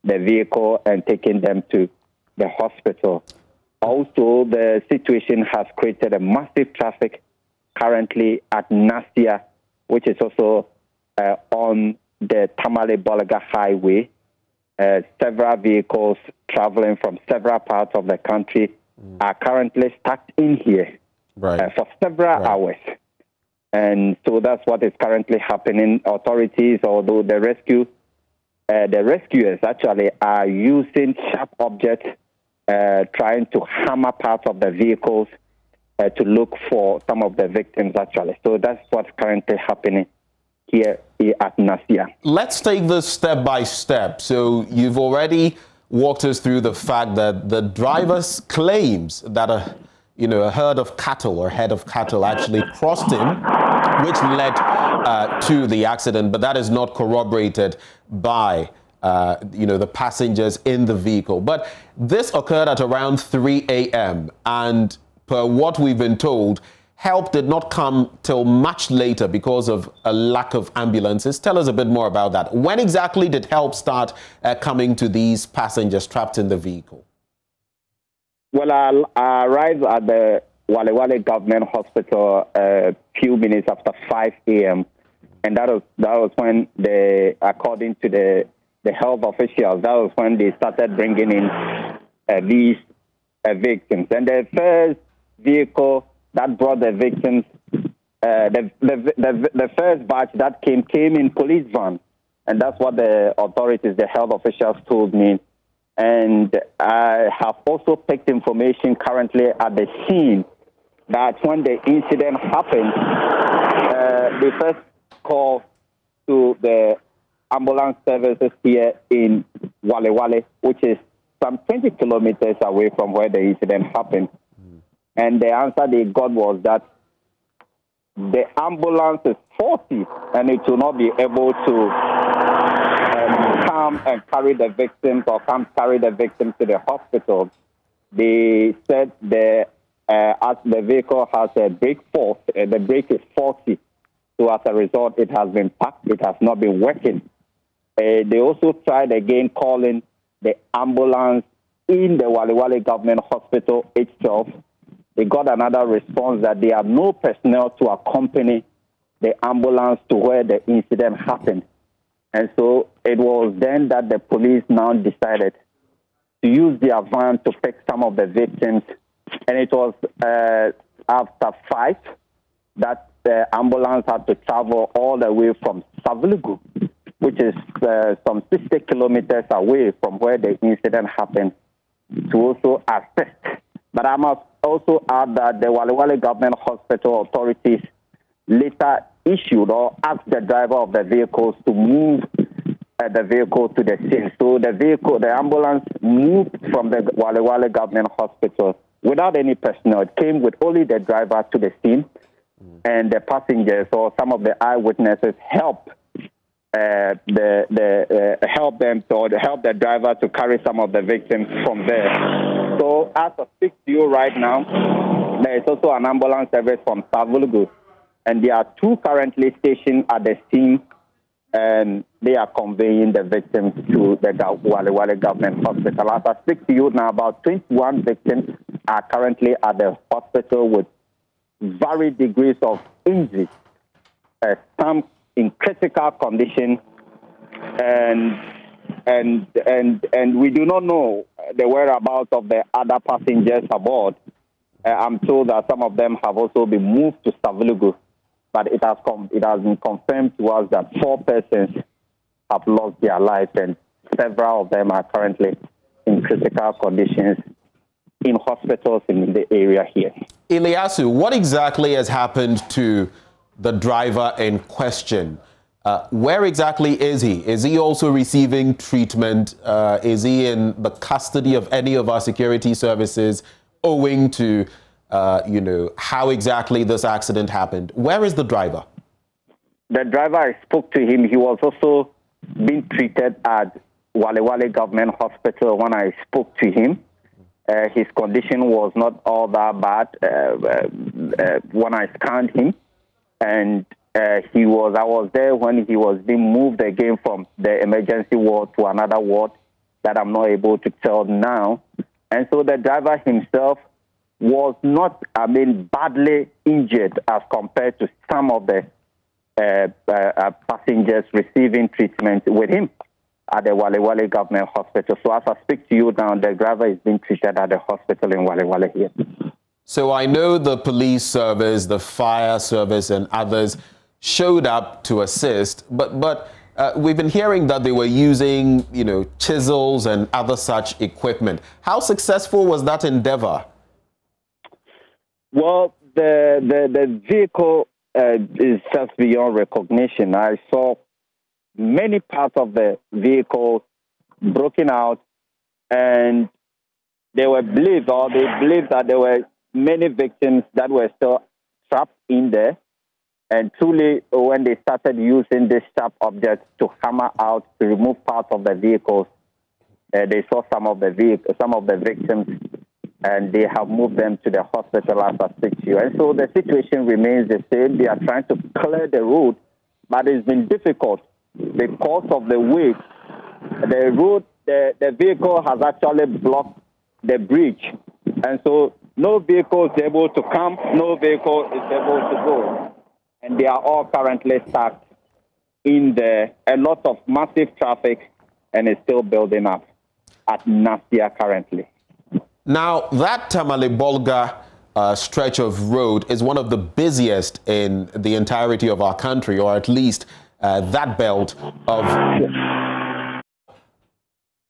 the vehicle and taking them to the hospital. Also, the situation has created a massive traffic currently at Nasia which is also on the Tamale-Bolaga Highway. Several vehicles traveling from several parts of the country are currently stuck in here for several hours. And so that's what is currently happening. Authorities, although the rescuers actually are using sharp objects, trying to hammer parts of the vehicles to look for some of the victims, actually. So that's what's currently happening here at Nasia. Let's take this step by step. So you've already walked us through the fact that the driver's claims that a herd of cattle or head of cattle actually crossed him, which led to the accident, but that is not corroborated by the passengers in the vehicle. But this occurred at around 3 a.m. and per what we've been told, help did not come till much later because of a lack of ambulances. Tell us a bit more about that. When exactly did help start coming to these passengers trapped in the vehicle? Well, I arrived at the Wale Wale Government Hospital a few minutes after 5 a.m. And that was when according to the health officials, that was when they started bringing in these victims. And the first vehicle that brought the victims, the first batch that came in police van. And that's what the authorities, the health officials told me. And I have also picked information currently at the scene that when the incident happened, they first called to the ambulance services here in Wale Wale, which is some 20 kilometers away from where the incident happened. And the answer they got was that the ambulance is faulty and it will not be able to come and carry the victims or come carry the victims to the hospital. They said as the vehicle has a brake fault, the brake is faulty. So as a result, it has been packed. It has not been working. They also tried again calling the ambulance in the Wale Wale Government Hospital itself. They got another response that there are no personnel to accompany the ambulance to where the incident happened. And so it was then that the police now decided to use their van to pick some of the victims. And it was after 5 that the ambulance had to travel all the way from Savulugu, which is some 60 kilometers away from where the incident happened, to also assist. But I must also add that the Wale Wale Government Hospital authorities later issued or asked the driver of the vehicles to move the vehicle to the scene. So the ambulance moved from the Wale Wale Government Hospital without any personnel. It came with only the driver to the scene, and the passengers or some of the eyewitnesses helped help the driver to carry some of the victims from there. So as I speak to you right now, there is also an ambulance service from Savulugu, and there are 2 currently stationed at the scene, and they are conveying the victims to the Wale Wale Government Hospital. As I speak to you now, about 21 victims are currently at the hospital with varied degrees of injury, some in critical condition, and we do not know the whereabouts of the other passengers aboard. I'm told that some of them have also been moved to Savulugu, but it has been confirmed to us that 4 persons have lost their lives, and several of them are currently in critical conditions in hospitals in the area here. Ilyasu, what exactly has happened to the driver in question? Where exactly is he? Is he also receiving treatment? Is he in the custody of any of our security services owing to, how exactly this accident happened? Where is the driver? The driver, I spoke to him. He was also being treated at Wale Wale Government Hospital when I spoke to him. His condition was not all that bad when I scanned him. And I was there when he was being moved again from the emergency ward to another ward that I'm not able to tell now. And so the driver himself was not, badly injured as compared to some of the passengers receiving treatment with him at the Wale Wale Government Hospital. So as I speak to you now, the driver is being treated at the hospital in Wale Wale here. So I know the police service, the fire service and others showed up to assist, but we've been hearing that they were using, chisels and other such equipment. How successful was that endeavor? Well, the vehicle is just beyond recognition. I saw many parts of the vehicle broken out, and they believed that there were many victims that were still trapped in there. And truly, when they started using this sharp object to hammer out, to remove parts of the vehicles, they saw some of the victims, and they have moved them to the hospital as I speak to you. And so the situation remains the same. They are trying to clear the road, but it's been difficult because of the weight. The road, the vehicle has actually blocked the bridge, and so no vehicle is able to come, no vehicle is able to go. And they are all currently stuck in there. A lot of massive traffic, and it's still building up at Nasia currently. Now, that Tamale Bolga stretch of road is one of the busiest in the entirety of our country, or at least that belt of...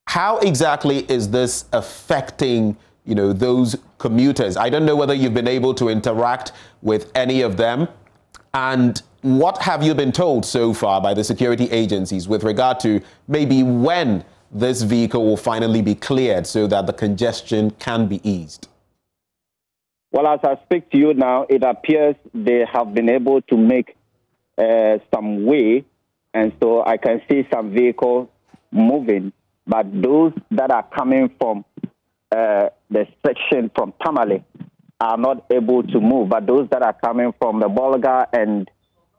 How exactly is this affecting, those commuters? I don't know whether you've been able to interact with any of them. And what have you been told so far by the security agencies with regard to maybe when this vehicle will finally be cleared so that the congestion can be eased? Well, as I speak to you now, it appears they have been able to make some way, and so I can see some vehicles moving. But those that are coming from the section from Tamale are not able to move. But those that are coming from the Bolga and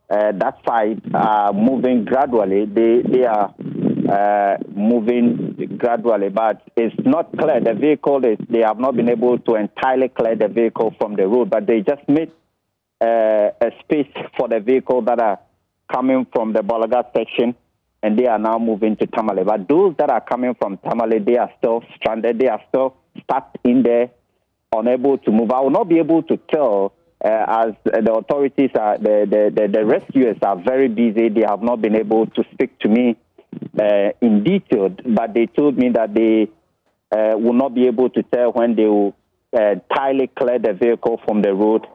that side are moving gradually. They are moving gradually, but it's not clear. The vehicle, they have not been able to entirely clear the vehicle from the road, but they just made a space for the vehicle that are coming from the Bolga section, and they are now moving to Tamale. But those that are coming from Tamale, they are still stranded. They are still stuck in there, unable to move. I will not be able to tell as the authorities are, the rescuers are very busy. They have not been able to speak to me in detail, but they told me that they will not be able to tell when they will entirely clear the vehicle from the road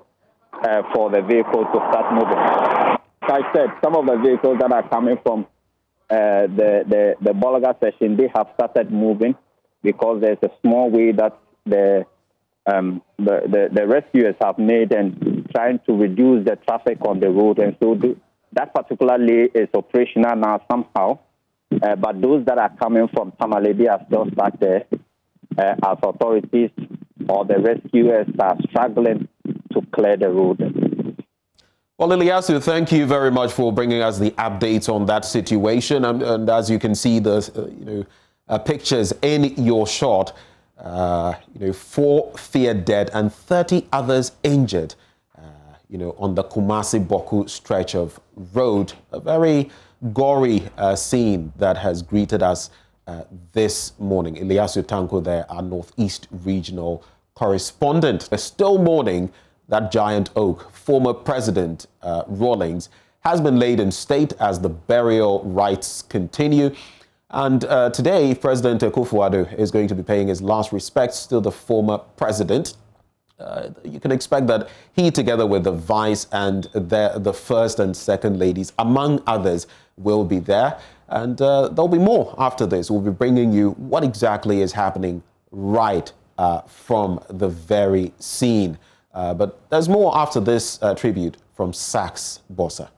for the vehicle to start moving. Like I said, some of the vehicles that are coming from the Bolga section, they have started moving because there's a small way that the rescuers have made and trying to reduce the traffic on the road. And so that particularly is operational now somehow. But those that are coming from Tamale, they are still stuck there as authorities or the rescuers are struggling to clear the road. Well, Ilyasu, thank you very much for bringing us the updates on that situation. And as you can see, the pictures in your shot, 4 feared dead and 30 others injured, on the Kumasi Boku stretch of road. A very gory scene that has greeted us this morning. Ilyasu Tanko there, our Northeast Regional correspondent. We're still mourning that giant oak. Former President Rawlings has been laid in state as the burial rites continue. And today, President Akufo-Addo is going to be paying his last respects to the former president. You can expect that he, together with the vice and the first and second ladies, among others, will be there. And there'll be more after this. We'll be bringing you what exactly is happening right from the very scene. But there's more after this tribute from Sax Bossa.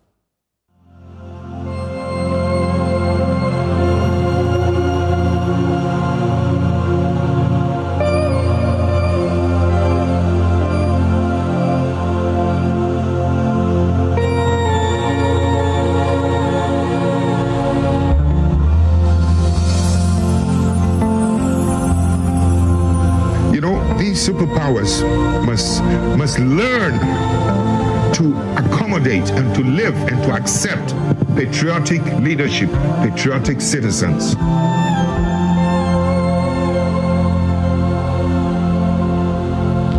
Superpowers must learn to accommodate and to live and to accept patriotic leadership, patriotic citizens.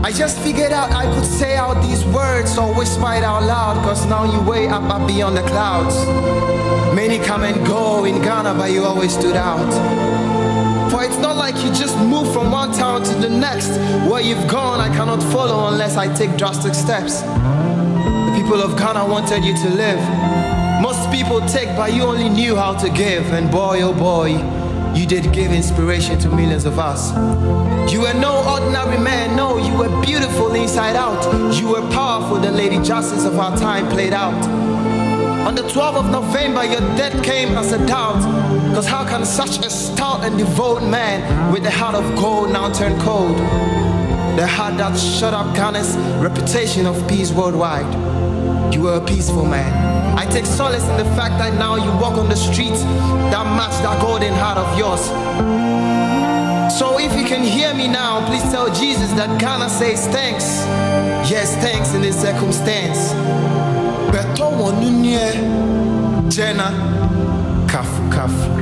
I just figured out I could say out these words or whisper it out loud, cause now you way up beyond the clouds. Many come and go in Ghana, but you always stood out. For it's not like you just move from one town to the next. Where you've gone I cannot follow unless I take drastic steps. The people of Ghana wanted you to live. Most people take, but you only knew how to give. And boy oh boy, you did give inspiration to millions of us. You were no ordinary man, no, you were beautiful inside out. You were powerful, the Lady Justice of our time played out. On the 12th of November, your death came as a doubt. Cause how can such a stout and devout man with a heart of gold now turn cold? The heart that shut up Ghana's reputation of peace worldwide. You were a peaceful man. I take solace in the fact that now you walk on the streets that match that golden heart of yours. So if you can hear me now, please tell Jesus that Ghana says thanks. Yes, thanks in this circumstance. Beto wonunye Jenna kafu kafu.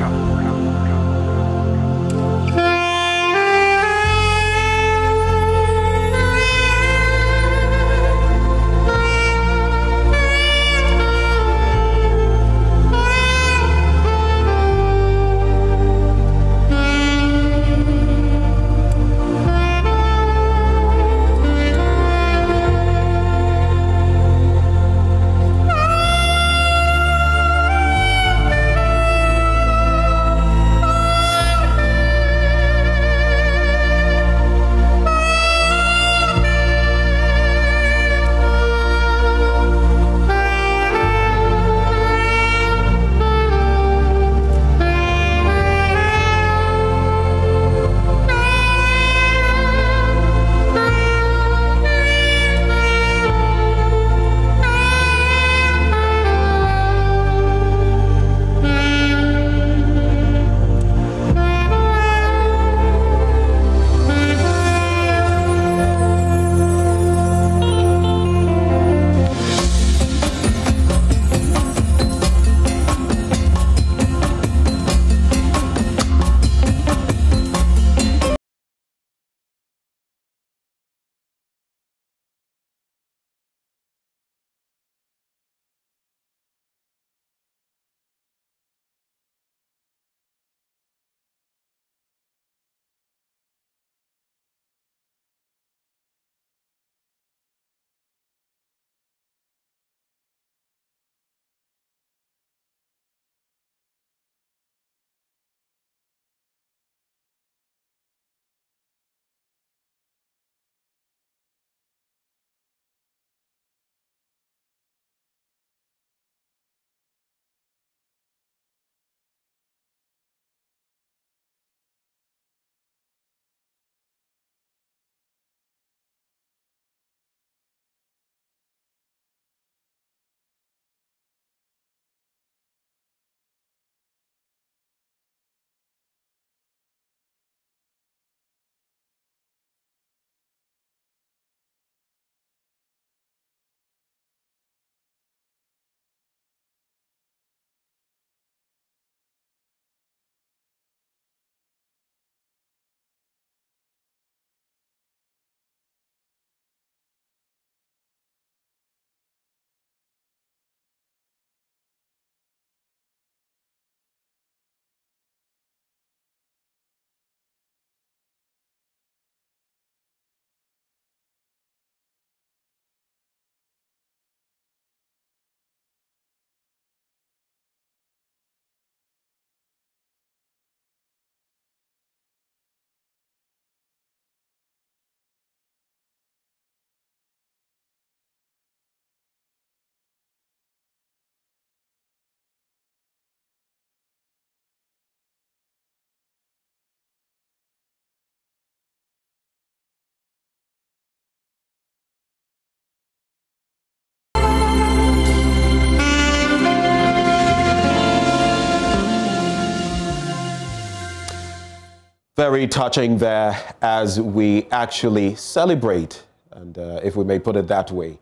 Very touching there as we actually celebrate, and if we may put it that way,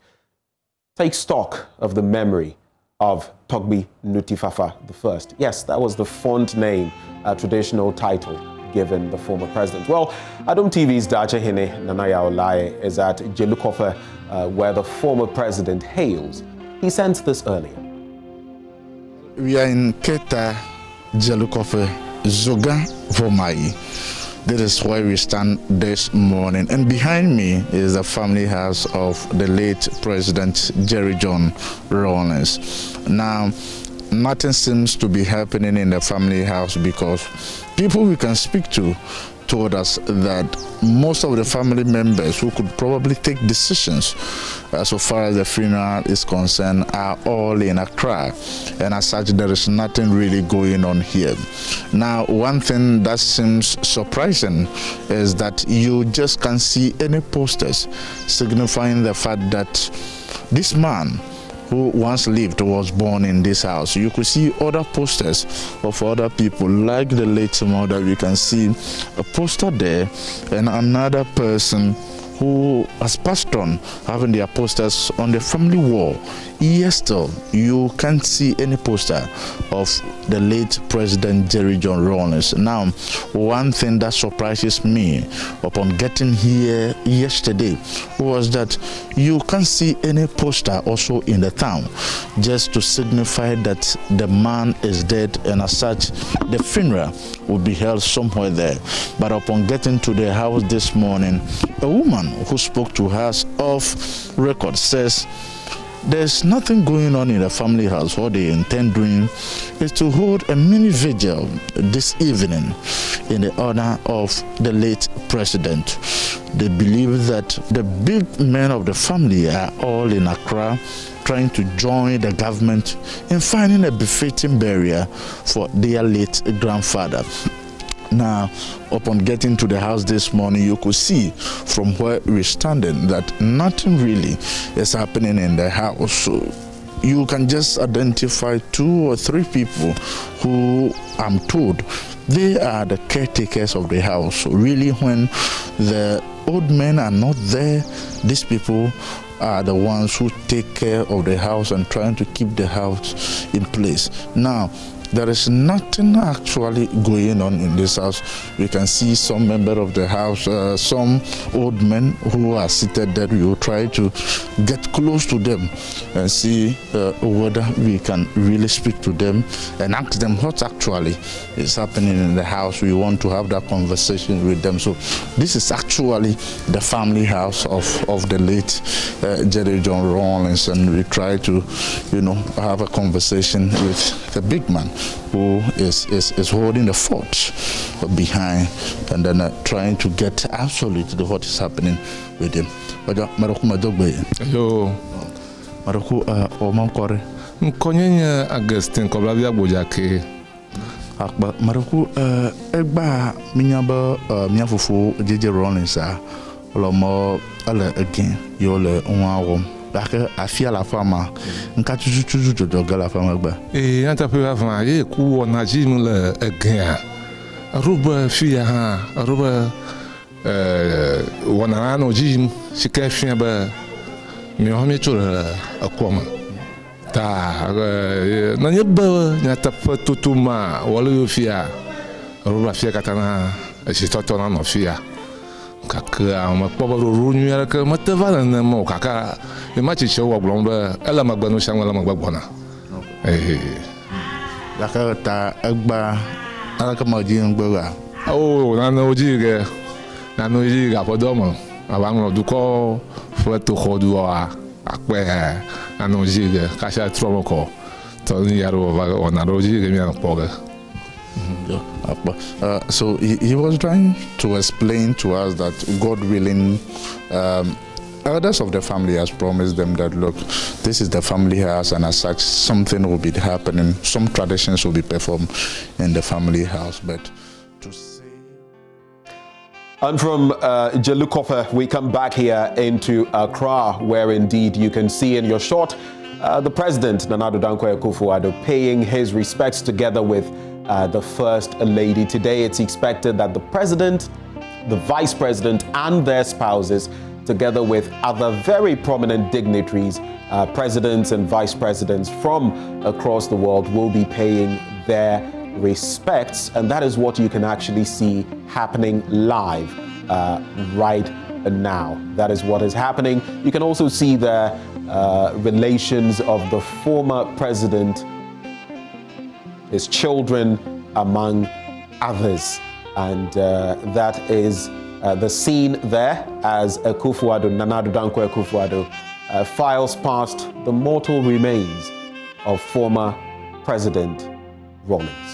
take stock of the memory of Togbi Nutifafa I. Yes, that was the font name, a traditional title given the former president. Well, Adom TV's Dacha Hine Nanaya Olaye is at Jelukofe, where the former president hails. He sent this earlier. We are in Keta, Jelukofe, Zoga Vomai. This is where we stand this morning. And behind me is the family house of the late President Jerry John Rawlings. Now, nothing seems to be happening in the family house because people we can speak to told us that most of the family members who could probably take decisions so far as the funeral is concerned are all in Accra, and as such there is nothing really going on here. Now, one thing that seems surprising is that you just can't see any posters signifying the fact that this man who once lived was born in this house. You could see other posters of other people, like the late mother. We can see a poster there, and another person who has passed on having their posters on the family wall. Yes, still, you can't see any poster of the late President Jerry John Rawlings. Now, one thing that surprises me upon getting here yesterday was that you can't see any poster also in the town, just to signify that the man is dead, and as such, the funeral will be held somewhere there. But upon getting to the house this morning, a woman who spoke to us off record says there's nothing going on in the family house. What they intend doing is to hold a mini vigil this evening in the honor of the late president. They believe that the big men of the family are all in Accra trying to join the government in finding a befitting burial for their late grandfather. Now, upon getting to the house this morning, you could see from where we're standing that nothing really is happening in the house. So you can just identify 2 or 3 people who, I'm told, they are the caretakers of the house. So really, when the old men are not there, these people are the ones who take care of the house and trying to keep the house in place. Now, there is nothing actually going on in this house. We can see some member of the house, some old men who are seated there. We will try to get close to them and see whether we can really speak to them and ask them what actually is happening in the house. We want to have that conversation with them. So this is actually the family house of the late Jerry John Rawlings, and we try to, have a conversation with the big man who is holding the fort behind, and then trying to get absolutely what is happening with him. Yo, Maruku Omankore. Nkonye Augustine Koblavia Bojake. Akba Maruku Egba Minyaba Miafufu JJ Rawlings Lomo Ale again Yole Unwawom. Afia la fama nka tutu joga la fama gba anta pe avant ye ku ona jim le again ruba fia ha ruba wana no jim sika fia ba mi ho mi tu akoma ta na nyeba nya tapa tutuma wala fia ruba fia katana si totona no fia kaka ma poboro runyara ka matava na mo kaka e ma chicho wa blomba ela magbanu shangwa la magbona kaka ta agba ala ka maji ngba na no ji ga podomo aba ngo duko foto khodu wa akpe na no ji ga kasha tromoko to ni yaro va ona roji ga mi an poga. So he was trying to explain to us that, God willing, elders of the family has promised them that, look, this is the family house, and as such, something will be happening, some traditions will be performed in the family house. But to say... And from Jelukofe, we come back here into Accra, where indeed you can see in your shot the President, Nana Addo Dankwa Akufo-Addo, paying his respects together with the First Lady. Today it's expected that the President, the Vice President and their spouses together with other very prominent dignitaries, presidents and vice presidents from across the world, will be paying their respects. And that is what you can actually see happening live right now. That is what is happening. You can also see the relations of the former president, his children, among others. And that is the scene there as Akufo-Addo, Nana Addo Dankwa Akufo-Addo, files past the mortal remains of former President Rawlings.